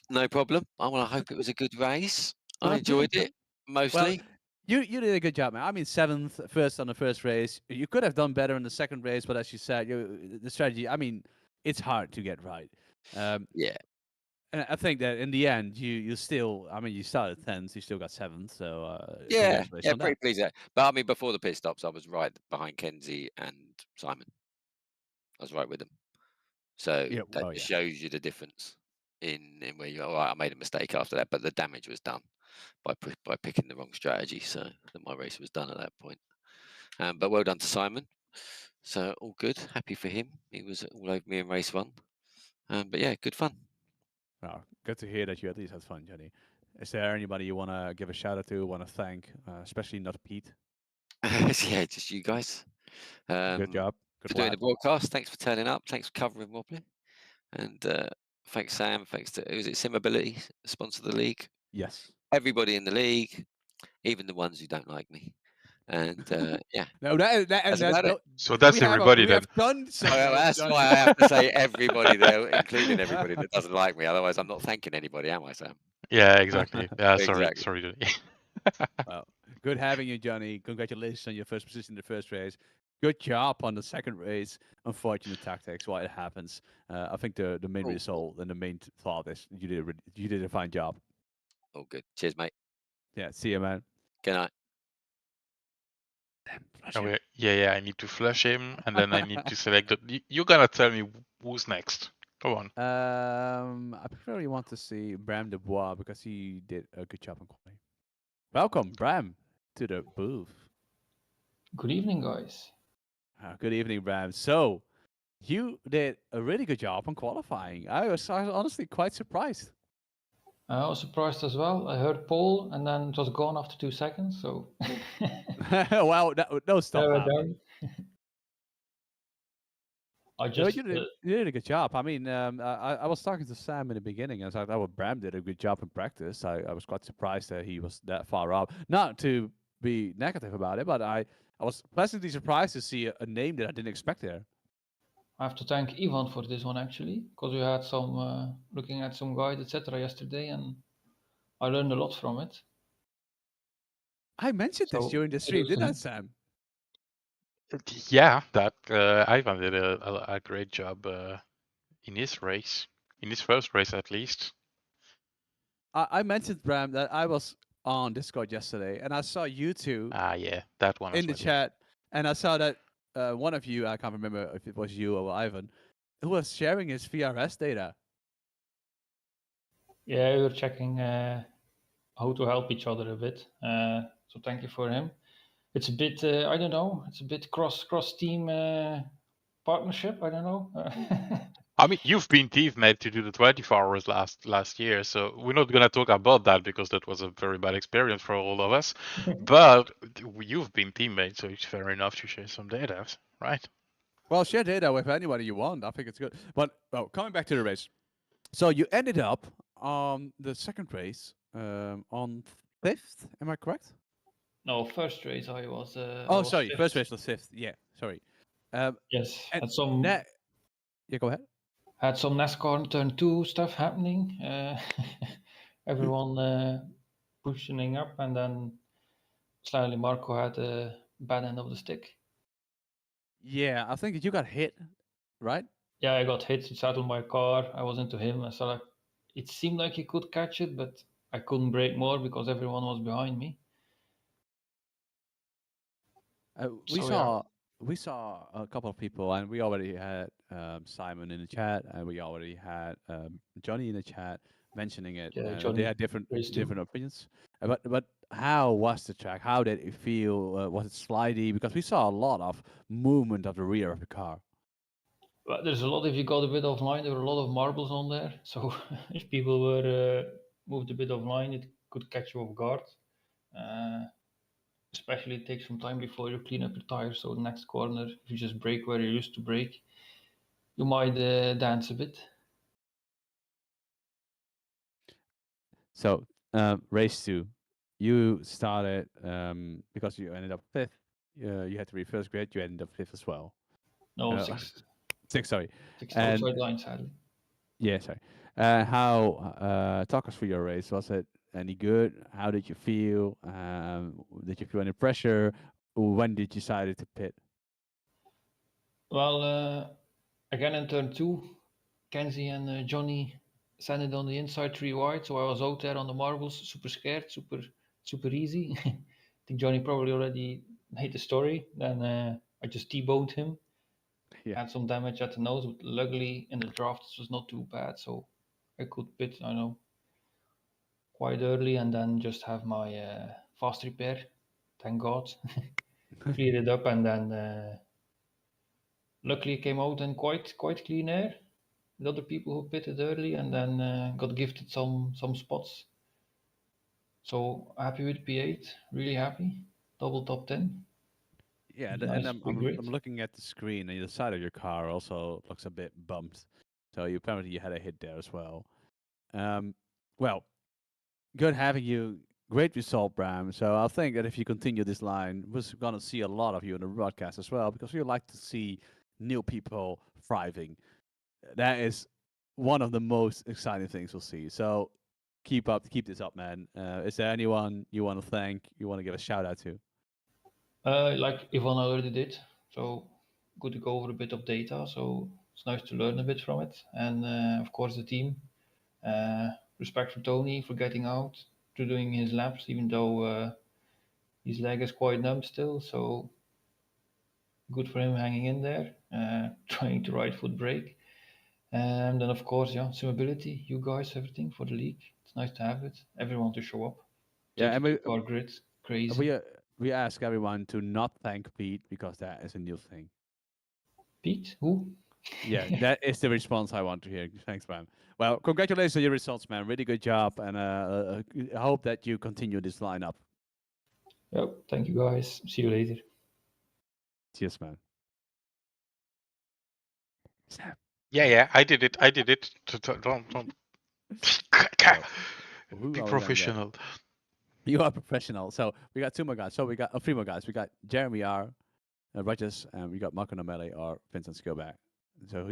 Speaker 5: no problem. I want to hope it was a good race. I
Speaker 1: Well,
Speaker 5: enjoyed it
Speaker 1: well,
Speaker 5: mostly.
Speaker 1: you did a good job, man. I mean, seventh, first on the first race. You could have done better in the second race, but as you said, the strategy. I mean, it's hard to get right.
Speaker 5: Yeah,
Speaker 1: And I think that in the end, you still. I mean, you started 10th, you still got 7th. So
Speaker 5: yeah,
Speaker 1: congratulations on
Speaker 5: pretty
Speaker 1: that.
Speaker 5: pleased with that. But I mean, before the pit stops, I was right behind Kenzie and Simon. I was right with them. So
Speaker 1: Yeah.
Speaker 5: that
Speaker 1: Oh
Speaker 5: just
Speaker 1: yeah.
Speaker 5: shows you the difference in where you. All right, I made a mistake after that, but the damage was done by picking the wrong strategy. So that my race was done at that point. But well done to Simon. So all good. Happy for him. He was all over me in race 1. But yeah, good fun.
Speaker 1: Well, good to hear that you at least had fun, Johnny. Is there anybody you want to give a shout out to, want to thank, especially not Pete?
Speaker 5: Yeah, just you guys.
Speaker 1: Good job. Good
Speaker 5: For doing
Speaker 1: lad.
Speaker 5: the broadcast. Thanks for turning up. Thanks for covering Wobbly. And thanks, Sam. Thanks to, was it Simability, sponsor the league?
Speaker 1: Yes.
Speaker 5: Everybody in the league, even the ones who don't like me. And yeah,
Speaker 1: No,
Speaker 5: that's about it.
Speaker 2: So that's everybody
Speaker 1: we
Speaker 2: then.
Speaker 1: have done
Speaker 5: Oh,
Speaker 1: some.
Speaker 5: well, that's why I have to say everybody there, including everybody that doesn't like me. Otherwise, I'm not thanking anybody, am I, Sam?
Speaker 2: Yeah, exactly. Yeah, sorry,
Speaker 5: Exactly.
Speaker 2: sorry. Johnny.
Speaker 1: Well, good having you, Johnny. Congratulations on your first position in the first race. Good job on the second race. Unfortunate tactics, why it happens. I think the main
Speaker 5: Cool.
Speaker 1: result and the main thought is you did a fine job.
Speaker 5: All good. Cheers, mate.
Speaker 1: Yeah, see you, man.
Speaker 5: Good night.
Speaker 2: Okay, yeah, I need to flush him, and then I need to select. You're gonna tell me who's next. Come on.
Speaker 1: I really want to see Bram Dubois because he did a good job on quality. Welcome, Bram, to the booth.
Speaker 6: Good evening, guys.
Speaker 1: Good evening, Bram. So, you did a really good job on qualifying. I was honestly quite surprised.
Speaker 6: I was surprised as well. I heard Paul, and then it was gone after 2 seconds. So
Speaker 1: Wow, no, stop
Speaker 6: there we
Speaker 1: that.
Speaker 6: go. I
Speaker 1: No,
Speaker 6: just
Speaker 1: you did a good job. I mean, I was talking to Sam in the beginning, and I thought, oh, Bram did a good job in practice. I was quite surprised that he was that far up. Not to be negative about it, but I was pleasantly surprised to see a name that I didn't expect there.
Speaker 6: I have to thank Ivan for this one actually, because we had some looking at some guides, etc. yesterday, and I learned a lot from it.
Speaker 1: I mentioned this
Speaker 6: So
Speaker 1: during the stream,
Speaker 6: kudos to
Speaker 1: didn't I,
Speaker 6: him.
Speaker 1: Sam?
Speaker 2: Yeah, that Ivan did a great job in his race, in his first race at least.
Speaker 1: I mentioned, Bram, that I was on Discord yesterday, and I saw you two
Speaker 2: Ah, yeah, that one
Speaker 1: in
Speaker 2: as
Speaker 1: the
Speaker 2: well.
Speaker 1: chat, and I saw that one of you, I can't remember if it was you or Ivan, who was sharing his VRS data.
Speaker 6: Yeah, we were checking how to help each other a bit. So thank you for him. It's a bit, I don't know, it's a bit cross team partnership. I don't know.
Speaker 2: I mean, you've been teammate to do the 24 hours last year, so we're not gonna talk about that because that was a very bad experience for all of us. But you've been teammates, so it's fair enough to share some data, right?
Speaker 1: Well, share data with anybody you want. I think it's good. But well, coming back to the race, so you ended up on the second race on 5th. Am I correct?
Speaker 6: No, first race I was.
Speaker 1: Oh, sorry, first race was 5th. Yeah, sorry.
Speaker 6: Yes,
Speaker 1: and
Speaker 6: had some
Speaker 1: yeah, go ahead.
Speaker 6: had some NASCAR turn 2 stuff happening. Everyone pushing up, and then slightly Marco had a bad end of the stick.
Speaker 1: Yeah, I think that you got hit, right?
Speaker 6: Yeah, I got hit. He sat on my car. I was into him. I saw it seemed like he could catch it, but I couldn't brake more because everyone was behind me.
Speaker 1: We
Speaker 6: So,
Speaker 1: saw we saw a couple of people, and we already had Simon in the chat, and we already had Johnny in the chat mentioning it.
Speaker 6: Yeah,
Speaker 1: They
Speaker 6: Johnny
Speaker 1: had different
Speaker 6: race too.
Speaker 1: opinions. But how was the track? How did it feel? Was it slidey? Because we saw a lot of movement of the rear of the car.
Speaker 6: Well, there's a lot. If you got a bit offline, there were a lot of marbles on there. So if people were moved a bit offline, it could catch you off guard. Especially it takes some time before you clean up your tires. So the next corner, if you just brake where you used to brake, you might dance a bit.
Speaker 1: So race 2, you started because you ended up 5th. You had to reverse grid. You ended up 5th as well.
Speaker 6: No,
Speaker 1: Uh,
Speaker 6: 6.
Speaker 1: 6, sorry.
Speaker 6: Six
Speaker 1: And-
Speaker 6: outside line, sadly.
Speaker 1: Yeah, sorry. How talk us through your race? Was it any good? How did you feel? Did you feel any pressure? When did you decide to pit?
Speaker 6: Well, again in turn 2, Kenzie and Johnny sent it on the inside 3 wide, so I was out there on the marbles, super scared, super easy. I think Johnny probably already made the story. Then I just T-boned him.
Speaker 1: Yeah.
Speaker 6: Had some damage at the nose, but luckily in the draft this was not too bad, so I could pit, I know, quite early and then just have my fast repair. Thank God. Cleared it up and then luckily it came out in quite clean air. With other people who pitted early and then got gifted some spots. So happy with P8, really happy. Double top 10.
Speaker 1: Yeah,
Speaker 6: Nice,
Speaker 1: and I'm
Speaker 6: big grid.
Speaker 1: looking at the screen, and the side of your car also looks a bit bumped. So you apparently you had a hit there as well. Well, good having you. Great result, Bram. So I think that if you continue this line, we're gonna see a lot of you in the broadcast as well, because we like to see new people thriving. That is one of the most exciting things we'll see. So keep this up, man. Is there anyone you want to thank? You want to give a shout out to?
Speaker 6: Like Ivan already did. So good to go over a bit of data. So it's nice to learn a bit from it. And of course the team. Respect for Tony for getting out to doing his laps, even though his leg is quite numb still. So good for him hanging in there, trying to right foot brake. And then of course, yeah, Simability, you guys, everything for the league. It's nice to have it. Everyone to show up.
Speaker 1: Yeah, and
Speaker 6: car grid, crazy.
Speaker 1: we ask everyone to not thank Pete, because that is a new thing.
Speaker 6: Pete, who?
Speaker 1: Yeah, that is the response I want to hear. Thanks, man. Well, congratulations on your results, man. Really good job, and I hope that you continue this lineup.
Speaker 6: Yep, thank you guys. See you later.
Speaker 1: Cheers, man. Snap.
Speaker 2: Yeah, I did it. Don't.
Speaker 1: Who
Speaker 2: Be
Speaker 1: are we gonna get?
Speaker 2: professional.
Speaker 1: You are professional. So we got 2 more guys. So we got 3 more guys. We got Jeremy R, Rogers, and we got Marco Nomelli or Vincent Skillback. So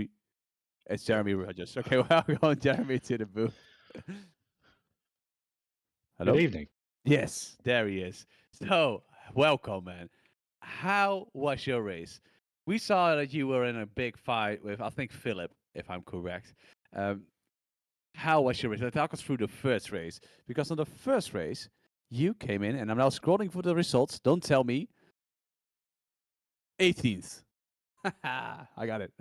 Speaker 1: it's Jeremy Rogers. Okay, well, we're going Jeremy to the booth. Hello?
Speaker 7: Good evening.
Speaker 1: Yes, there he is. So, welcome, man. How was your race? We saw that you were in a big fight with, I think, Philip, if I'm correct. How was your race? Let's talk us through the first race. Because on the first race, you came in, and I'm now scrolling for the results. Don't tell me. 18th. I got it.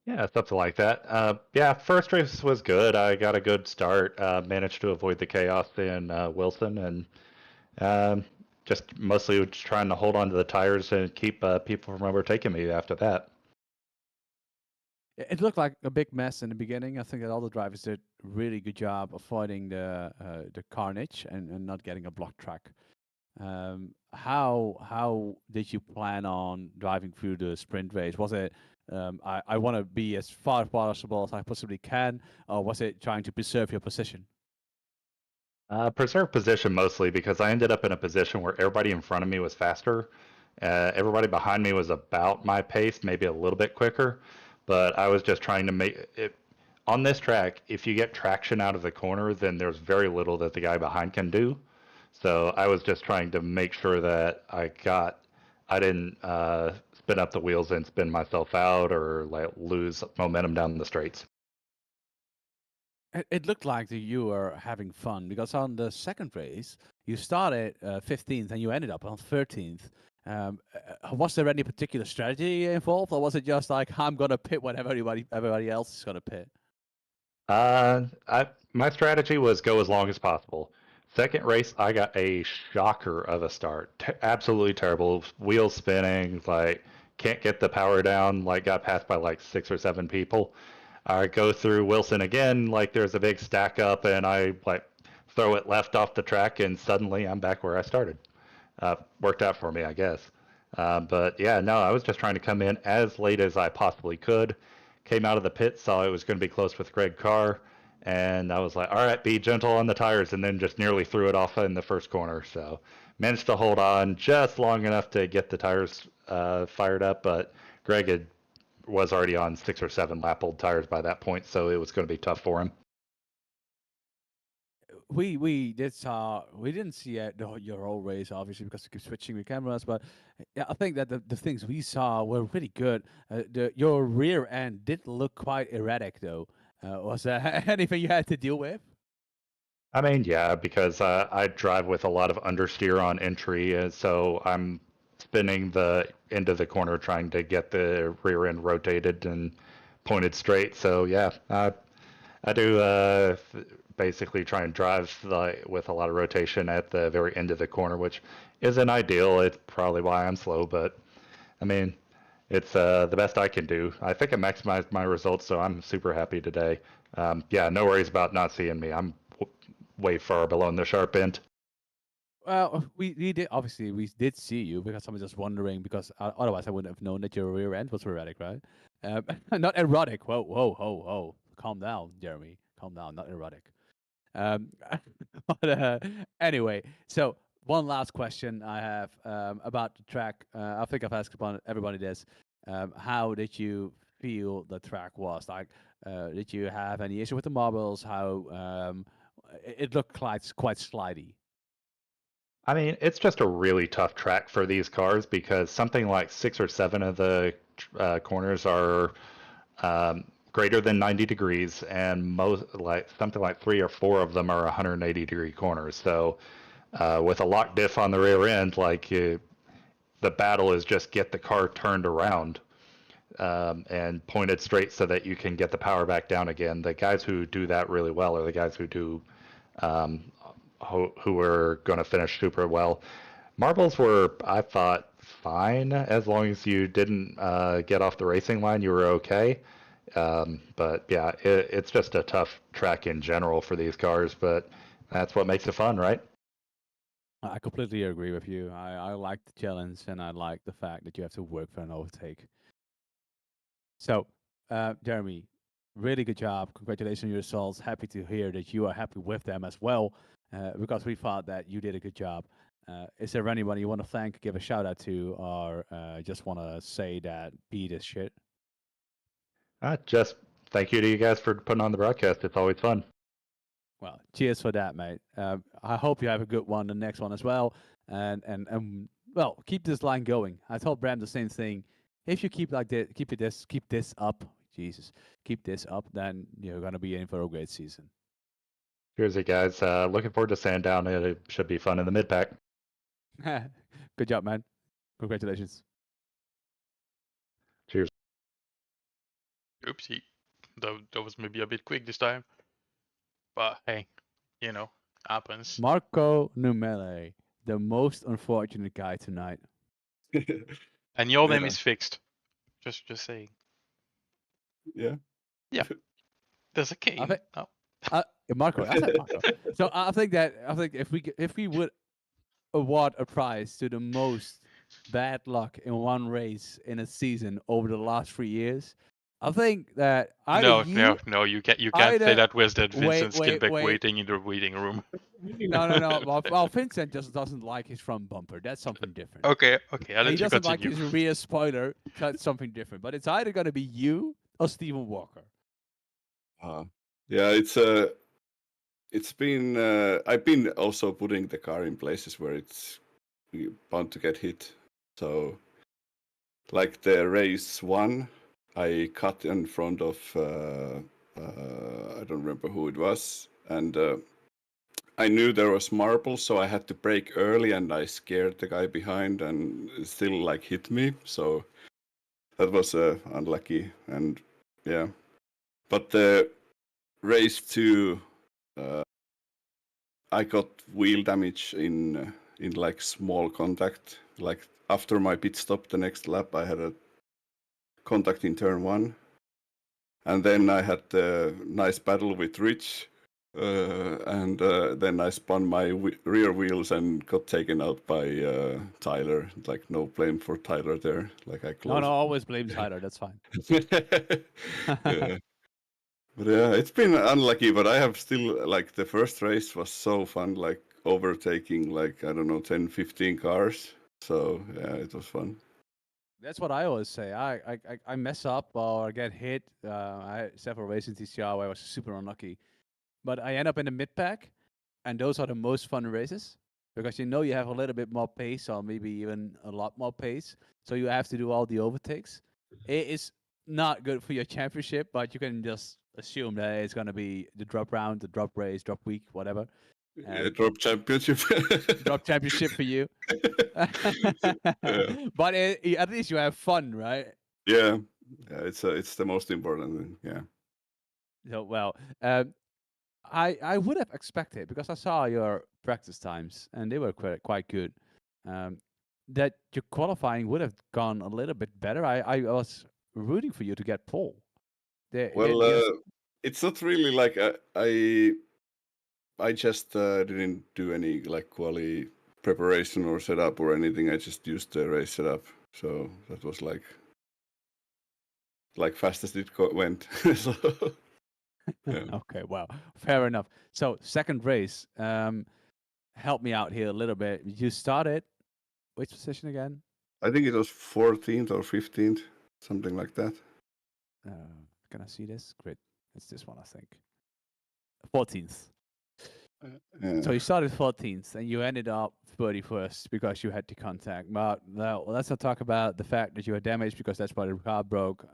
Speaker 7: Yeah, something like that. Yeah, first race was good. I got a good start. Managed to avoid the chaos in Wilson, and just mostly just trying to hold on to the tires and keep people from overtaking me after that.
Speaker 1: It looked like a big mess in the beginning. I think that all the drivers did a really good job avoiding the carnage and not getting a blocked track. How did you plan on driving through the sprint race? Was it I want to be as far as possible as I possibly can, or was it trying to preserve your position?
Speaker 7: Preserve position mostly because I ended up in a position where everybody in front of me was faster. Everybody behind me was about my pace, maybe a little bit quicker, but I was just trying to make it. On this track, if you get traction out of the corner, then there's very little that the guy behind can do. So I was just trying to make sure that I didn't spin up the wheels and spin myself out or like lose momentum down the straights.
Speaker 1: It looked like that you were having fun, because on the second race you started 15th and you ended up on 13th, Was there any particular strategy involved, or was it just like I'm gonna pit when everybody else is gonna pit?
Speaker 7: My strategy was go as long as possible. Second race, I got a shocker of a start. Absolutely terrible. Wheels spinning, like can't get the power down. Like got passed by like 6 or 7 people. I go through Wilson again, like there's a big stack up, and I like throw it left off the track, and suddenly I'm back where I started. Worked out for me, I guess. But yeah, no, I was just trying to come in as late as I possibly could. Came out of the pit, saw it was going to be close with Greg Carr, and I was like, all right, be gentle on the tires, and then just nearly threw it off in the first corner. So managed to hold on just long enough to get the tires fired up, but Greg was already on 6 or 7 lap-old tires by that point, so it was going to be tough for him.
Speaker 1: We didn't see your whole race obviously because we keep switching the cameras, but yeah, I think that the things we saw were really good. Your rear end did look quite erratic though. Was there anything you had to deal with?
Speaker 7: I mean, yeah, because I drive with a lot of understeer on entry, and so I'm spinning the end of the corner trying to get the rear end rotated and pointed straight. So yeah, I do basically try and drive with a lot of rotation at the very end of the corner, which isn't ideal. It's probably why I'm slow, but I mean, it's the best I can do. I think I maximized my results, so I'm super happy today. Yeah, no worries about not seeing me. I'm way far below the sharp end.
Speaker 1: Well, we did obviously we did see you because I was just wondering because otherwise I wouldn't have known that your rear end was erratic, right? Not erotic. Whoa, whoa, whoa, whoa! Calm down, Jeremy. Calm down. Not erotic. Um, but anyway, so one last question I have about the track. I think I've asked everybody this. How did you feel the track was? Like, did you have any issue with the marbles? How it looked quite slidey.
Speaker 7: I mean, it's just a really tough track for these cars because something like 6 or 7 of the corners are greater than 90 degrees, and something like 3 or 4 of them are 180-degree corners. So with a lock diff on the rear end, the battle is just get the car turned around and pointed straight so that you can get the power back down again. The guys who do that really well are the guys who do who were going to finish super well. Marbles were, I thought, fine as long as you didn't get off the racing line. You were okay. But yeah, it's just a tough track in general for these cars, but that's what makes it fun, right?
Speaker 1: I completely agree with you. I like the challenge and I like the fact that you have to work for an overtake. So, Jeremy, really good job. Congratulations on your results. Happy to hear that you are happy with them as well, because we thought that you did a good job. Is there anybody you want to thank, give a shout out to, or just want to say that beat this shit?
Speaker 7: Just thank you to you guys for putting on the broadcast. It's always fun.
Speaker 1: Well, cheers for that, mate. I hope you have a good one, the next one as well. And well, keep this line going. I told Bram the same thing. If you keep like this, keep this up. Jesus, keep this up, then you're gonna be in for a great season.
Speaker 7: Cheers, you guys. Looking forward to Sandown. It should be fun in the mid pack.
Speaker 1: Good job, man. Congratulations.
Speaker 7: Cheers.
Speaker 2: Oopsie. That was maybe a bit quick this time. But hey, happens.
Speaker 1: Marco Numele, the most unfortunate guy tonight.
Speaker 2: And your name is fixed. Just saying.
Speaker 8: Yeah.
Speaker 2: Yeah. There's a king.
Speaker 1: Marco. I said Marco. So I think if we would award a prize to the most bad luck in one race in a season over the last 3 years, I think that
Speaker 2: No, you can't say that with that Vincent Skilbeck waiting in the waiting room.
Speaker 1: No. Well, Vincent just doesn't like his front bumper. That's something different.
Speaker 2: Okay. I'll let
Speaker 1: he
Speaker 2: you
Speaker 1: doesn't
Speaker 2: continue.
Speaker 1: like his rear spoiler. That's something different. But it's either going to be you or Stephen Walker.
Speaker 8: Yeah, it's been. I've been also putting the car in places where it's bound to get hit. So, like the race 1, I cut in front of. I don't remember who it was, and I knew there was marbles, so I had to brake early, and I scared the guy behind, and it still like hit me. So that was unlucky, and yeah. But the race 2, I got wheel damage in like small contact. Like after my pit stop, the next lap, I had a contact in turn 1, and then I had a nice battle with Rich. And then I spun my rear wheels and got taken out by Tyler. Like no blame for Tyler there. Like I closed.
Speaker 1: No, always blame Tyler. That's fine.
Speaker 8: Yeah. But yeah, it's been unlucky. But I have still like the first race was so fun. Like overtaking like I don't know 10, 15 cars. So yeah, it was fun.
Speaker 1: That's what I always say. I mess up or get hit. I had several races this year where I was super unlucky, but I end up in the mid pack, and those are the most fun races because you know you have a little bit more pace or maybe even a lot more pace. So you have to do all the overtakes. It is not good for your championship, but you can just assume that it's gonna be the drop round, the drop race, drop week, whatever.
Speaker 8: Yeah, drop championship.
Speaker 1: Drop championship for you. But at least you have fun, right?
Speaker 8: Yeah, it's the most important thing. Yeah.
Speaker 1: So well, I would have expected because I saw your practice times and they were quite good. That your qualifying would have gone a little bit better. I was rooting for you to get pole.
Speaker 8: Well, it's not really like I just didn't do any like quali preparation or setup or anything. I just used the race setup, so that was like fast as it went. So, yeah.
Speaker 1: Okay, well, fair enough. So second race, help me out here a little bit. You started which position again?
Speaker 8: I think it was 14th or 15th, something like that.
Speaker 1: Can I see this? Great. It's this one, I think. 14th. So you started 14th and you ended up 31st because you had the contact. But now let's not talk about the fact that you were damaged because that's why the car broke.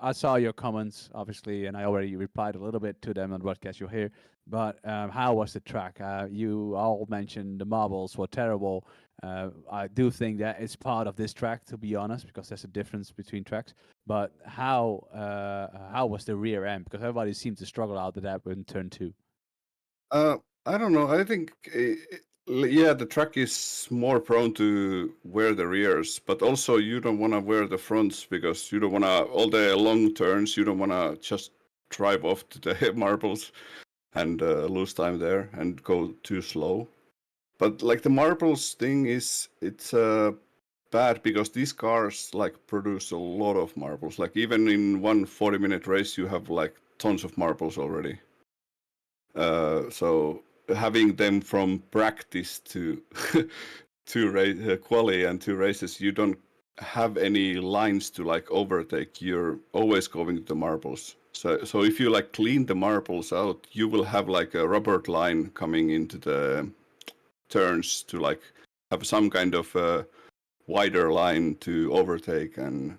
Speaker 1: I saw your comments, obviously, and I already replied a little bit to them on the broadcast you're here. But how was the track? You all mentioned the marbles were terrible. I do think that it's part of this track, to be honest, because there's a difference between tracks. But how was the rear end? Because everybody seemed to struggle out of that in turn 2.
Speaker 8: I don't know. I think, yeah, the track is more prone to wear the rears, but also you don't want to wear the fronts because you don't want to, all the long turns, you don't want to just drive off to the marbles and lose time there and go too slow. But like the marbles thing is, it's bad because these cars like produce a lot of marbles. Like even in one 40-minute race, you have like tons of marbles already. So having them from practice to quali and 2 races, you don't have any lines to like overtake. You're always going to the marbles. So if you like clean the marbles out, you will have like a rubber line coming into the turns to like have some kind of wider line to overtake, and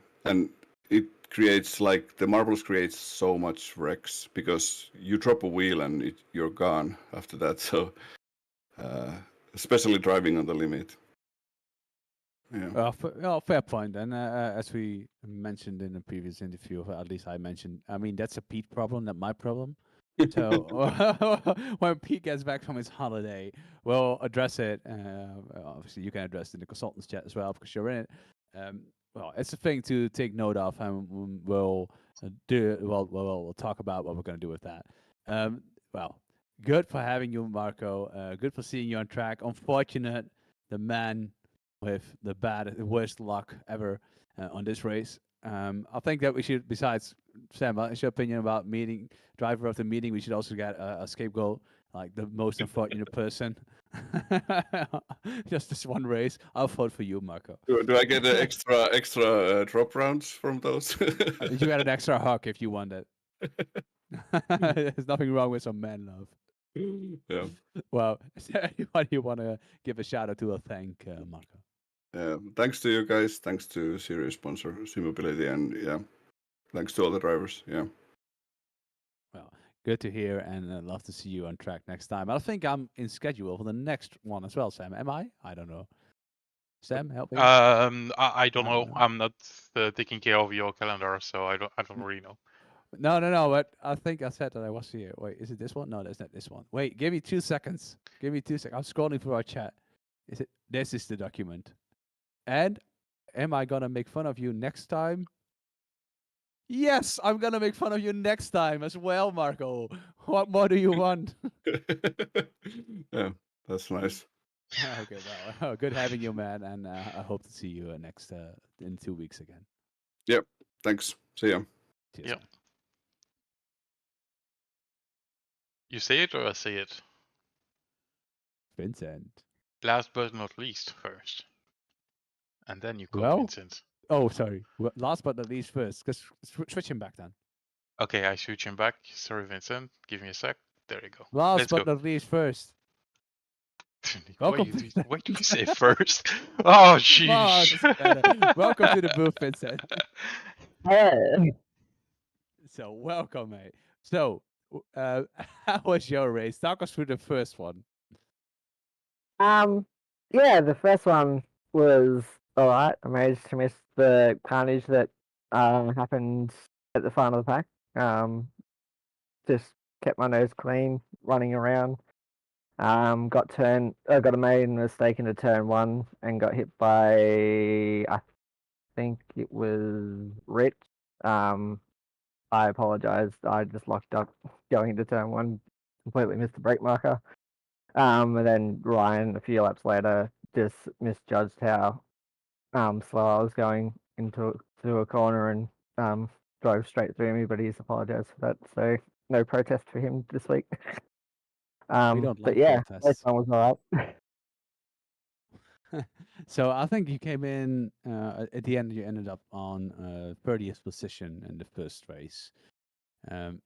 Speaker 8: it creates like the marbles creates so much wrecks because you drop a wheel and you're gone after that. So especially driving on the limit. Yeah.
Speaker 1: Fair point. And as we mentioned in the previous interview, or at least I mentioned, I mean, that's a Pete problem, not my problem. So when Pete gets back from his holiday, we'll address it. Obviously, you can address it in the consultants chat as well because you're in it. Well, it's a thing to take note of, and we'll we'll talk about what we're going to do with that. Well, good for having you, Marco. Good for seeing you on track. Unfortunate, the man with the worst luck ever on this race. I think that we should, besides Sam, what's your opinion about driver of the meeting? We should also get a scapegoat, like the most unfortunate person. Just this one race. I'll vote for you, Marco.
Speaker 8: Do I get extra drop rounds from those?
Speaker 1: You get an extra hug if you want it. There's nothing wrong with some man love.
Speaker 8: Yeah.
Speaker 1: Well, is there anyone you want to give a shout out to or thank, Marco?
Speaker 8: Thanks to you guys. Thanks to serious sponsor Simability, and yeah, thanks to all the drivers. Yeah.
Speaker 1: Well, Good to hear, and love to see you on track next time. I think I'm in schedule for the next one as well, Sam. Am I? I don't know. Sam, help me.
Speaker 2: I don't
Speaker 1: I
Speaker 2: know.
Speaker 1: don't know.
Speaker 2: I'm not taking care of your calendar, so I don't really know.
Speaker 1: No. But I think I said that I was here. Wait, is it this one? No, that's not this one. Wait, give me 2 seconds. Give me 2 seconds. I'm scrolling through our chat. Is it? This is the document. And am I gonna make fun of you next time? Yes, I'm gonna make fun of you next time as well, Marco. What more do you want?
Speaker 8: Yeah, that's nice.
Speaker 1: Okay, well, good having you, man, and I hope to see you next in 2 weeks again.
Speaker 8: Yep. Thanks. See ya.
Speaker 1: Cheers,
Speaker 2: Yep.
Speaker 1: man.
Speaker 2: You say it or I say it?
Speaker 1: Vincent.
Speaker 2: Last but not least, first. And then you call
Speaker 1: Well?
Speaker 2: Vincent.
Speaker 1: Oh, sorry. Last but not least, first, because switch him back then.
Speaker 2: Okay, I switch him back. Sorry, Vincent. Give me a sec. There you go.
Speaker 1: Last
Speaker 2: Let's
Speaker 1: but
Speaker 2: go.
Speaker 1: not least, first.
Speaker 2: Why
Speaker 1: Welcome.
Speaker 2: do you say first? Oh,
Speaker 1: Come on,
Speaker 2: sheesh.
Speaker 1: welcome to the booth, Vincent.
Speaker 9: Hey.
Speaker 1: So, welcome, mate. So, how was your race? Talk us through the first one.
Speaker 9: Yeah, the first one was alright. I managed to miss the carnage that happened at the front of the pack. Just kept my nose clean, running around. Got a maiden mistake into turn one and got hit by, I think it was Rich. I apologize. I just locked up going into turn one, completely missed the brake marker. And then Ryan, a few laps later, just misjudged how slow I was going into a corner and drove straight through me. But he's apologized for that, so no protest for him this week.
Speaker 1: We don't
Speaker 9: but
Speaker 1: like
Speaker 9: yeah,
Speaker 1: protests.
Speaker 9: this one was alright.
Speaker 1: So I think you came in at the end. You ended up on 30th position in the first race.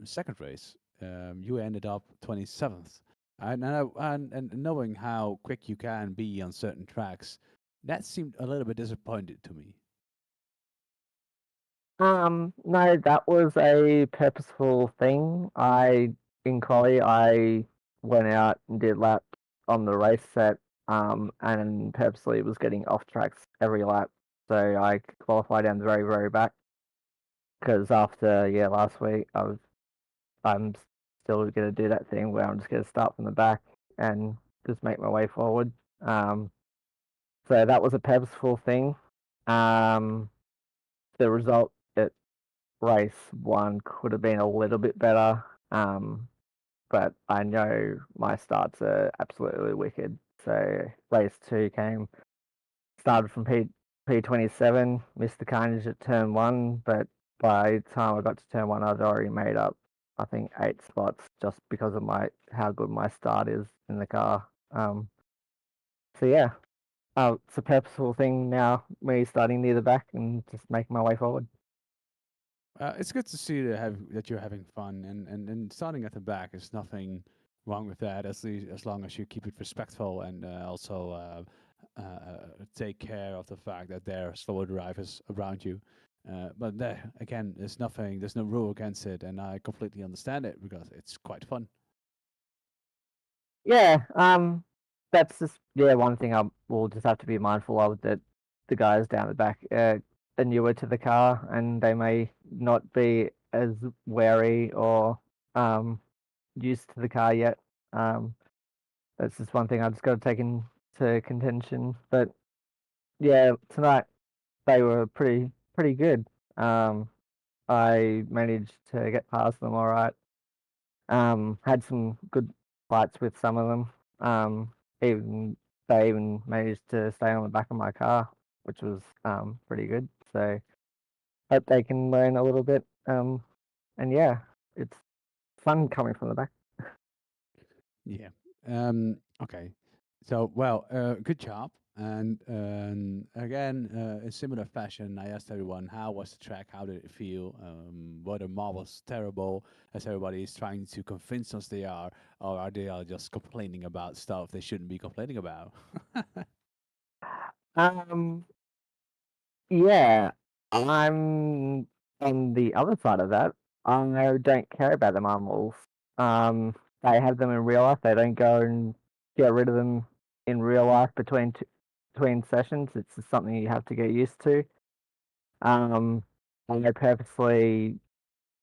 Speaker 1: Second race, you ended up 27th. And knowing how quick you can be on certain tracks, that seemed a little bit disappointed to me.
Speaker 9: No, that was a purposeful thing. In quali, I went out and did laps on the race set, and purposely was getting off tracks every lap, so I could qualify down the very, very back. Because after last week, I'm still gonna do that thing where I'm just gonna start from the back and just make my way forward. So that was a purposeful thing. The result at race one could have been a little bit better, but I know my starts are absolutely wicked. So race two started from P27, missed the carnage at turn one, but by the time I got to turn one, I'd already made up, I think, 8 spots just because of how good my start is in the car. So yeah, it's a purposeful thing now, me starting near the back and just making my way forward.
Speaker 1: It's good to see that you're having fun, and starting at the back is nothing wrong with that, as long as you keep it respectful and also take care of the fact that there are slower drivers around you. But again, there's no rule against it, and I completely understand it because it's quite fun.
Speaker 9: Yeah, that's just one thing I will just have to be mindful of, that the guys down the back are newer to the car and they may not be as wary or used to the car yet. That's just one thing I just got to take into contention. But yeah, tonight they were pretty good. I managed to get past them all right. Had some good fights with some of them. They even managed to stay on the back of my car, which was pretty good. So hope they can learn a little bit. And yeah, it's fun coming from the back.
Speaker 1: Yeah. Okay. So, well, good job. And again, in similar fashion, I asked everyone, how was the track? How did it feel? Whether was terrible, as everybody is trying to convince us they are, or are they just complaining about stuff they shouldn't be complaining about?
Speaker 9: Yeah, I'm on the other side of that. I don't care about the marbles. They have them in real life. They don't go and get rid of them in real life between sessions. It's just something you have to get used to. And I purposely,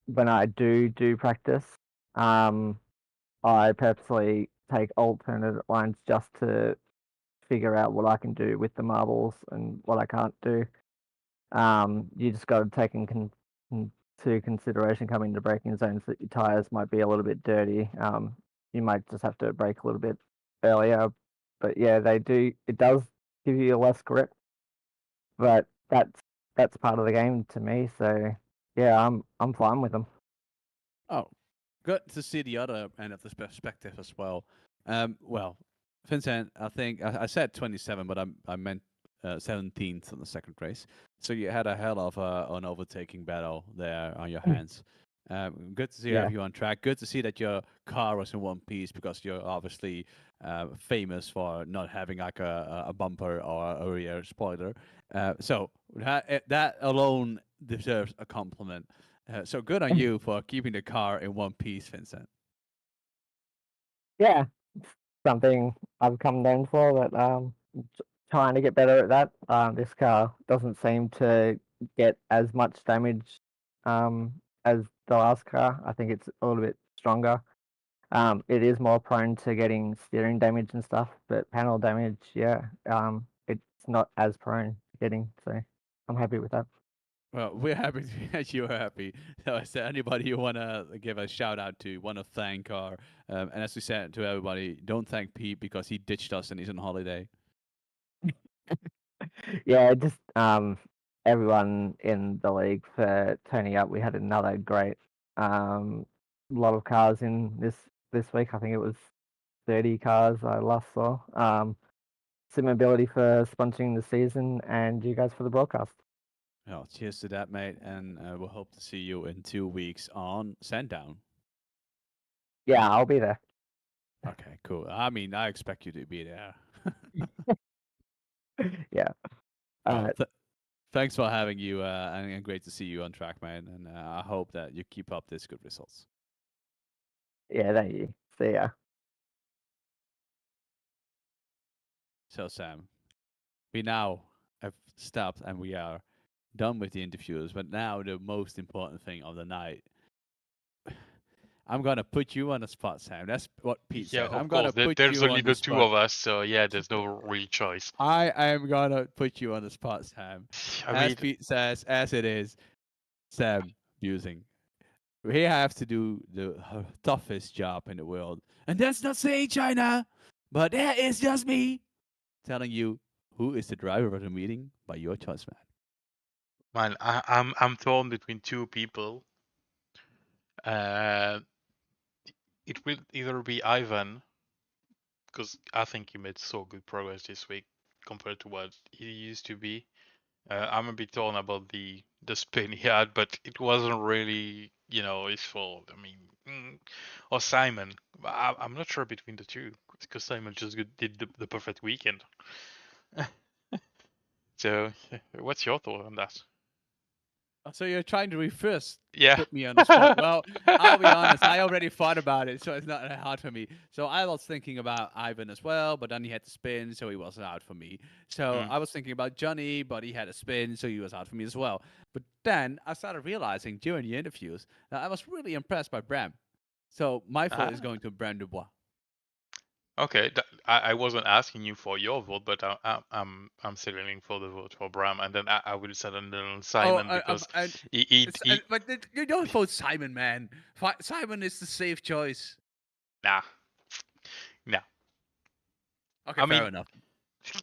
Speaker 9: when I do practice, I purposely take alternate lines just to figure out what I can do with the marbles and what I can't do. You just got to take into consideration coming to braking zones that your tires might be a little bit dirty. You might just have to brake a little bit earlier. But yeah, they do. It does give you less grip, but that's part of the game to me. So yeah, I'm fine with them.
Speaker 1: Oh, good to see the other end of the perspective as well. Well, Vincent, I think I said 27, but I meant 17th on the second race. So you had a hell of an overtaking battle there on your hands. Good to see
Speaker 9: Yeah.
Speaker 1: you on track. Good to see that your car was in one piece because you're obviously famous for not having like a bumper or a rear spoiler. So that alone deserves a compliment. So good on you for keeping the car in one piece, Vincent.
Speaker 9: Yeah, something I've come known for, but trying to get better at that. This car doesn't seem to get as much damage as the last car. I think it's a little bit stronger. It is more prone to getting steering damage and stuff, but panel damage, yeah, it's not as prone to getting. So I'm happy with that.
Speaker 1: Well, we're happy that you're happy. So is there anybody you want to give a shout out to, want to thank, or and as we said to everybody, don't thank Pete because he ditched us and he's on holiday.
Speaker 9: Yeah, just everyone in the league for turning up. We had another great lot of cars in this week. I think it was 30 cars I last saw. Simability for sponsoring the season, and you guys for the broadcast.
Speaker 1: Well, cheers to that, mate, and we'll hope to see you in 2 weeks on Sandown.
Speaker 9: Yeah, I'll be there.
Speaker 1: Okay, cool. I mean, I expect you to be there.
Speaker 9: Yeah.
Speaker 1: Well, thanks for having you, and great to see you on track, man. And I hope that you keep up these good results.
Speaker 9: Yeah, thank you. See ya.
Speaker 1: So, Sam, we now have stopped and we are done with the interviews, but now the most important thing of the night. I'm gonna put you on the spot, Sam. That's what Pete
Speaker 2: Yeah,
Speaker 1: said. I'm
Speaker 2: of
Speaker 1: gonna
Speaker 2: course.
Speaker 1: put
Speaker 2: There's
Speaker 1: you
Speaker 2: only
Speaker 1: on the
Speaker 2: the two
Speaker 1: spot.
Speaker 2: of us, so yeah, there's no real choice.
Speaker 1: I am gonna put you on the spot, Sam. As Pete says, as it is, Sam Busing. We have to do the toughest job in the world. And that's not saying China, but that is just me telling you who is the driver of the meeting by your choice, man.
Speaker 2: Man, I'm torn between two people. It will either be Ivan, because I think he made so good progress this week compared to what he used to be. I'm a bit torn about the spin he had, but it wasn't really, his fault. I mean, or Simon. I'm not sure between the two because Simon just did the perfect weekend. So, what's your thought on that?
Speaker 1: So you're trying to reverse
Speaker 2: Yeah.
Speaker 1: put me on the spot. Well, I'll be honest. I already thought about it, so it's not that hard for me. So I was thinking about Ivan as well, but then he had to spin, so he wasn't out for me. So I was thinking about Johnny, but he had a spin, so he was out for me as well. But then I started realizing during the interviews that I was really impressed by Bram. So my vote is going to Bram Dubois.
Speaker 2: Okay, I wasn't asking you for your vote, but I'm settling for the vote for Bram, and then I will settle on Simon because
Speaker 1: but you don't vote Simon, man. Simon is the safe choice.
Speaker 2: Nah.
Speaker 1: Okay, fair enough.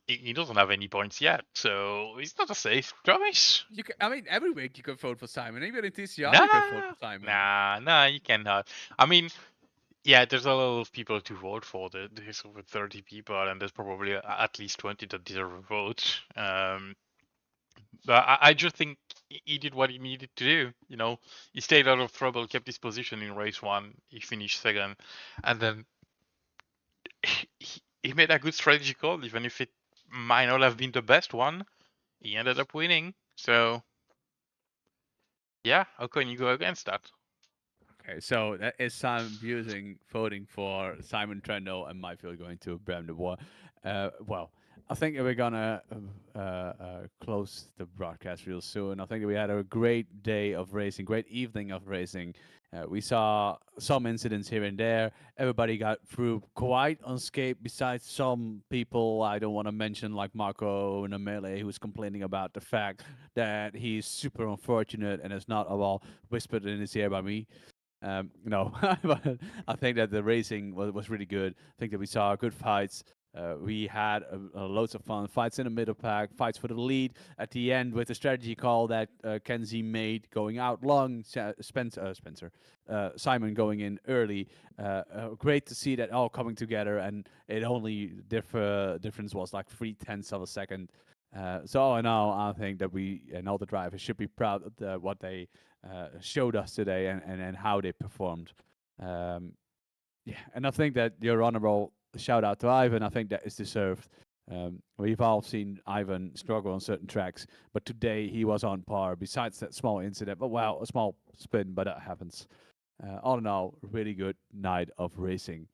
Speaker 2: He doesn't have any points yet, so he's not a safe choice.
Speaker 1: I mean, every week you can vote for Simon. Even in TCR, you can vote for Simon.
Speaker 2: Nah, you cannot. I mean, yeah, there's a lot of people to vote for. There's over 30 people, and there's probably at least 20 that deserve a vote. But I just think he did what he needed to do. He stayed out of trouble, kept his position in race 1. He finished second, and then he made a good strategy call, even if it might not have been the best one. He ended up winning. So, yeah, how can you go against that?
Speaker 1: Okay, so that is Simon Busing voting for Simon Trendo and Mayfield going to Bram de Bois. Well, I think that we're gonna close the broadcast real soon. I think that we had a great day of racing, great evening of racing. We saw some incidents here and there. Everybody got through quite unscathed, besides some people I don't want to mention, like Marco Namele, who was complaining about the fact that he's super unfortunate and is not at all whispered in his ear by me. No, but I think that the racing was really good. I think that we saw good fights. We had loads of fun fights in the middle pack, fights for the lead at the end with the strategy call that Kenzie made, going out long. Simon going in early. Great to see that all coming together, and it only difference was like 0.3 of a second. So all in all, I think that we and all the drivers should be proud of what they showed us today and how they performed. Yeah, and I think that your honorable shout out to Ivan, I think that is deserved. We've all seen Ivan struggle on certain tracks, but today he was on par. Besides that small incident, but well, a small spin, but that happens. All in all, really good night of racing.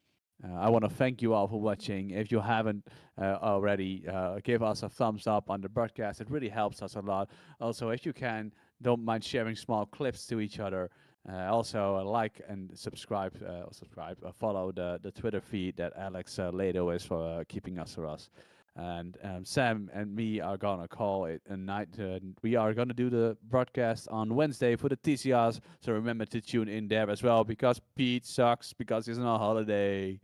Speaker 1: I want to thank you all for watching. If you haven't already, give us a thumbs up on the broadcast. It really helps us a lot. Also, if you can, don't mind sharing small clips to each other. Also, like and subscribe. Follow the Twitter feed that Alex Lado is for keeping us for us. And Sam and me are gonna call it a night. We are gonna do the broadcast on Wednesday for the TCRs. So remember to tune in there as well, because Pete sucks because he's on a holiday.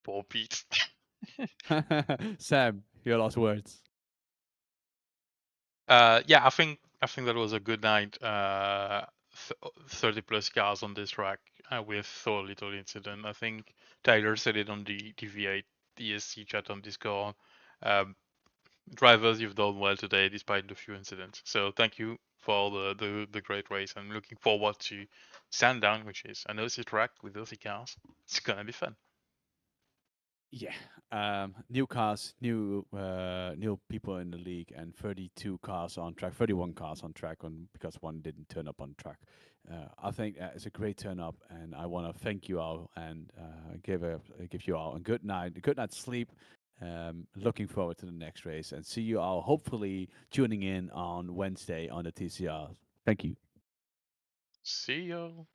Speaker 2: Poor Pete.
Speaker 1: Sam, your last words.
Speaker 2: Yeah, I think that was a good night. 30 plus cars on this track with so little incident. I think Tyler said it on the V8ESC chat on Discord. Drivers, you've done well today despite the few incidents. So thank you for the great race. I'm looking forward to Sandown, which is an OC track with OC cars. It's gonna be fun.
Speaker 1: Yeah, new cars, new people in the league, and 32 cars on track, 31 cars on track, because one didn't turn up on track. I think it's a great turn up, and I want to thank you all and give you all a good night's sleep. Looking forward to the next race, and see you all hopefully tuning in on Wednesday on the TCR. Thank you.
Speaker 2: See you.